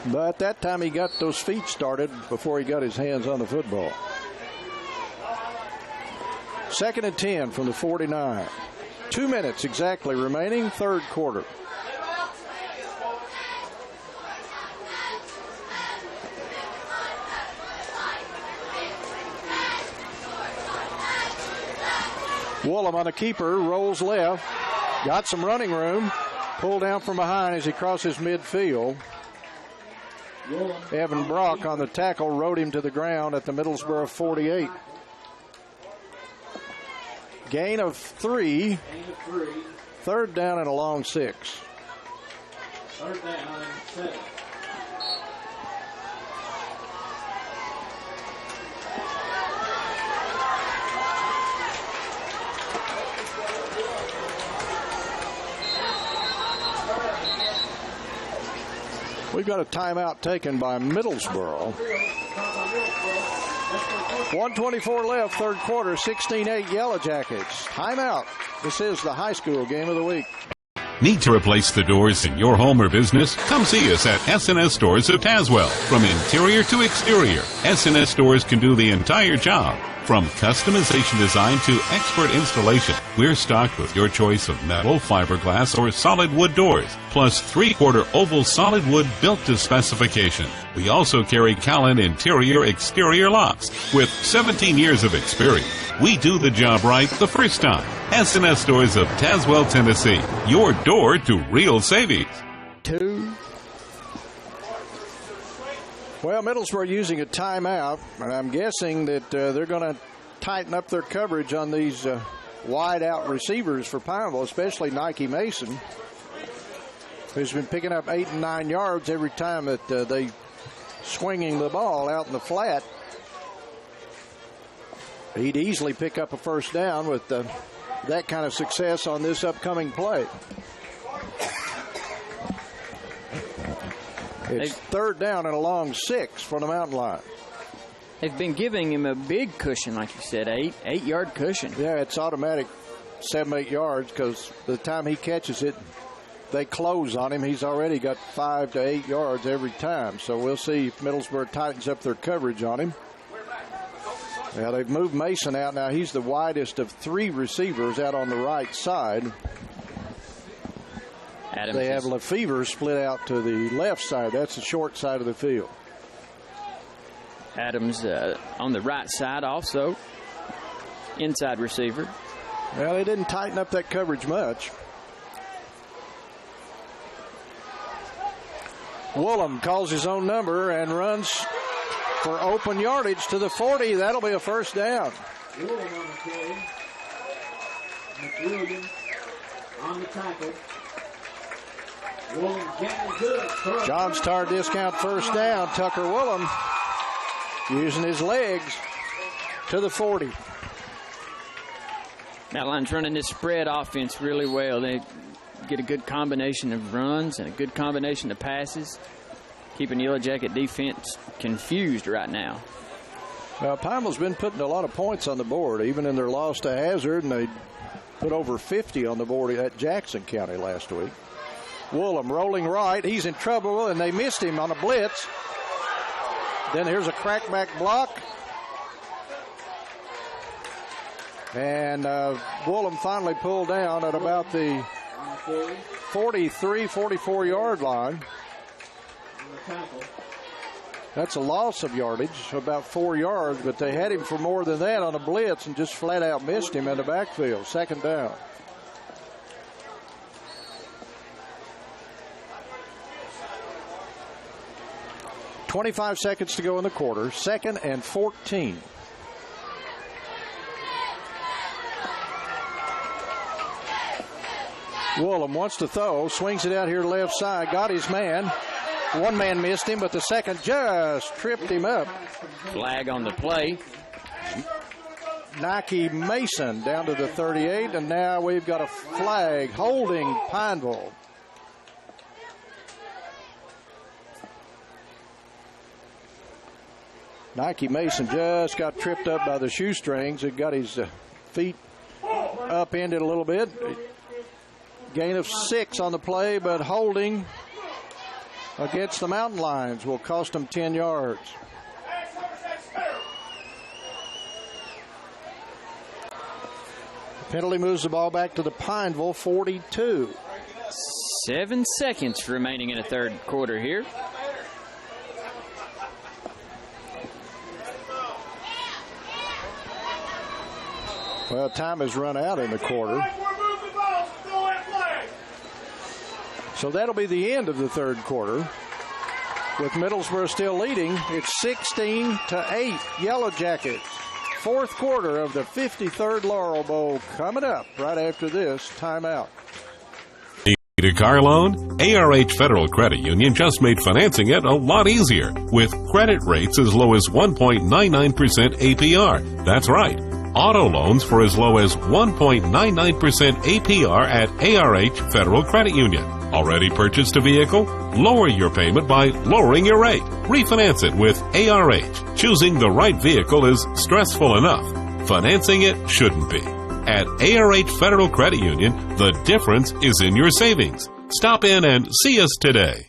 But that time he got those feet started before he got his hands on the football. 2nd and 10 from the 49. 2 minutes exactly remaining, third quarter. Woolham on a keeper, rolls left, got some running room, pulled down from behind as he crosses midfield. Evan Brock on the tackle rode him to the ground at the Middlesboro 48. Gain of 3. Third down and a long 6. Third down and 7. We've got a timeout taken by Middlesboro. 1:24 left, third quarter, 16-8 Yellow Jackets. Timeout. This is the high school game of the week. Need to replace the doors in your home or business? Come see us at S&S Stores of Tazewell. From interior to exterior, S&S Stores can do the entire job. From customization design to expert installation, we're stocked with your choice of metal, fiberglass, or solid wood doors, plus 3/4 oval solid wood built to specification. We also carry Callan interior exterior locks with 17 years of experience. We do the job right the first time. S&S Stores of Tazewell, Tennessee. Your door to real savings. 2. Well, Middlesboro using a timeout, and I'm guessing that they're going to tighten up their coverage on these wide-out receivers for Pineville, especially Nike Mason, who's been picking up 8 and 9 yards every time that they swinging the ball out in the flat. He'd easily pick up a first down with that kind of success on this upcoming play. It's third down and a long 6 from the mountain line. They've been giving him a big cushion, like you said, 8-yard cushion. Yeah, it's automatic 7-8 yards because by the time he catches it, they close on him. He's already got 5 to 8 yards every time. So we'll see if Middlesboro tightens up their coverage on him. Now they've moved Mason out. Now he's the widest of 3 receivers out on the right side. They have Lefevre split out to the left side. That's the short side of the field. Adams on the right side also. Inside receiver. Well, they didn't tighten up that coverage much. Woolham calls his own number and runs for open yardage to the 40. That'll be a first down. Woolham on the carry. McWilliams on the tackle. John's Tire Discount first down. Tucker Woolham using his legs to the 40. Mountainline's running this spread offense really well. They get a good combination of runs and a good combination of passes, keeping the Yellow Jacket defense confused right now. Well, Pineville's been putting a lot of points on the board, even in their loss to Hazard, and they put over 50 on the board at Jackson County last week. Woolham rolling right. He's in trouble, and they missed him on a blitz. Then here's a crackback block. And Woolham finally pulled down at about the 43, 44-yard line. That's a loss of yardage, about 4 yards, but they had him for more than that on a blitz and just flat out missed him in the backfield. Second down. .25 seconds to go in the quarter. 2nd and 14. Woolham wants to throw, swings it out here left side, got his man. One man missed him, but the second just tripped him up. Flag on the play. Nike Mason down to the 38, and now we've got a flag holding Pineville. Nike Mason just got tripped up by the shoestrings. It got his feet upended a little bit. Gain of 6 on the play, but holding against the Mountain Lions will cost them 10 yards. Penalty moves the ball back to the Pineville 42. 7 seconds remaining in the third quarter here. Well, time has run out in the quarter. So that'll be the end of the third quarter. With Middlesboro still leading, it's 16-8 Yellow Jackets. Fourth quarter of the 53rd Laurel Bowl coming up right after this timeout. Need a car loan? ARH Federal Credit Union just made financing it a lot easier with credit rates as low as 1.99% APR. That's right. Auto loans for as low as 1.99% APR at ARH Federal Credit Union. Already purchased a vehicle? Lower your payment by lowering your rate. Refinance it with ARH. Choosing the right vehicle is stressful enough. Financing it shouldn't be. At ARH Federal Credit Union, the difference is in your savings. Stop in and see us today.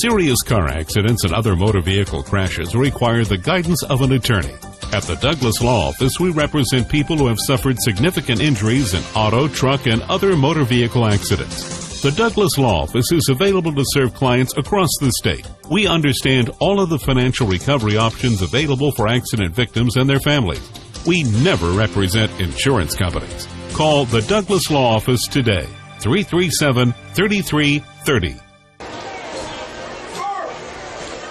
Serious car accidents and other motor vehicle crashes require the guidance of an attorney. At the Douglas Law Office, we represent people who have suffered significant injuries in auto, truck, and other motor vehicle accidents. The Douglas Law Office is available to serve clients across the state. We understand all of the financial recovery options available for accident victims and their families. We never represent insurance companies. Call the Douglas Law Office today, 337-3330.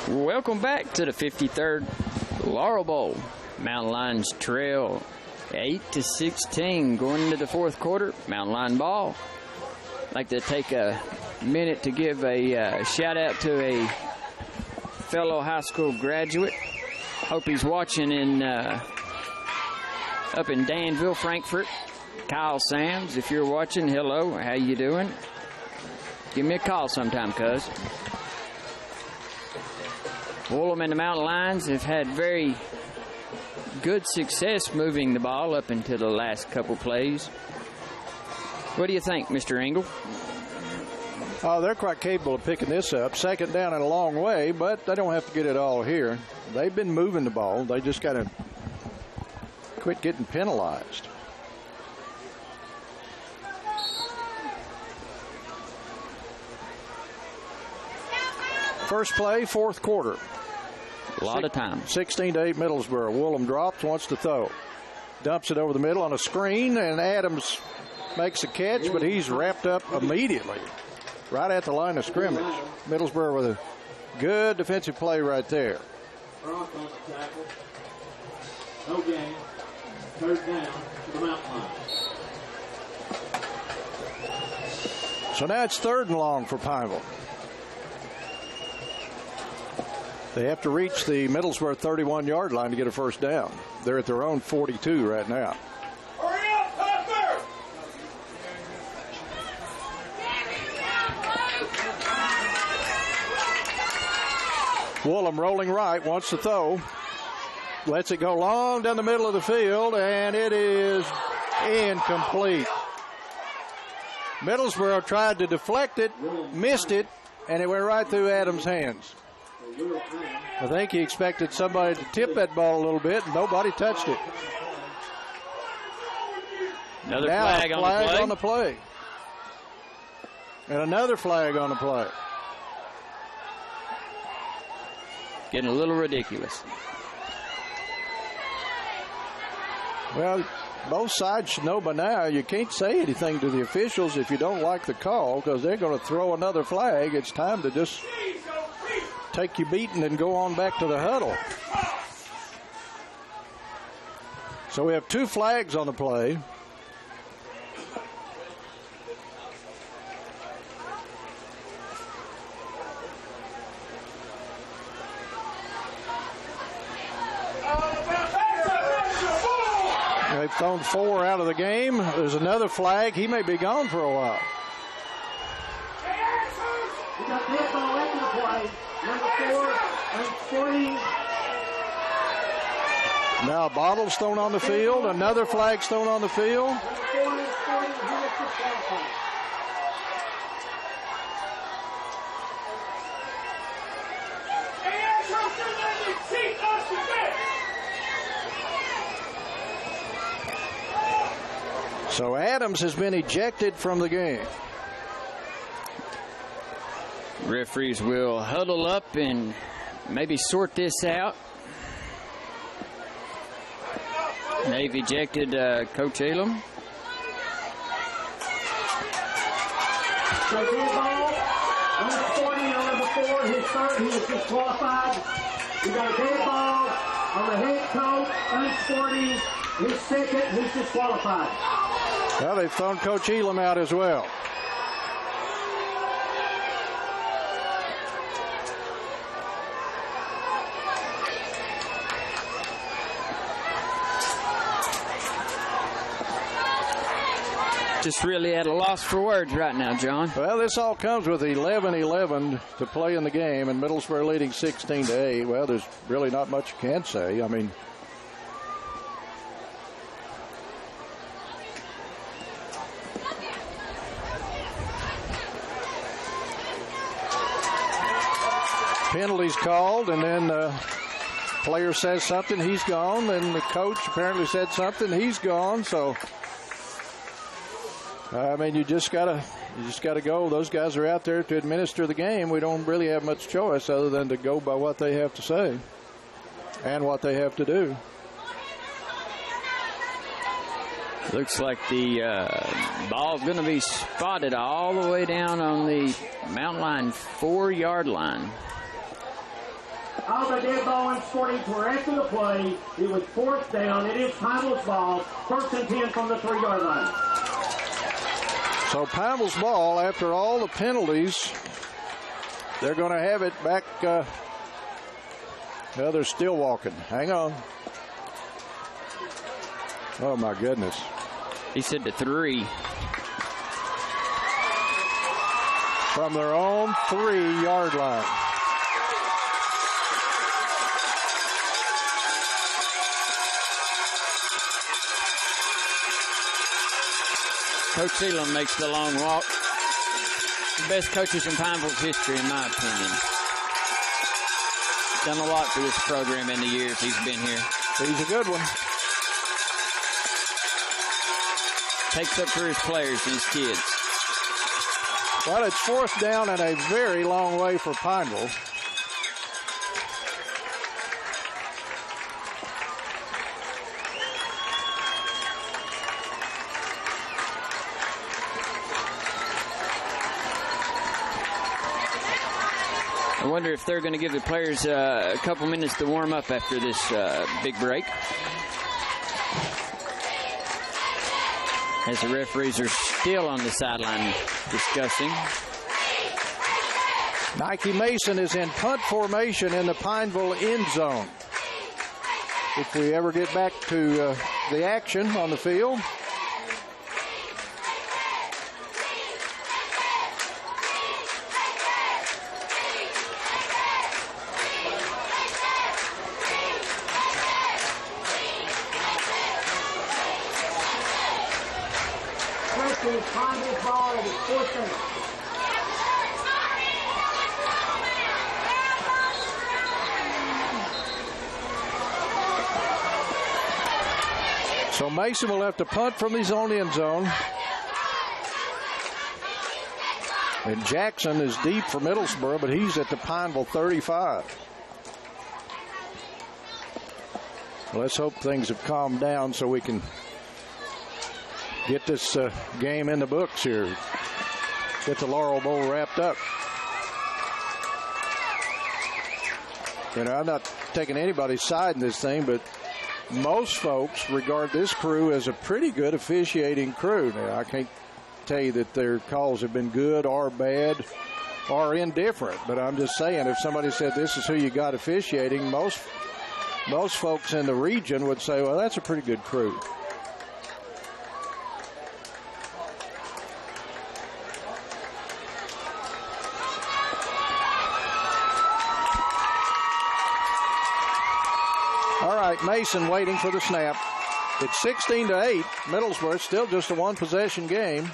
Welcome back to the 53rd Laurel Bowl. Mountain Lions trail 8-16 going into the fourth quarter. Mountain Lion ball. I'd like to take a minute to give a shout out to a fellow high school graduate. Hope he's watching in up in Danville, Frankfurt. Kyle Sams, if you're watching, hello, how you doing? Give me a call sometime, cuz. Woolham and the Mountain Lions have had very good success moving the ball up into the last couple plays. What do you think, Mr. Engel? Oh, they're quite capable of picking this up. Second down and a long way, but they don't have to get it all here. They've been moving the ball. They just got to quit getting penalized. First play, fourth quarter. A lot of time. 16-8 Middlesboro. Woolham drops, wants to throw. Dumps it over the middle on a screen, and Adams makes a catch, but he's wrapped up immediately right at the line of scrimmage. Middlesboro with a good defensive play right there. Cross on the tackle. No gain. Third down to the Mountain Lions. So now it's third and long for Pineville. They have to reach the Middlesboro 31-yard line to get a first down. They're at their own 42 right now. Hurry up, Tucker! Woolham rolling right, wants to throw. Lets it go long down the middle of the field, and it is incomplete. Middlesboro tried to deflect it, missed it, and it went right through Adams' hands. I think he expected somebody to tip that ball a little bit, and nobody touched it. Another now flag on the play. And another flag on the play. Getting a little ridiculous. Well, both sides should know by now you can't say anything to the officials if you don't like the call, because they're going to throw another flag. It's time to just take your beating and go on back to the huddle. So we have two flags on the play. They've thrown four out of the game. There's another flag. He may be gone for a while. We got this ball into the play. Number 4 and 40. Now a bottle's thrown on the field. Another flag's thrown on the field. So Adams has been ejected from the game. Referees will huddle up and maybe sort this out. They've ejected Coach Elam. So dead ball, number 40 on number 4, his third, he is disqualified. We got a dead ball on the head coach, unsporting, his second, he's disqualified. Well, they've thrown Coach Elam out as well. Just really at a loss for words right now, John. Well, this all comes with 11-11 to play in the game, and Middlesboro leading 16-8. Well, there's really not much you can say. I mean, penalties called, and then player says something, he's gone, and the coach apparently said something, he's gone. So I mean, you just gotta go. Those guys are out there to administer the game. We don't really have much choice other than to go by what they have to say and what they have to do. Looks like the ball's going to be spotted all the way down on the mountain line, 4-yard line. All the dead ball and sporting were after the play. It was 4th down. It is Pineville's ball. 1st and 10 from the 3-yard line. So Pineville's ball, after all the penalties, they're going to have it back. Well, they're still walking. Hang on. Oh, my goodness. He said to 3. From their own 3-yard line. Coach Elam makes the long walk. The best coaches in Pineville's history, in my opinion. Done a lot for this program in the years he's been here. He's a good one. Takes up for his players and his kids. Well, it's 4th down and a very long way for Pineville. I wonder if they're going to give the players a couple minutes to warm up after this big break. As the referees are still on the sideline discussing. Nike Mason is in punt formation in the Pineville end zone. If we ever get back to the action on the field. So Mason will have to punt from his own end zone. And Jackson is deep for Middlesboro, but he's at the Pineville 35. Well, let's hope things have calmed down so we can get this game in the books here. Get the Laurel Bowl wrapped up. You know, I'm not taking anybody's side in this thing, but most folks regard this crew as a pretty good officiating crew. Now, I can't tell you that their calls have been good or bad or indifferent, but I'm just saying, if somebody said this is who you got officiating, most folks in the region would say, well, that's a pretty good crew. All right, Mason waiting for the snap. It's 16-8. Middlesboro, still just a one-possession game.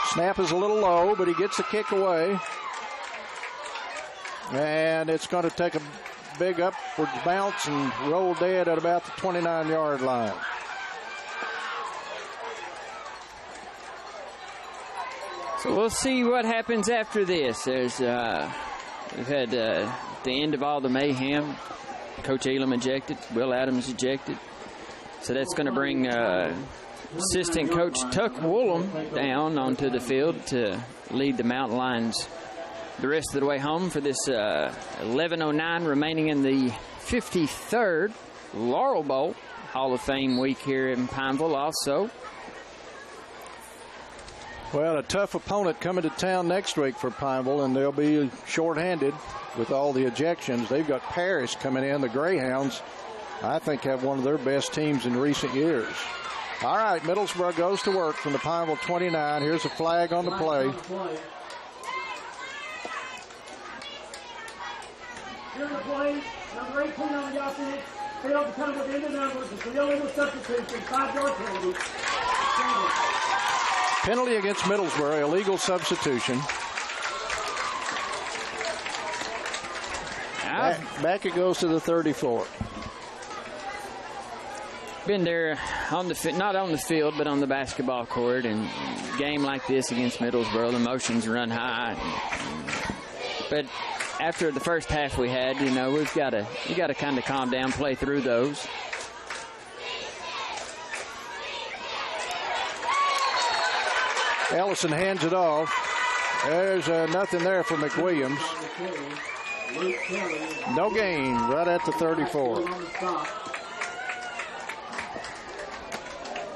Snap is a little low, but he gets the kick away. And it's going to take a big upwards bounce and rolled dead at about the 29-yard line. So we'll see what happens after this. We've had the end of all the mayhem. Coach Elam ejected. Will Adams ejected. So that's going to bring assistant coach Tuck Woolham down onto the field to lead the Mountain Lions the rest of the way home for this 11:09 remaining in the 53rd Laurel Bowl Hall of Fame week here in Pineville also. Well, a tough opponent coming to town next week for Pineville, and they'll be shorthanded with all the ejections. They've got Parrish coming in. The Greyhounds, I think, have one of their best teams in recent years. All right, Middlesboro goes to work from the Pineville 29. Here's a flag on the play. Here's the play. Number 18 on the offense. Failed to come within the numbers. It's an illegal substitution. 5-yard penalty. Penalty against Middlesboro, illegal substitution. Back it goes to the 34. Been there on the not on the field, but on the basketball court, and a game like this against Middlesboro, the emotions run high. But after the first half we had, you got to kind of calm down, play through those. Ellison hands it off. There's nothing there for McWilliams. No gain, right at the 34.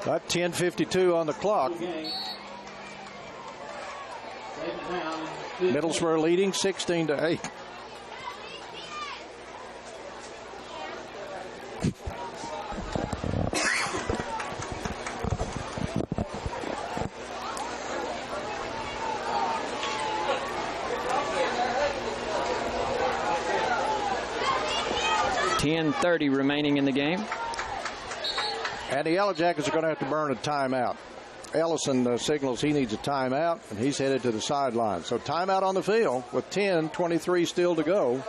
About 10:52 on the clock. Middlesboro leading 16-8. .30 remaining in the game. And the Yellow Jackets are going to have to burn a timeout. Ellison signals he needs a timeout, and he's headed to the sideline. So timeout on the field with 10:23 still to go.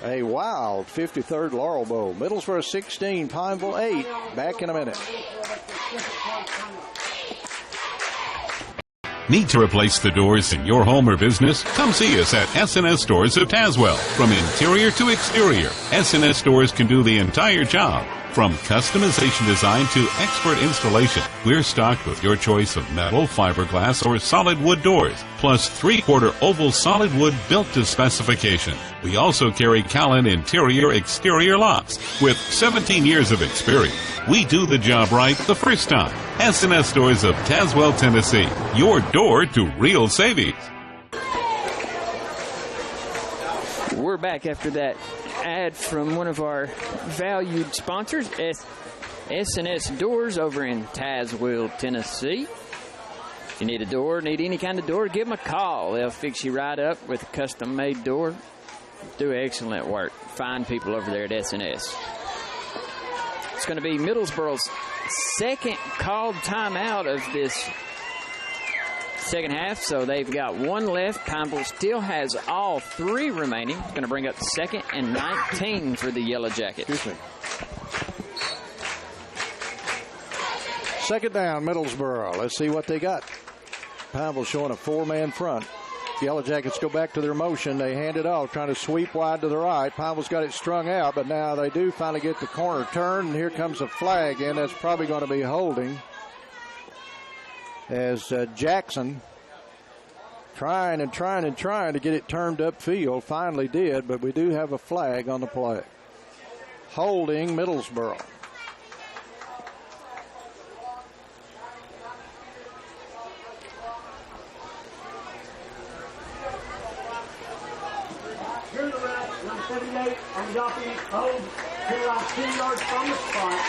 A wild 53rd Laurel Bowl. Middlesboro 16, Pineville 8. Back in a minute. Need to replace the doors in your home or business? Come see us at S&S Stores of Tazewell. From interior to exterior, S&S Stores can do the entire job. From customization design to expert installation, we're stocked with your choice of metal, fiberglass, or solid wood doors, plus 3/4 oval solid wood built to specification. We also carry Callan interior-exterior locks with 17 years of experience. We do the job right the first time. S&S Stores of Tazewell, Tennessee. Your door to real savings. We're back after that ad from one of our valued sponsors, S&S Doors over in Tazewell, Tennessee. If you need a door, need any kind of door, give them a call. They'll fix you right up with a custom-made door. Do excellent work. Fine people over there at S&S. It's going to be Middlesboro's second called timeout of this second half, so they've got one left. Pineville still has all three remaining. It's going to bring up 2nd and 19 for the Yellow Jackets. Second down, Middlesboro. Let's see what they got. Pineville showing a 4-man front. Yellow Jackets go back to their motion. They hand it off, trying to sweep wide to the right. Pineville's got it strung out, but now they do finally get the corner turn, and here comes a flag, and that's probably going to be holding. As Jackson trying to get it turned upfield, finally did, but we do have a flag on the play. Holding Middlesboro. Here's the ref, number 78 on the offense. Hold. Get around 10 yards from the spot.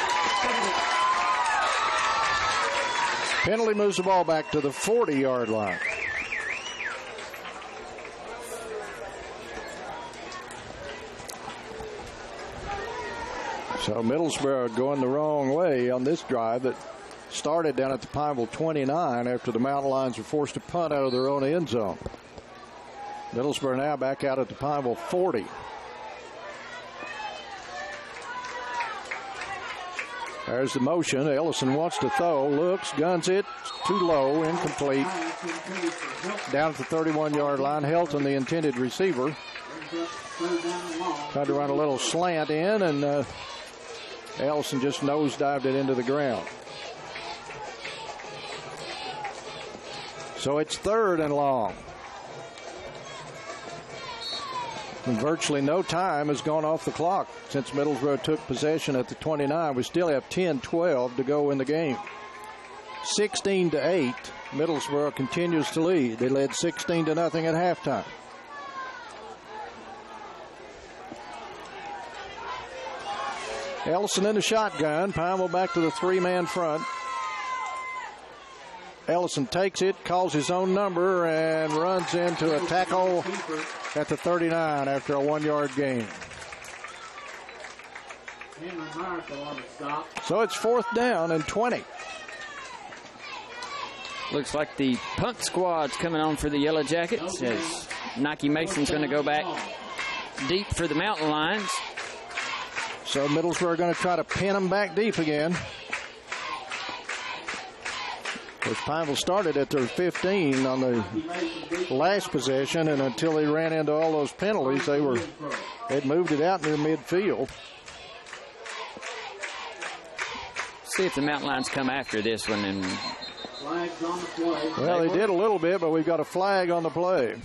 Penalty moves the ball back to the 40-yard line. So Middlesboro going the wrong way on this drive that started down at the Pineville 29 after the Mountain Lions were forced to punt out of their own end zone. Middlesboro now back out at the Pineville 40. There's the motion. Ellison wants to throw, looks, guns it, too low, incomplete. Down at the 31-yard line. Helton, the intended receiver, tried to run a little slant in, and Ellison just nosedived it into the ground. So it's 3rd and long. And virtually no time has gone off the clock since Middlesboro took possession at the 29. We still have 10-12 to go in the game. 16-8, Middlesboro continues to lead. They led 16-0 at halftime. Ellison in the shotgun. Pineville back to the 3-man front. Ellison takes it, calls his own number, and runs into a tackle at the 39 after a 1-yard gain. So it's 4th down and 20. Looks like the punt squad's coming on for the Yellow Jackets as Nike Mason's going to go back deep for the Mountain Lions. So Middlesboro are going to try to pin them back deep again. As Pineville started at their 15 on the last possession, and until they ran into all those penalties, they'd moved it out near midfield. See if the Mountain Lions come after this one. And well, they did a little bit, but we've got a flag on the play.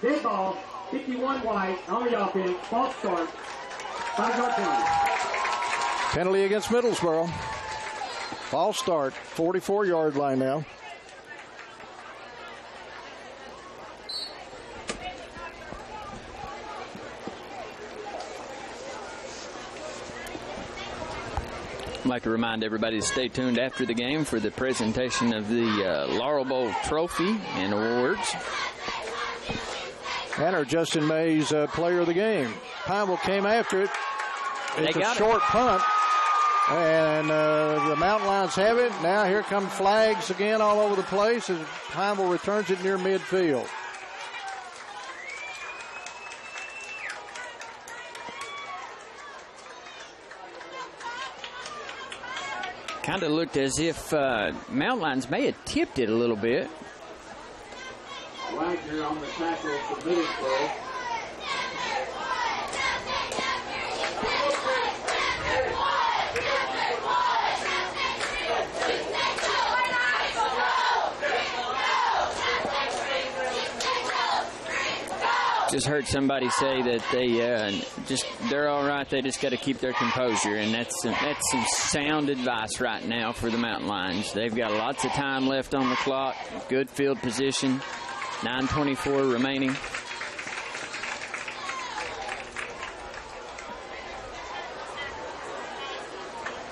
Dead ball, 51 wide, on the offense, false start, 5-yard penalty. Penalty against Middlesboro. False start, 44-yard line now. I'd like to remind everybody to stay tuned after the game for the presentation of the Laurel Bowl Trophy and awards. And our Justin Mays player of the game. Pineville came after it. It's a short punt. And the Mountain Lions have it. Now here come flags again all over the place as Pineville returns it near midfield. Kind of looked as if Mountain Lions may have tipped it a little bit. Wagner on the tackle for Middlesboro. Just heard somebody say that they're all right. They just got to keep their composure, and that's some sound advice right now for the Mountain Lions. They've got lots of time left on the clock. Good field position. 9:24 remaining.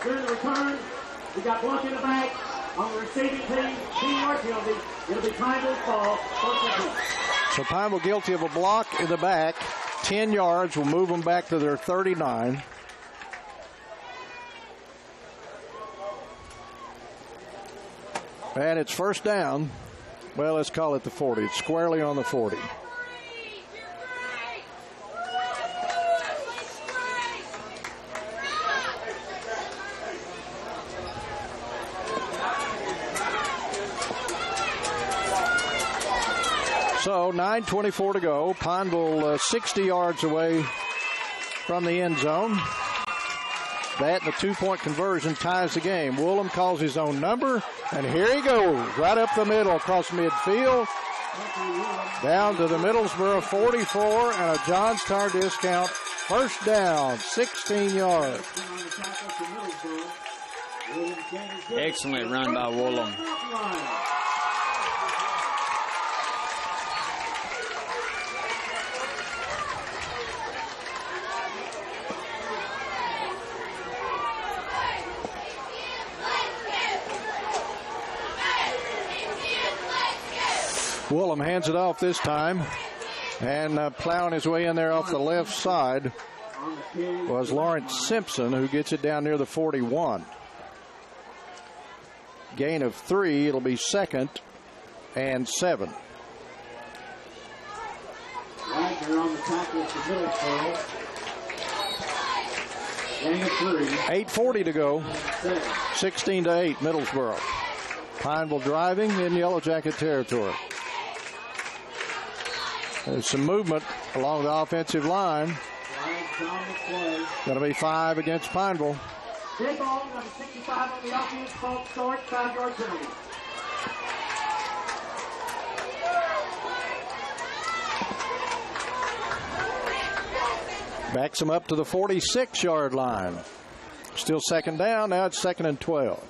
During the return, we got block in the back on the receiving team. 10-yard penalty. It'll be Pineville's ball. So Pineville guilty of a block in the back. 10 yards will move them back to their 39. And it's first down. Well, let's call it the 40. It's squarely on the 40. So 9:24 to go. Pineville 60 yards away from the end zone. That and the two-point conversion ties the game. Woolham calls his own number, and here he goes, right up the middle across midfield, down to the Middlesboro 44, and a John Star discount. First down, 16 yards. Excellent run by Woolham. Woolham hands it off this time, and plowing his way in there off the left side was Lawrence Simpson, who gets it down near the 41. Gain of 3. It'll be 2nd and 7. Wagner on the tackle for Middlesboro. 8:40 to go. 16-8, Middlesboro. Pineville driving in Yellow Jacket territory. There's some movement along the offensive line. Going to be 5 against Pineville. Dead ball, number 65 on the offense, false start, 5-yard penalty. Backs him up to the 46-yard line. Still second down. Now it's 2nd and 12.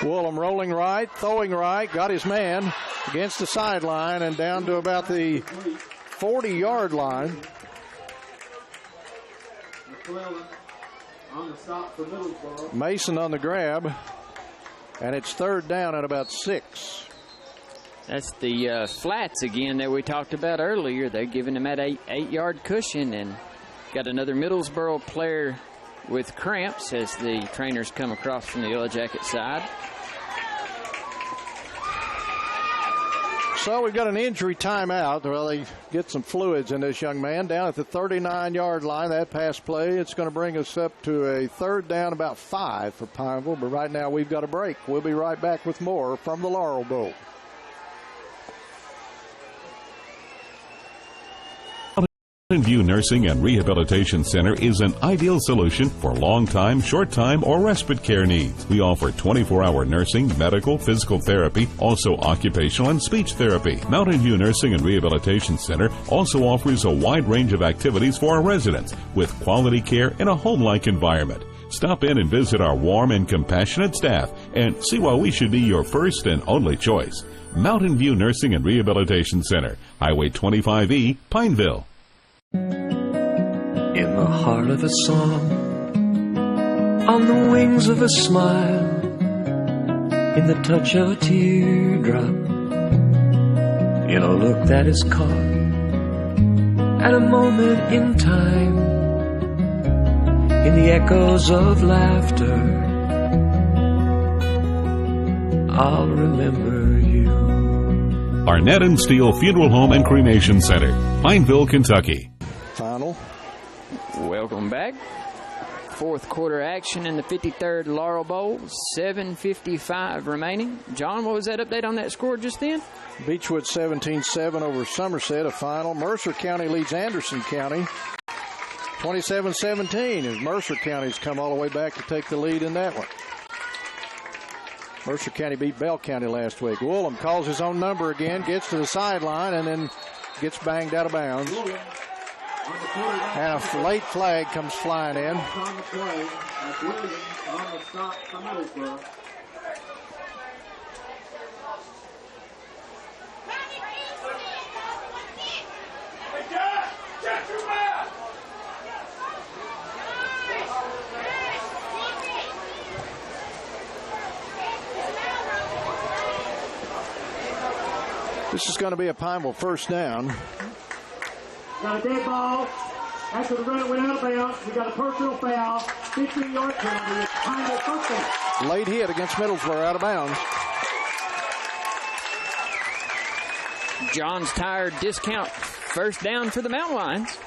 Woolham rolling right, throwing right, got his man against the sideline and down to about the 40-yard line. Mason on the grab, and it's 3rd down at about 6. That's the flats again that we talked about earlier. They're giving him that 8-yard cushion, and got another Middlesboro player with cramps as the trainers come across from the Yellow Jacket side. So we've got an injury timeout. Well, they get some fluids in this young man down at the 39-yard line. That pass play, it's going to bring us up to a 3rd down, about 5 for Pineville. But right now we've got a break. We'll be right back with more from the Laurel Bowl. Mountain View Nursing and Rehabilitation Center is an ideal solution for long-time, short-time, or respite care needs. We offer 24-hour nursing, medical, physical therapy, also occupational and speech therapy. Mountain View Nursing and Rehabilitation Center also offers a wide range of activities for our residents with quality care in a home-like environment. Stop in and visit our warm and compassionate staff and see why we should be your first and only choice. Mountain View Nursing and Rehabilitation Center, Highway 25E, Pineville. In the heart of a song, on the wings of a smile, in the touch of a teardrop, in a look that is caught at a moment in time, in the echoes of laughter, I'll remember you. Arnett and Steele Funeral Home and Cremation Center, Pineville, Kentucky. Final. Welcome back. 4th quarter action in the 53rd Laurel Bowl. 7:55 remaining. John, what was that update on that score just then? Beechwood 17-7 over Somerset, a final. Mercer County leads Anderson County 27-17 as Mercer County's come all the way back to take the lead in that one. Mercer County beat Bell County last week. Woolham calls his own number again, gets to the sideline, and then gets banged out of bounds. And a late flag comes flying in. This is going to be a Pineville 1st down. Got a dead ball. After the run went out of bounds, we got a personal foul. 15-yard penalty. It's Pineville 1st down. Late hit against Middlesboro, out of bounds. John's Tire discount 1st down for the Mountain Lions.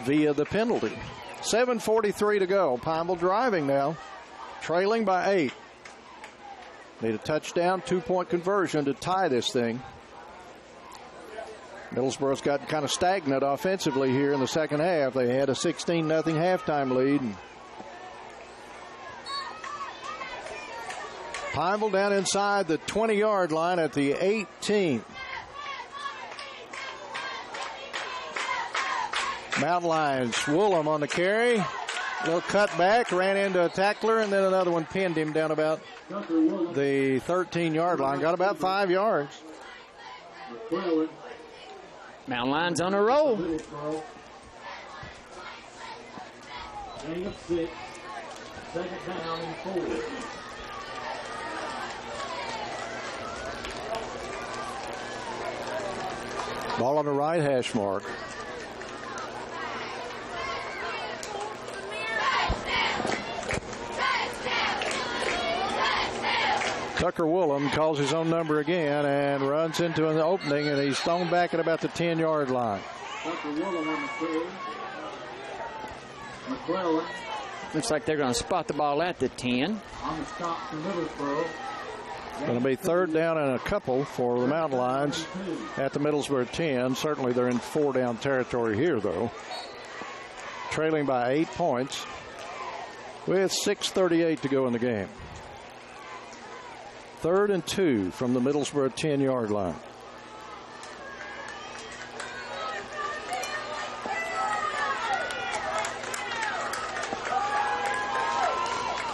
Via the penalty. 7:43 to go. Pineville driving now. Trailing by 8. Need a touchdown, 2-point conversion to tie this thing. Middlesboro's got kind of stagnant offensively here in the second half. They had a 16-0 halftime lead. Pineville down inside the 20-yard line at the 18. Mountain Lions, Woolham on the carry. Little cut back, ran into a tackler, and then another one pinned him down about the 13-yard line. Got about 5 yards. Mountain Lions on a roll. Gain of 6. 2nd down and 4. Ball on the right hash mark. Tucker Woolham calls his own number again and runs into an opening, and he's thrown back at about the 10-yard line. Tucker Woolham on the carry. McClellan. Looks like they're going to spot the ball at the 10. On the stop for Middlesboro. Going to be third down and a couple for the Mountain Lions at the Middlesboro 10. Certainly they're in 4-down territory here, though. Trailing by 8 points with 6:38 to go in the game. 3rd and 2 from the Middlesboro 10-yard line.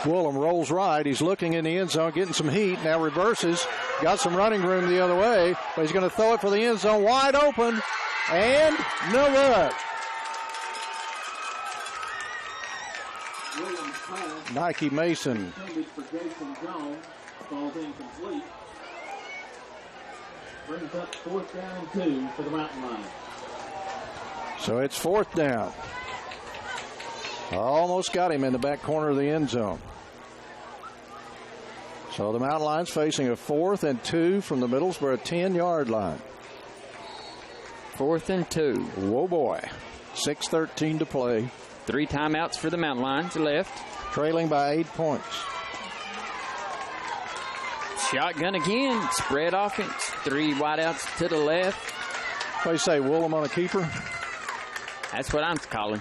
Woolham rolls right. He's looking in the end zone, getting some heat. Now reverses. Got some running room the other way, but he's going to throw it for the end zone. Wide open. And no good. Nike Mason. Falls incomplete. Brings up 4th down and 2 for the Mountain Lions. So it's 4th down. Almost got him in the back corner of the end zone. So the Mountain Lions facing a 4th and 2 from the Middlesboro 10-yard line. 4th and 2. Whoa, boy. 6:13 to play. 3 timeouts for the Mountain Lions left. Trailing by 8 points. Shotgun again. Spread offense. 3 wideouts to the left. What do you say, Woolham on a keeper? That's what I'm calling.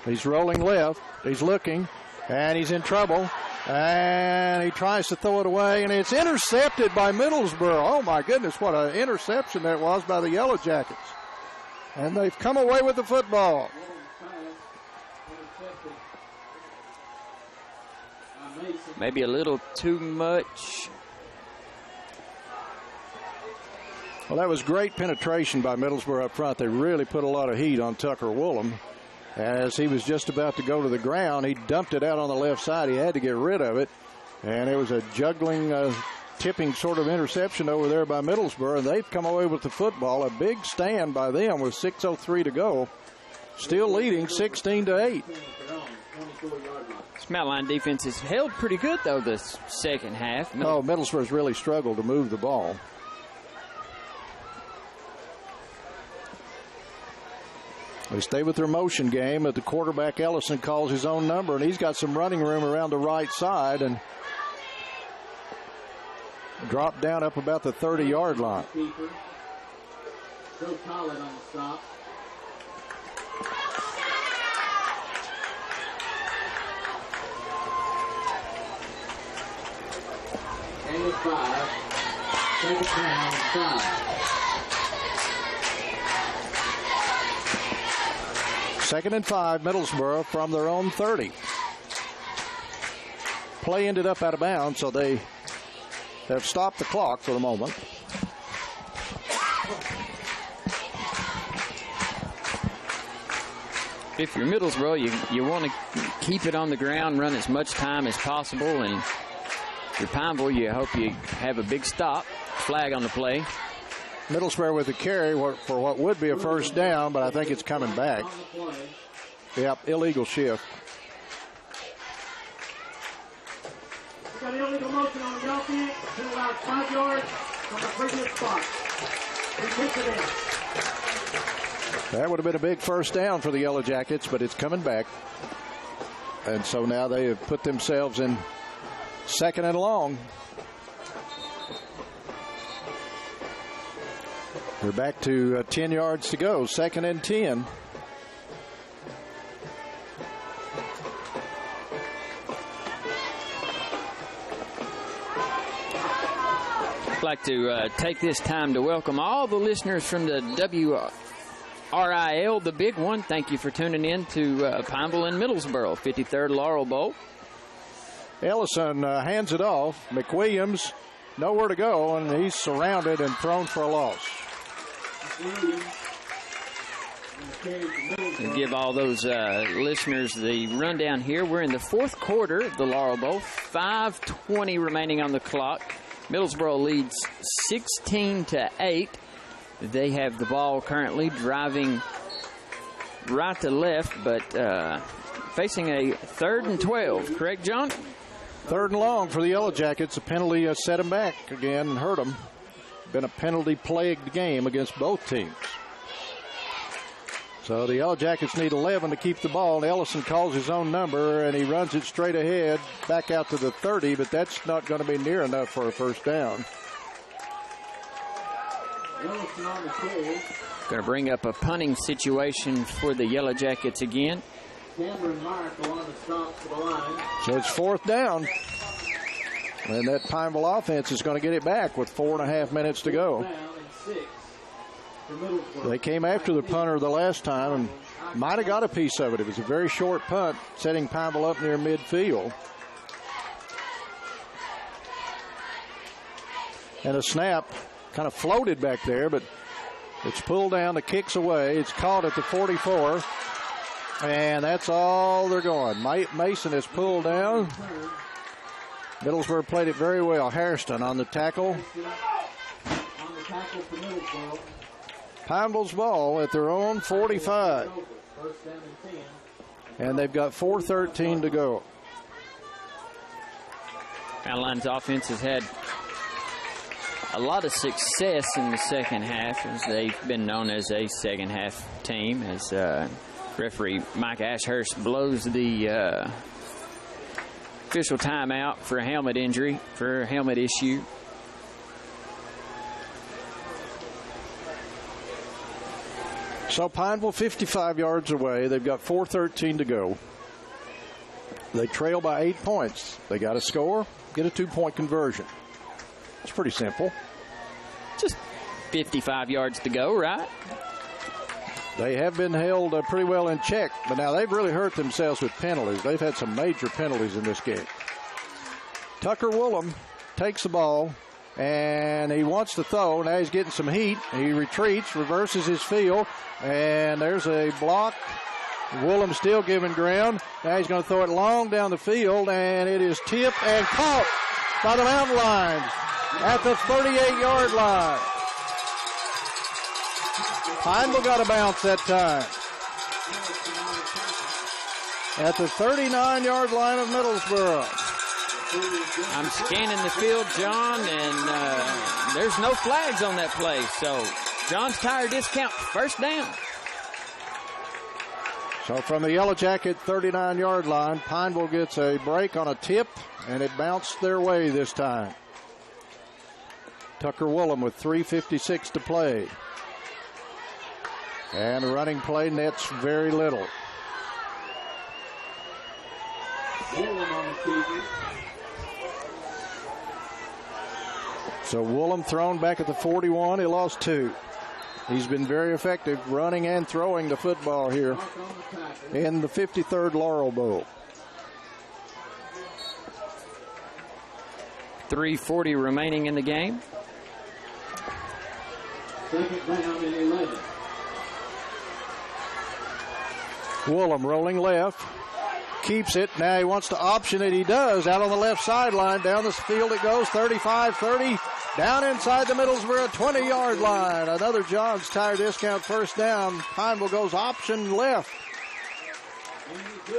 He's rolling left. He's looking, and he's in trouble. And he tries to throw it away, and it's intercepted by Middlesboro. Oh, my goodness, what an interception that was by the Yellow Jackets. And they've come away with the football. Maybe a little too much. Well, that was great penetration by Middlesboro up front. They really put a lot of heat on Tucker Woolham. As he was just about to go to the ground, he dumped it out on the left side. He had to get rid of it. And it was a juggling, tipping sort of interception over there by Middlesboro. And they've come away with the football. A big stand by them with 6:03 to go. Still leading 16-8. This Mountain Lion defense has held pretty good, though, this second half. No, Middlesboro's really struggled to move the ball. They stay with their motion game, but the quarterback Ellison calls his own number, and he's got some running room around the right side and dropped down up about the 30-yard line. Joe Collin on the stop. And with 5. Second down, 5. Second and 5, Middlesboro from their own 30. Play ended up out of bounds, so they have stopped the clock for the moment. If you're Middlesboro, you want to keep it on the ground, run as much time as possible, and if you're Pineville, you hope you have a big stop. Flag on the play. Middlesboro with the carry for what would be a first down, but I think it's coming back. Yep, illegal shift. Got illegal motion on the offense. Been allowed 5 yards from the previous spot. He takes it in. That would have been a big first down for the Yellow Jackets, but it's coming back. And so now they have put themselves in second and long. They're back to 10 yards to go, 2nd and 10. I'd like to take this time to welcome all the listeners from the WRIL, the big one. Thank you for tuning in to Pineville and Middlesboro, 53rd Laurel Bowl. Ellison hands it off. McWilliams, nowhere to go, and he's surrounded and thrown for a loss. To give all those listeners the rundown here, we're in the 4th quarter of the Laurel Bowl. 5:20 remaining on the clock. Middlesboro leads 16-8. They have the ball currently driving right to left, but facing a 3rd and 12. Correct, John? 3rd and long for the Yellow Jackets. A penalty set them back again and hurt them. Been a penalty-plagued game against both teams. So the Yellow Jackets need 11 to keep the ball. Ellison calls his own number, and he runs it straight ahead, back out to the 30, but that's not going to be near enough for a first down. Going to bring up a punting situation for the Yellow Jackets again. Cameron Mark along the stop to the line. So it's 4th down. And that Pineville offense is going to get it back with 4.5 minutes to go. They came after the punter the last time and might have got a piece of it. It was a very short punt, setting Pineville up near midfield. And a snap kind of floated back there, but it's pulled down. The kick's away. It's caught at the 44. And that's all they're going. Mason is pulled down. Middlesboro played it very well. Hairston on the tackle. Pineville's ball at their own 45. And they've got 4:13 to go. Caroline's offense has had a lot of success in the second half, as they've been known as a second half team, as referee Mike Ashurst blows the official timeout for a helmet injury, for a helmet issue. So Pineville 55 yards away. They've got 4:13 to go. They trail by 8 points. They got to score, get a 2-point conversion. It's pretty simple. Just 55 yards to go, right? They have been held pretty well in check, but now they've really hurt themselves with penalties. They've had some major penalties in this game. Tucker Woolham takes the ball, and he wants to throw. Now he's getting some heat. He retreats, reverses his field, and there's a block. Woolham still giving ground. Now he's going to throw it long down the field, and it is tipped and caught by the Mountain Lions at the 38-yard line. Pineville got a bounce that time. At the 39-yard line of Middlesboro. I'm scanning the field, John, and there's no flags on that play. So John's Tire Discount, first down. So from the Yellow Jacket 39-yard line, Pineville gets a break on a tip, and it bounced their way this time. Tucker Woolham with 3:56 to play. And a running play nets very little. So Woolham thrown back at the 41. He lost 2. He's been very effective running and throwing the football here in the 53rd Laurel Bowl. 3:40 remaining in the game. Second down and 11. Woolham rolling left. Keeps it. Now he wants to option it. He does. Out on the left sideline. Down the field it goes. 35-30. Down inside the Middlesboro 20-yard line. Another John's Tire Discount first down. Pineville goes option left.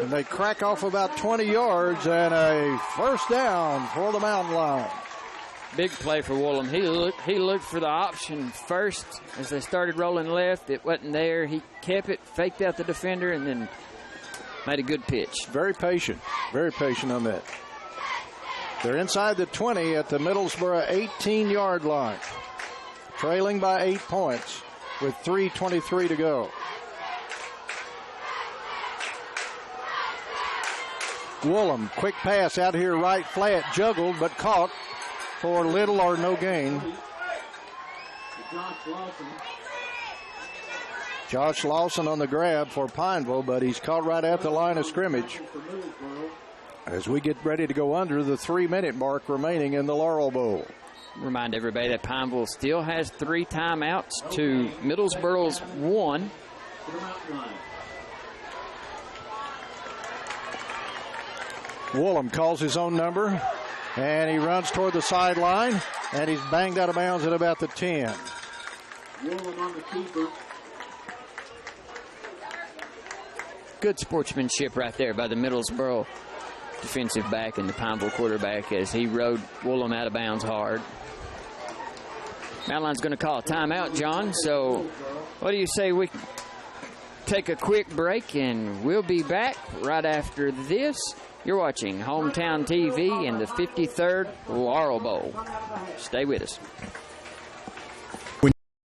And they crack off about 20 yards and a first down for the Mountain Lions. Big play for Woolham. He looked for the option first as they started rolling left. It wasn't there. He kept it, faked out the defender, and then made a good pitch. Very patient on that. They're inside the 20 at the Middlesboro 18-yard line. Trailing by 8 points with 3:23 to go. Woolham, quick pass out here right flat, juggled but caught for little or no gain. Josh Lawson on the grab for Pineville, but he's caught right at the line of scrimmage. As we get ready to go under the 3-minute mark remaining in the Laurel Bowl. Remind everybody that Pineville still has 3 timeouts to Middlesboro's 1. Woolham calls his own number, and he runs toward the sideline, and he's banged out of bounds at about the 10. Woolham on the keeper. Good sportsmanship right there by the Middlesboro defensive back and the Pineville quarterback, as he rode Woolham out of bounds hard. Mountain Line's going to call a timeout, John. So what do you say we take a quick break, and we'll be back right after this. You're watching Hometown TV in the 53rd Laurel Bowl. Stay with us.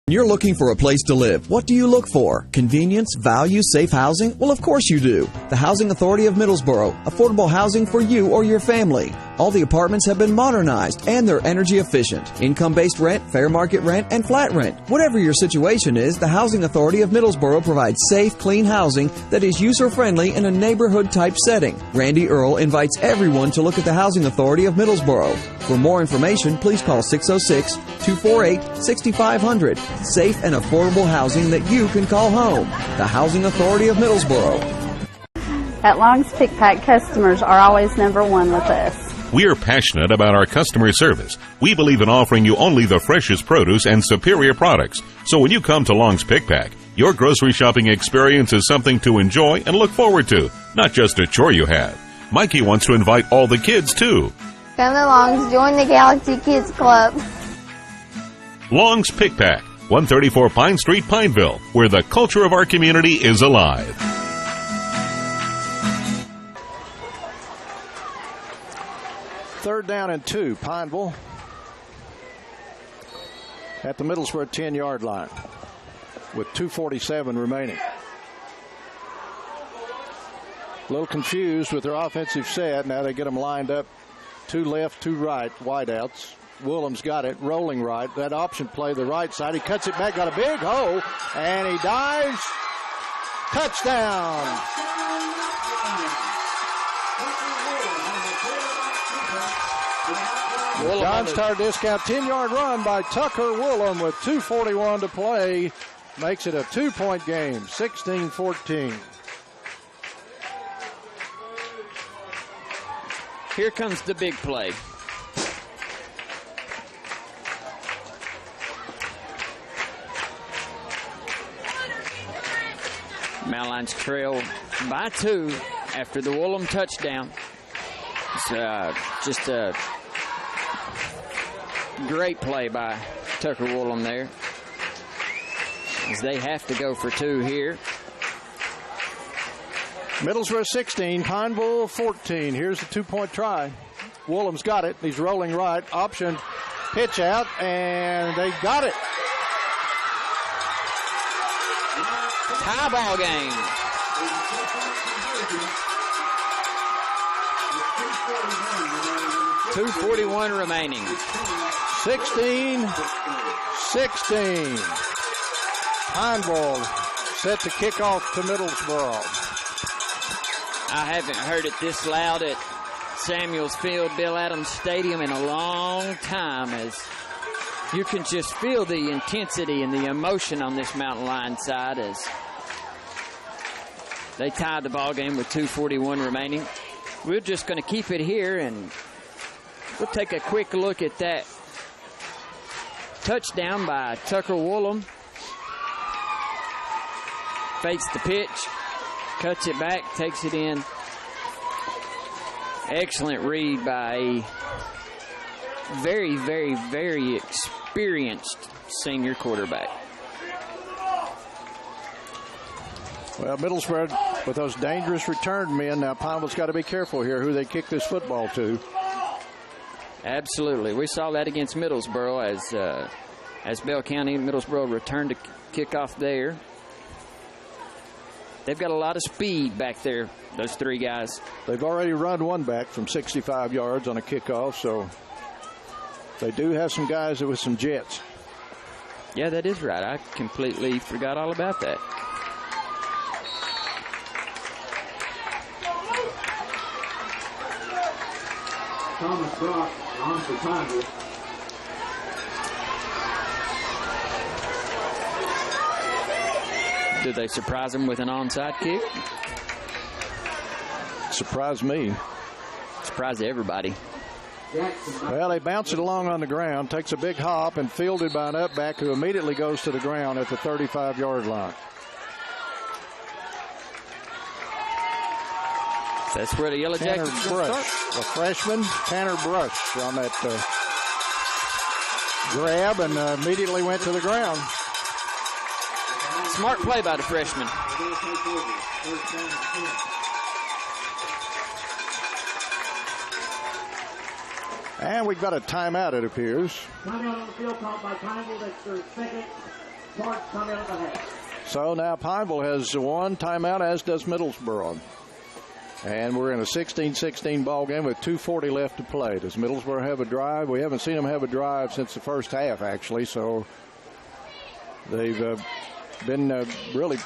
When you're looking for a place to live, what do you look for? Convenience, value, safe housing? Well, of course you do. The Housing Authority of Middlesboro. Affordable housing for you or your family. All the apartments have been modernized and they're energy efficient. Income-based rent, fair market rent, and flat rent. Whatever your situation is, the Housing Authority of Middlesboro provides safe, clean housing that is user-friendly in a neighborhood-type setting. Randy Earl invites everyone to look at the Housing Authority of Middlesboro. For more information, please call 606-248-6500. Safe and affordable housing that you can call home. The Housing Authority of Middlesboro. At Long's Pick Pack, customers are always number one with us. We are passionate about our customer service. We believe in offering you only the freshest produce and superior products. So when you come to Long's Pick Pack, your grocery shopping experience is something to enjoy and look forward to, not just a chore you have. Mikey wants to invite all the kids, too. Come to Long's, join the Galaxy Kids Club. Long's Pick Pack, 134 Pine Street, Pineville, where the culture of our community is alive. Third down and 2, Pineville at the Middlesboro 10-yard line with 2:47 remaining. A little confused with their offensive set. Now they get them lined up, 2 left, 2 right, wideouts. Woolham's got it, rolling right. That option play, the right side. He cuts it back, got a big hole, and he dives. Touchdown. John's Tire Discount 10-yard run by Tucker Woolham with 2:41 to play. Makes it a 2-point game, 16-14. Here comes the big play. Mountain Lions trail by 2 after the Woolham touchdown. It's just a great play by Tucker Woolham there, as they have to go for 2 here. Middlesboro 16, Pineville 14. Here's the 2-point try. Woolham's got it. He's rolling right. Option, pitch out, and they got it. Tie ball game. .241 remaining. 16-16. Pineville set to kick off to Middlesboro. I haven't heard it this loud at Samuels Field, Bill Adams Stadium, in a long time, as you can just feel the intensity and the emotion on this Mountain Lion side as they tied the ball game with 2:41 remaining. We're just going to keep it here, and we'll take a quick look at that touchdown by Tucker Woolham. Fakes the pitch, cuts it back, takes it in. Excellent read by a very, very, very experienced senior quarterback. Well, Middlesboro with those dangerous return men. Now Pineville's got to be careful here who they kick this football to. Absolutely. We saw that against Middlesboro as Bell County, Middlesboro returned to kick off there. They've got a lot of speed back there, those 3 guys. They've already run one back from 65 yards on a kickoff, so they do have some guys with some jets. Yeah, that is right. I completely forgot all about that. Thomas Brock on for Pineville. Did they surprise him with an onside kick? Surprised me. Surprised everybody. Well, they bounce it along on the ground, takes a big hop, and fielded by an upback who immediately goes to the ground at the 35-yard line. That's where the Yellow Jackets Brush, the freshman, Tanner Brush on that grab and immediately went to the ground. Smart play by the freshman. And we've got a timeout, it appears. Timeout on the field called by Pineville. That's their second short timeout of the half. So now Pineville has one timeout, as does Middlesboro. And we're in a 16-16 ball game with 2:40 left to play. Does Middlesboro have a drive? We haven't seen them have a drive since the first half, actually. So they've been really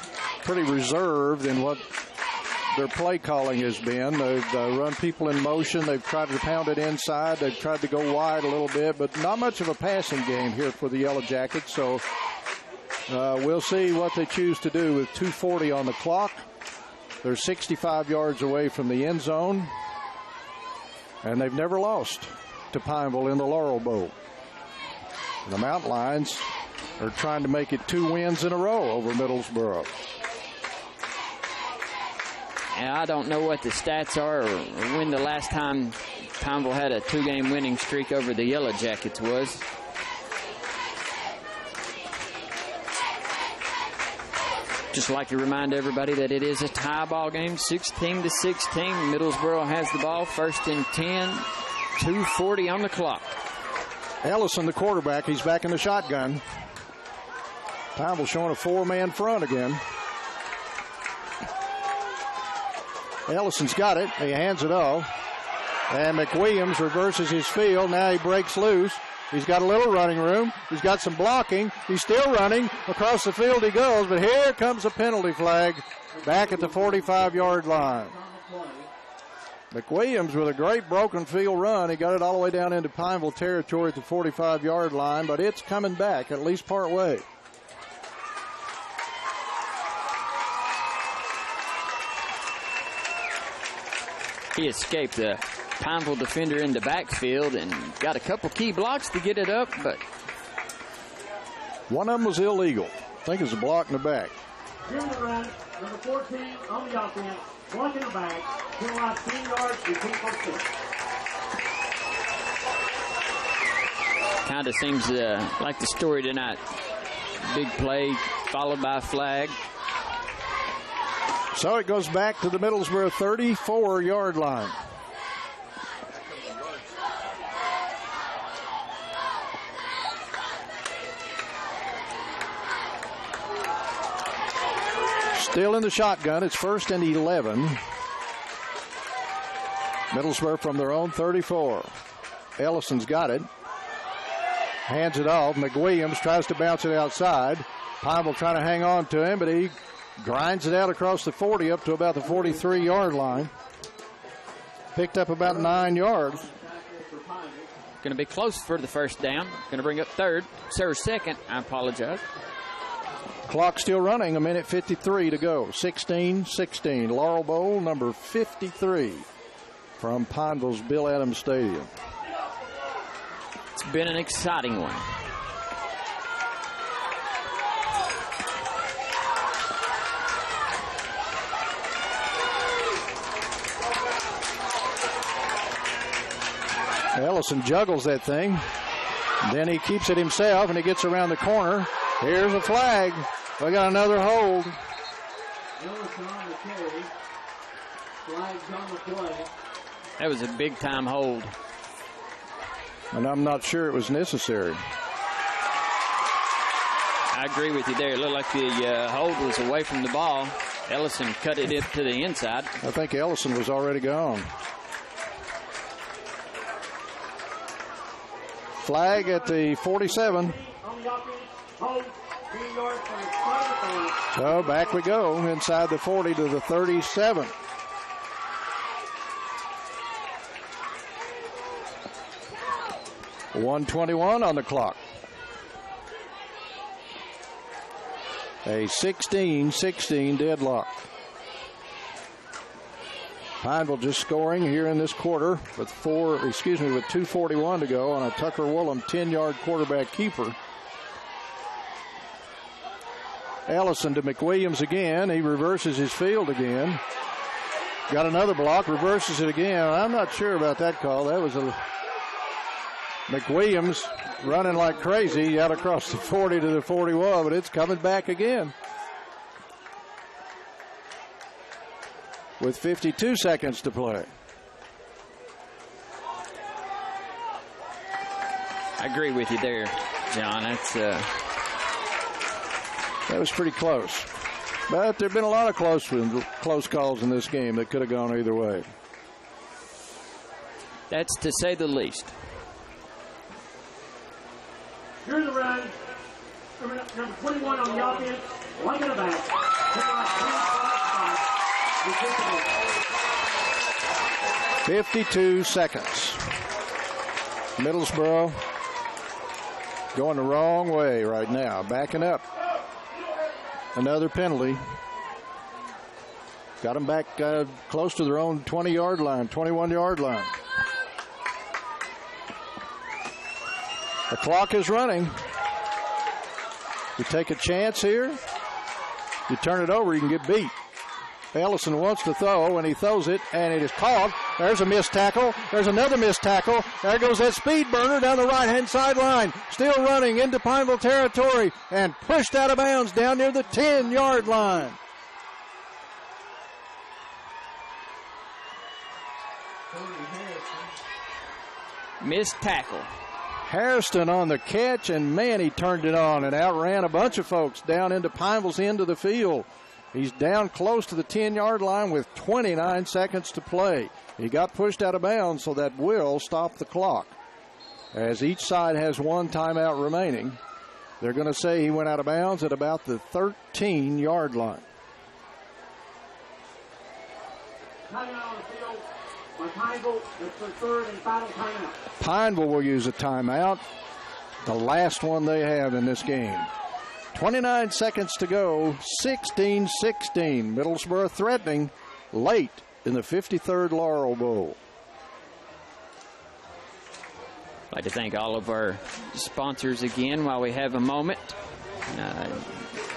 pretty reserved in what their play calling has been. They've run people in motion. They've tried to pound it inside. They've tried to go wide a little bit, but not much of a passing game here for the Yellow Jackets. So we'll see what they choose to do with 2:40 on the clock. They're 65 yards away from the end zone, and they've never lost to Pineville in the Laurel Bowl. The Mountain Lions are trying to make it 2 wins in a row over Middlesboro. And I don't know what the stats are or when the last time Pineville had a 2-game winning streak over the Yellow Jackets was. Just like to remind everybody that it is a tie ball game, 16-16. Middlesboro has the ball, 1st and 10, 2:40 on the clock. Ellison, the quarterback, he's back in the shotgun. Pineville showing a 4-man front again. Ellison's got it. He hands it off. And McWilliams reverses his field. Now he breaks loose. He's got a little running room. He's got some blocking. He's still running. Across the field he goes, but here comes a penalty flag back at the 45-yard line. McWilliams with a great broken field run. He got it all the way down into Pineville territory at the 45-yard line, but it's coming back at least part way. He escaped the Pineville defender in the backfield and got a couple key blocks to get it up, but one of them was illegal. I think it was a block in the back. Here's the run, number 14 on the offense, block in the back, 10 yards to keep on 6. Kind of seems like the story tonight. Big play followed by a flag. So it goes back to the Middlesboro 34-yard line. Still in the shotgun. It's 1st and 11. Middlesboro from their own 34. Ellison's got it. Hands it off. McWilliams tries to bounce it outside. Pineville trying to hang on to him, but he grinds it out across the 40 up to about the 43-yard line. Picked up about 9 yards. Going to be close for the first down. Going to bring up second. I apologize. Clock still running, 1:53 to go. 16-16. Laurel Bowl, number 53 from Pineville's Bill Adams Stadium. It's been an exciting one. Ellison juggles that thing. Then he keeps it himself, and he gets around the corner. Here's a flag. We got another hold. Ellison on the carry. Flags on the play. That was a big-time hold. And I'm not sure it was necessary. I agree with you there. It looked like the hold was away from the ball. Ellison cut it up to the inside. I think Ellison was already gone. Flag at the 47. So back we go inside the 40 to the 37. .121 on the clock. A 16-16 deadlock. Pineville just scoring here in this quarter with 2:41 to go on a Tucker Woolham 10-yard quarterback keeper. Ellison to McWilliams again. He reverses his field again. Got another block, reverses it again. I'm not sure about that call. That was McWilliams running like crazy out across the 40 to the 41, but it's coming back again. With 52 seconds to play. I agree with you there, John. That was pretty close. But there have been a lot of close calls in this game that could have gone either way. That's to say the least. Here's the run. Number 21 on the offense. One in the back. 52 seconds. Middlesboro going the wrong way right now. Backing up. Another penalty. Got them back close to their own 20-yard line, 21-yard line. The clock is running. You take a chance here. You turn it over, you can get beat. Ellison wants to throw, and he throws it, and it is caught. There's a missed tackle. There's another missed tackle. There goes that speed burner down the right-hand sideline. Still running into Pineville territory and pushed out of bounds down near the 10-yard line. Missed tackle. Hairston on the catch, and man, he turned it on and outran a bunch of folks down into Pineville's end of the field. He's down close to the 10-yard line with 29 seconds to play. He got pushed out of bounds, so that will stop the clock. As each side has one timeout remaining, they're going to say he went out of bounds at about the 13-yard line. Timeout on the field by Pineville. That's their third and final timeout. Pineville will use a timeout, the last one they have in this game. 29 seconds to go, 16-16. Middlesboro threatening late in the 53rd Laurel Bowl. I'd like to thank all of our sponsors again while we have a moment.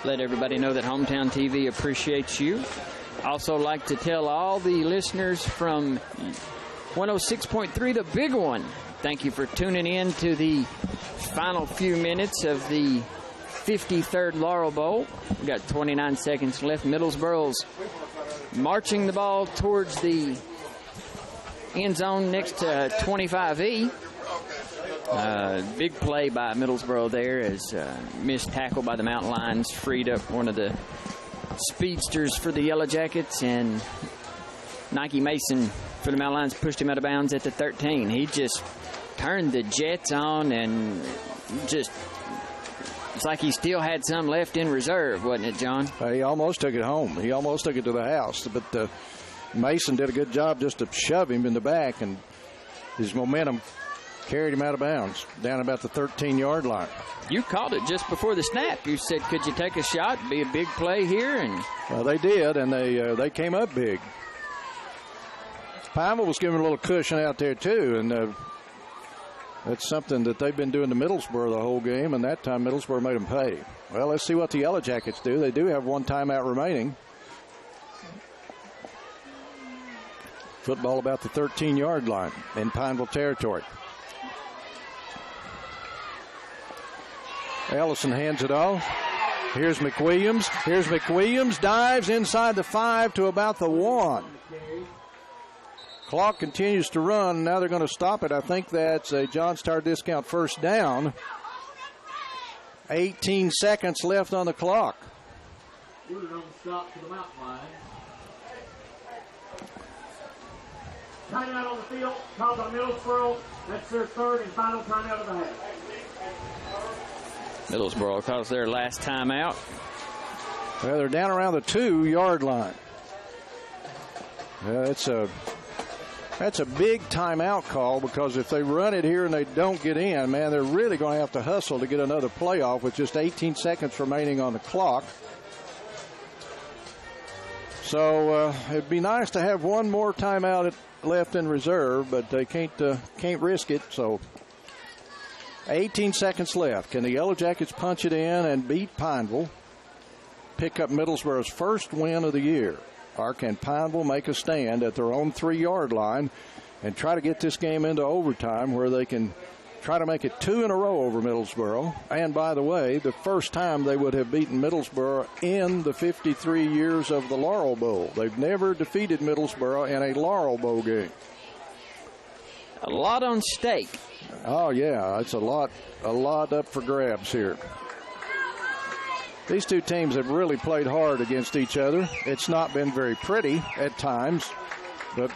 Let everybody know that Hometown TV appreciates you. Also like to tell all the listeners from 106.3, the big one, thank you for tuning in to the final few minutes of the 53rd Laurel Bowl. We've got 29 seconds left. Middlesboro's marching the ball towards the end zone next to 25E. Big play by Middlesboro there as missed tackle by the Mountain Lions freed up one of the speedsters for the Yellow Jackets, and Nike Mason for the Mountain Lions pushed him out of bounds at the 13. He just turned the Jets on and just... It's like he still had some left in reserve, wasn't it, John? He almost took it home. He almost took it to the house. But Mason did a good job just to shove him in the back, and his momentum carried him out of bounds down about the 13-yard line. You called it just before the snap. You said, could you take a shot, be a big play here? And well, they did, and they came up big. Pineville was giving a little cushion out there, too, and that's something that they've been doing to Middlesboro the whole game, and that time Middlesboro made them pay. Well, let's see what the Yellow Jackets do. They do have one timeout remaining. Football about the 13-yard line in Pineville territory. Ellison hands it off. Here's McWilliams. Here's McWilliams. Dives inside the 5 to about the 1. Clock continues to run. Now they're going to stop it. I think that's a John's Tire Discount first down. 18 seconds left on the clock. We're going to stop to the mountain line. Timeout on the field, called by Middlesboro. That's their third and final timeout of the half. Middlesboro calls their last timeout. Well, they're down around the 2-yard line. That's a big timeout call, because if they run it here and they don't get in, man, they're really going to have to hustle to get another playoff with just 18 seconds remaining on the clock. So it'd be nice to have one more timeout left in reserve, but they can't risk it. So 18 seconds left. Can the Yellow Jackets punch it in and beat Pineville? Pick up Middlesboro's first win of the year. or can Pineville make a stand at their own 3-yard line and try to get this game into overtime where they can try to make it 2 in a row over Middlesboro. And by the way, the first time they would have beaten Middlesboro in the 53 years of the Laurel Bowl. They've never defeated Middlesboro in a Laurel Bowl game. A lot on stake. Oh, yeah, it's a lot up for grabs here. These two teams have really played hard against each other. It's not been very pretty at times, but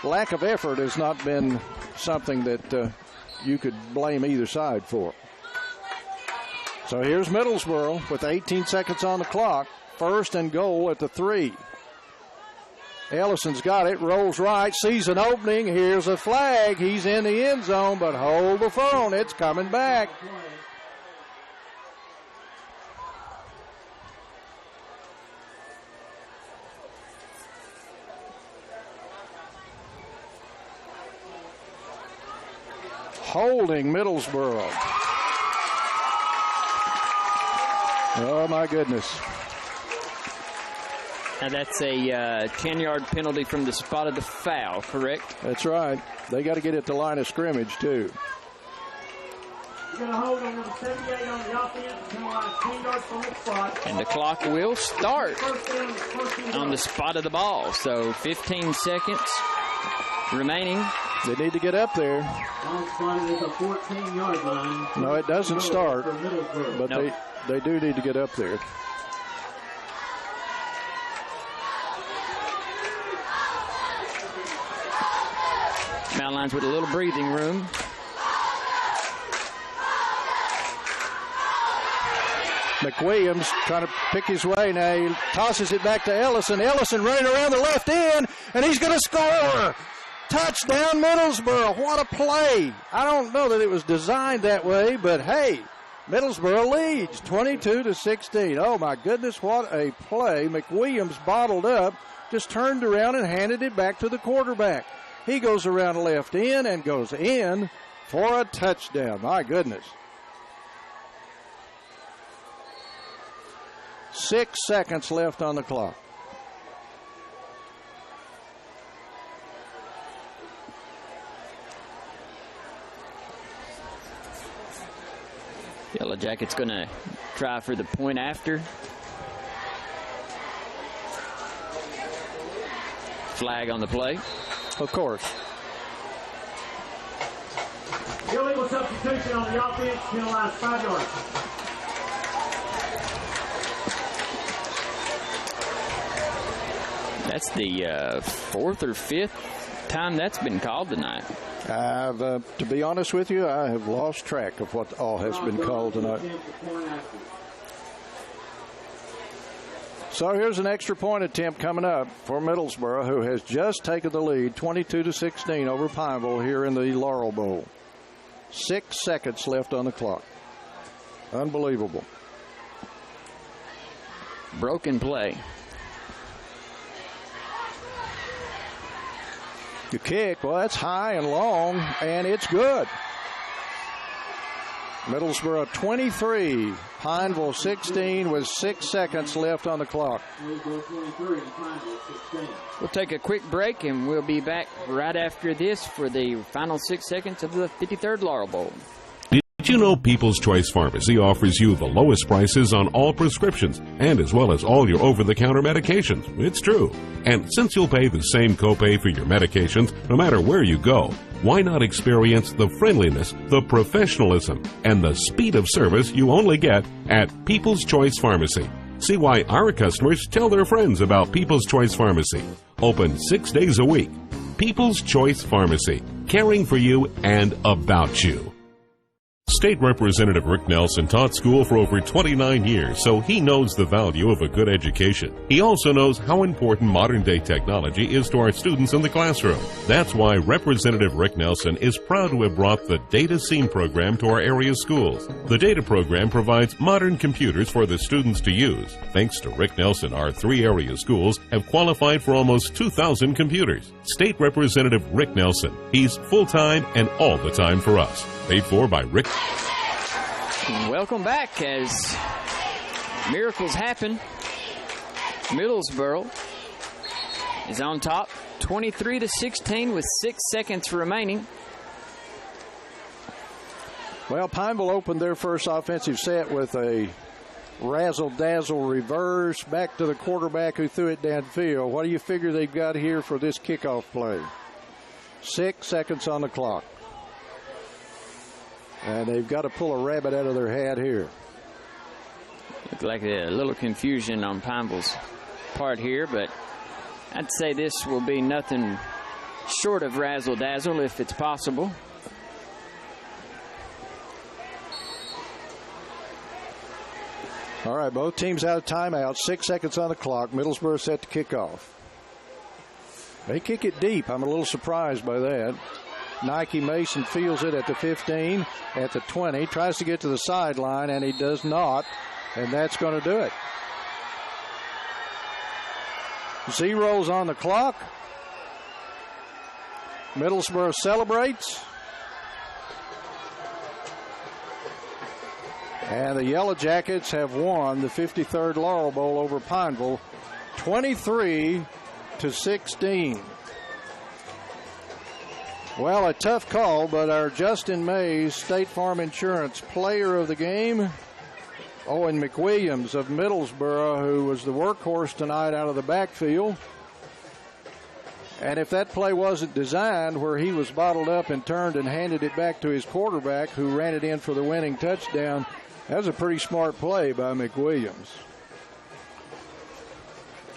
lack of effort has not been something that you could blame either side for. So here's Middlesboro with 18 seconds on the clock. 1st and goal at the 3. Ellison's got it, rolls right, sees an opening. Here's a flag. He's in the end zone, but hold the phone. It's coming back. Holding Middlesboro. Oh, my goodness. Now that's a 10-yard penalty from the spot of the foul, correct? That's right. They got to get it to line of scrimmage, too. You're going to hold on number 78 on the offense, penalize 10 yards from the spot. And the clock will start on the spot of the ball. So 15 seconds remaining. They need to get up there. Long spot is a 14-yard line. No, it doesn't start, but nope. they do need to get up there. Mountain Lions with a little breathing room. McWilliams trying to pick his way now. He tosses it back to Ellison. Ellison running around the left end, and he's going to score. Touchdown, Middlesboro. What a play. I don't know that it was designed that way, but hey, Middlesboro leads 22-16. Oh, my goodness, what a play. McWilliams bottled up, just turned around and handed it back to the quarterback. He goes around the left end and goes in for a touchdown. My goodness. 6 seconds left on the clock. Yellow Jackets going to try for the point after. Flag on the play. Of course. Illegal substitution on the offense, penalized 5 yards. That's the 4th or 5th time that's been called tonight. To be honest with you, I have lost track of what all has been called tonight. So here's an extra point attempt coming up for Middlesboro, who has just taken the lead 22-16 over Pineville here in the Laurel Bowl. 6 seconds left on the clock. Unbelievable. Broken play. The kick, well, that's high and long, and it's good. Middlesboro 23, Pineville 16 with 6 seconds left on the clock. We'll take a quick break, and we'll be back right after this for the final 6 seconds of the 53rd Laurel Bowl. Did you know People's Choice Pharmacy offers you the lowest prices on all prescriptions and as well as all your over-the-counter medications? It's true. And since you'll pay the same copay for your medications no matter where you go, why not experience the friendliness, the professionalism, and the speed of service you only get at People's Choice Pharmacy? See why our customers tell their friends about People's Choice Pharmacy. Open 6 days a week. People's Choice Pharmacy, caring for you and about you. State Representative Rick Nelson taught school for over 29 years, so he knows the value of a good education. He also knows how important modern-day technology is to our students in the classroom. That's why Representative Rick Nelson is proud to have brought the Data Scene program to our area schools. The Data program provides modern computers for the students to use. Thanks to Rick Nelson, our 3 area schools have qualified for almost 2,000 computers. State Representative Rick Nelson. He's full-time and all the time for us. Paid for by Rick. Welcome back as miracles happen. Middlesboro is on top, 23-16 with 6 seconds remaining. Well, Pineville opened their first offensive set with a razzle-dazzle reverse back to the quarterback who threw it downfield. What do you figure they've got here for this kickoff play? 6 seconds on the clock. And they've got to pull a rabbit out of their hat here. Looks like a little confusion on Pineville's part here, but I'd say this will be nothing short of razzle-dazzle if it's possible. All right, both teams out of timeout. 6 seconds on the clock. Middlesboro set to kick off. They kick it deep. I'm a little surprised by that. Nike Mason feels it at the 15, at the 20, tries to get to the sideline, and he does not, and that's going to do it. Zeros on the clock. Middlesboro celebrates. And the Yellow Jackets have won the 53rd Laurel Bowl over Pineville, 23-16. Well, a tough call, but our Justin Mays State Farm Insurance Player of the Game, Owen McWilliams of Middlesboro, who was the workhorse tonight out of the backfield. And if that play wasn't designed where he was bottled up and turned and handed it back to his quarterback who ran it in for the winning touchdown, that was a pretty smart play by McWilliams.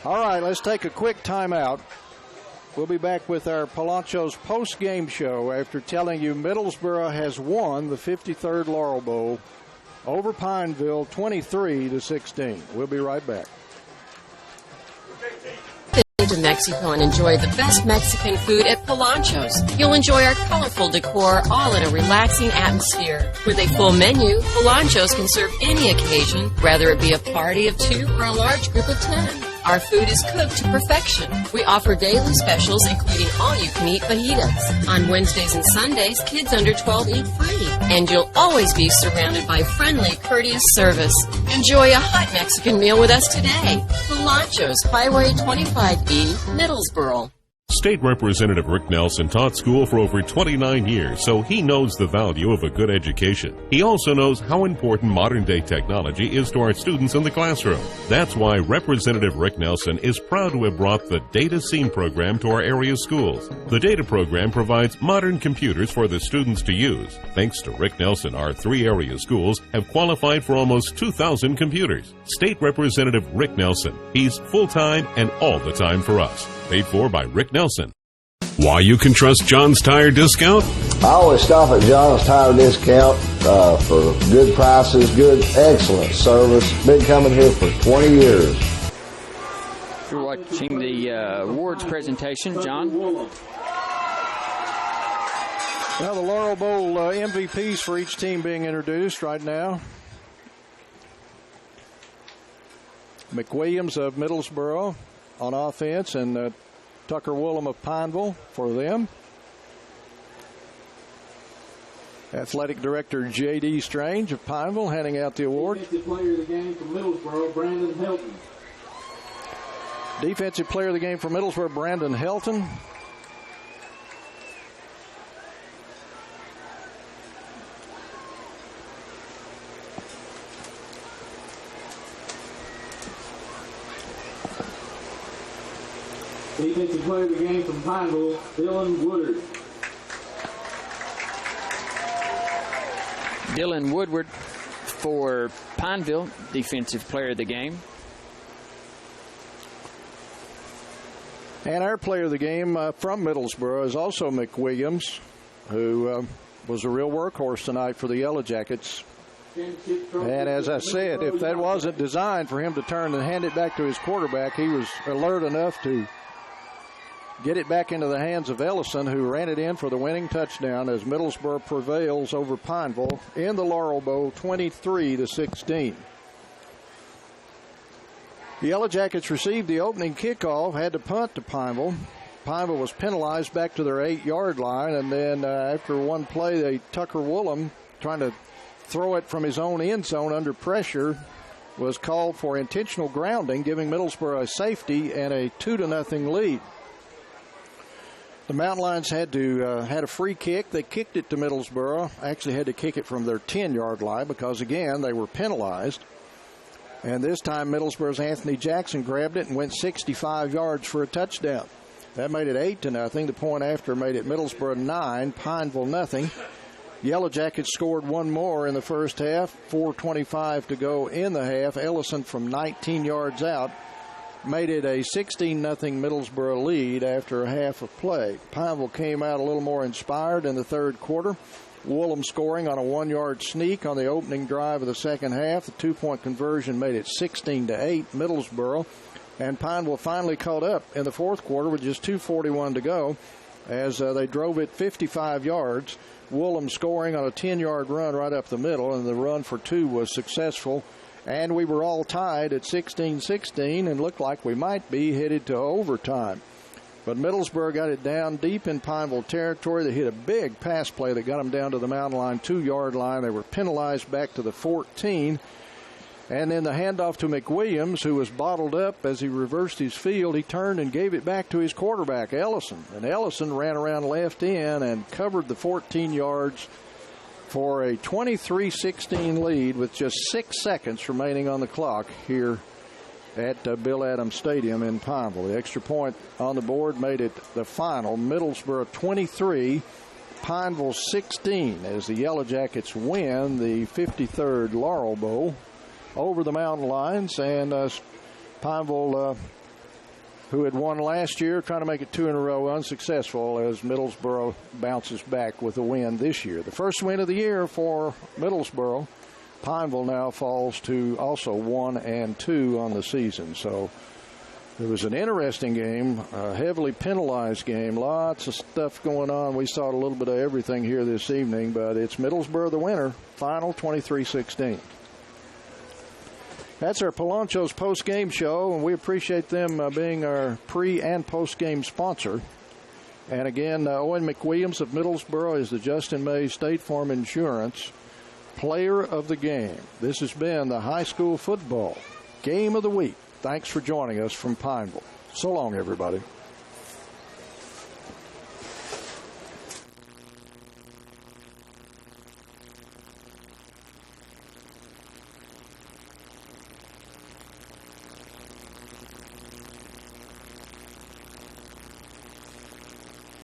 All right, let's take a quick timeout. We'll be back with our Palancho's post-game show after telling you Middlesboro has won the 53rd Laurel Bowl over Pineville 23-16. We'll be right back. To Mexico and enjoy the best Mexican food at Palancho's. You'll enjoy our colorful decor all in a relaxing atmosphere. With a full menu, Palancho's can serve any occasion, whether it be a party of 2 or a large group of 10. Our food is cooked to perfection. We offer daily specials including all-you-can-eat fajitas. On Wednesdays and Sundays, kids under 12 eat free. And you'll always be surrounded by friendly, courteous service. Enjoy a hot Mexican meal with us today. Palancho's, Highway 25E, Middlesboro. State Representative Rick Nelson taught school for over 29 years, so he knows the value of a good education. He also knows how important modern-day technology is to our students in the classroom. That's why Representative Rick Nelson is proud to have brought the Data Scene program to our area schools. The Data program provides modern computers for the students to use. Thanks to Rick Nelson, our 3 area schools have qualified for almost 2,000 computers. State Representative Rick Nelson. He's full-time and all the time for us. Paid for by Rick Nelson. Why you can trust John's Tire Discount? I always stop at John's Tire Discount for good prices, good, excellent service. Been coming here for 20 years. You're watching the awards presentation, John. Now the Laurel Bowl MVPs for each team being introduced right now. McWilliams of Middlesboro on offense, and Tucker Woolham of Pineville for them. Athletic Director J.D. Strange of Pineville handing out the award. Defensive Player of the Game from Middlesboro, Brandon Helton. Defensive Player of the Game for Middlesboro, Brandon Helton. Defensive Player of the Game from Pineville, Dylan Woodard. Dylan Woodward for Pineville, Defensive Player of the Game. And our Player of the Game from Middlesboro is also McWilliams, who was a real workhorse tonight for the Yellow Jackets. And as I said, if that wasn't designed for him to turn and hand it back to his quarterback, he was alert enough to get it back into the hands of Ellison, who ran it in for the winning touchdown as Middlesboro prevails over Pineville in the Laurel Bowl 23-16. The Yellow Jackets received the opening kickoff, had to punt to Pineville. Pineville was penalized back to their 8-yard line, and then after one play, Tucker Woolham trying to throw it from his own end zone under pressure was called for intentional grounding, giving Middlesboro a safety and a 2-0 lead. The Mountain Lions had a free kick. They kicked it to Middlesboro. Actually had to kick it from their 10-yard line because, again, they were penalized. And this time Middlesboro's Anthony Jackson grabbed it and went 65 yards for a touchdown. That made it 8-0. The point after made it Middlesboro 9, Pineville nothing. Yellow Jackets scored one more in the first half. 4:25 to go in the half. Ellison from 19 yards out made it a 16-0 Middlesboro lead after a half of play. Pineville came out a little more inspired in the third quarter. Woolham scoring on a 1-yard sneak on the opening drive of the second half. The 2-point conversion made it 16-8 Middlesboro. And Pineville finally caught up in the fourth quarter with just 2:41 to go as they drove it 55 yards. Woolham scoring on a 10-yard run right up the middle, and the run for two was successful. And we were all tied at 16-16 and looked like we might be headed to overtime. But Middlesboro got it down deep in Pineville territory. They hit a big pass play that got them down to the Mountain Line 2-yard line. They were penalized back to the 14. And then the handoff to McWilliams, who was bottled up as he reversed his field. He turned and gave it back to his quarterback, Ellison. And Ellison ran around left in and covered the 14 yards for a 23-16 lead with just 6 seconds remaining on the clock here at Bill Adams Stadium in Pineville. The extra point on the board made it the final. Middlesboro 23, Pineville 16 as the Yellow Jackets win the 53rd Laurel Bowl over the Mountain Lions. And Pineville, who had won last year, trying to make it 2 in a row, unsuccessful as Middlesboro bounces back with a win this year. The first win of the year for Middlesboro. Pineville now falls to also 1-2 on the season. So it was an interesting game, a heavily penalized game, lots of stuff going on. We saw a little bit of everything here this evening, but it's Middlesboro the winner, final 23-16. That's our Polancho's post-game show, and we appreciate them being our pre- and post-game sponsor. And again, Owen McWilliams of Middlesboro is the Justin Mays State Farm Insurance Player of the Game. This has been the High School Football Game of the Week. Thanks for joining us from Pineville. So long, everybody.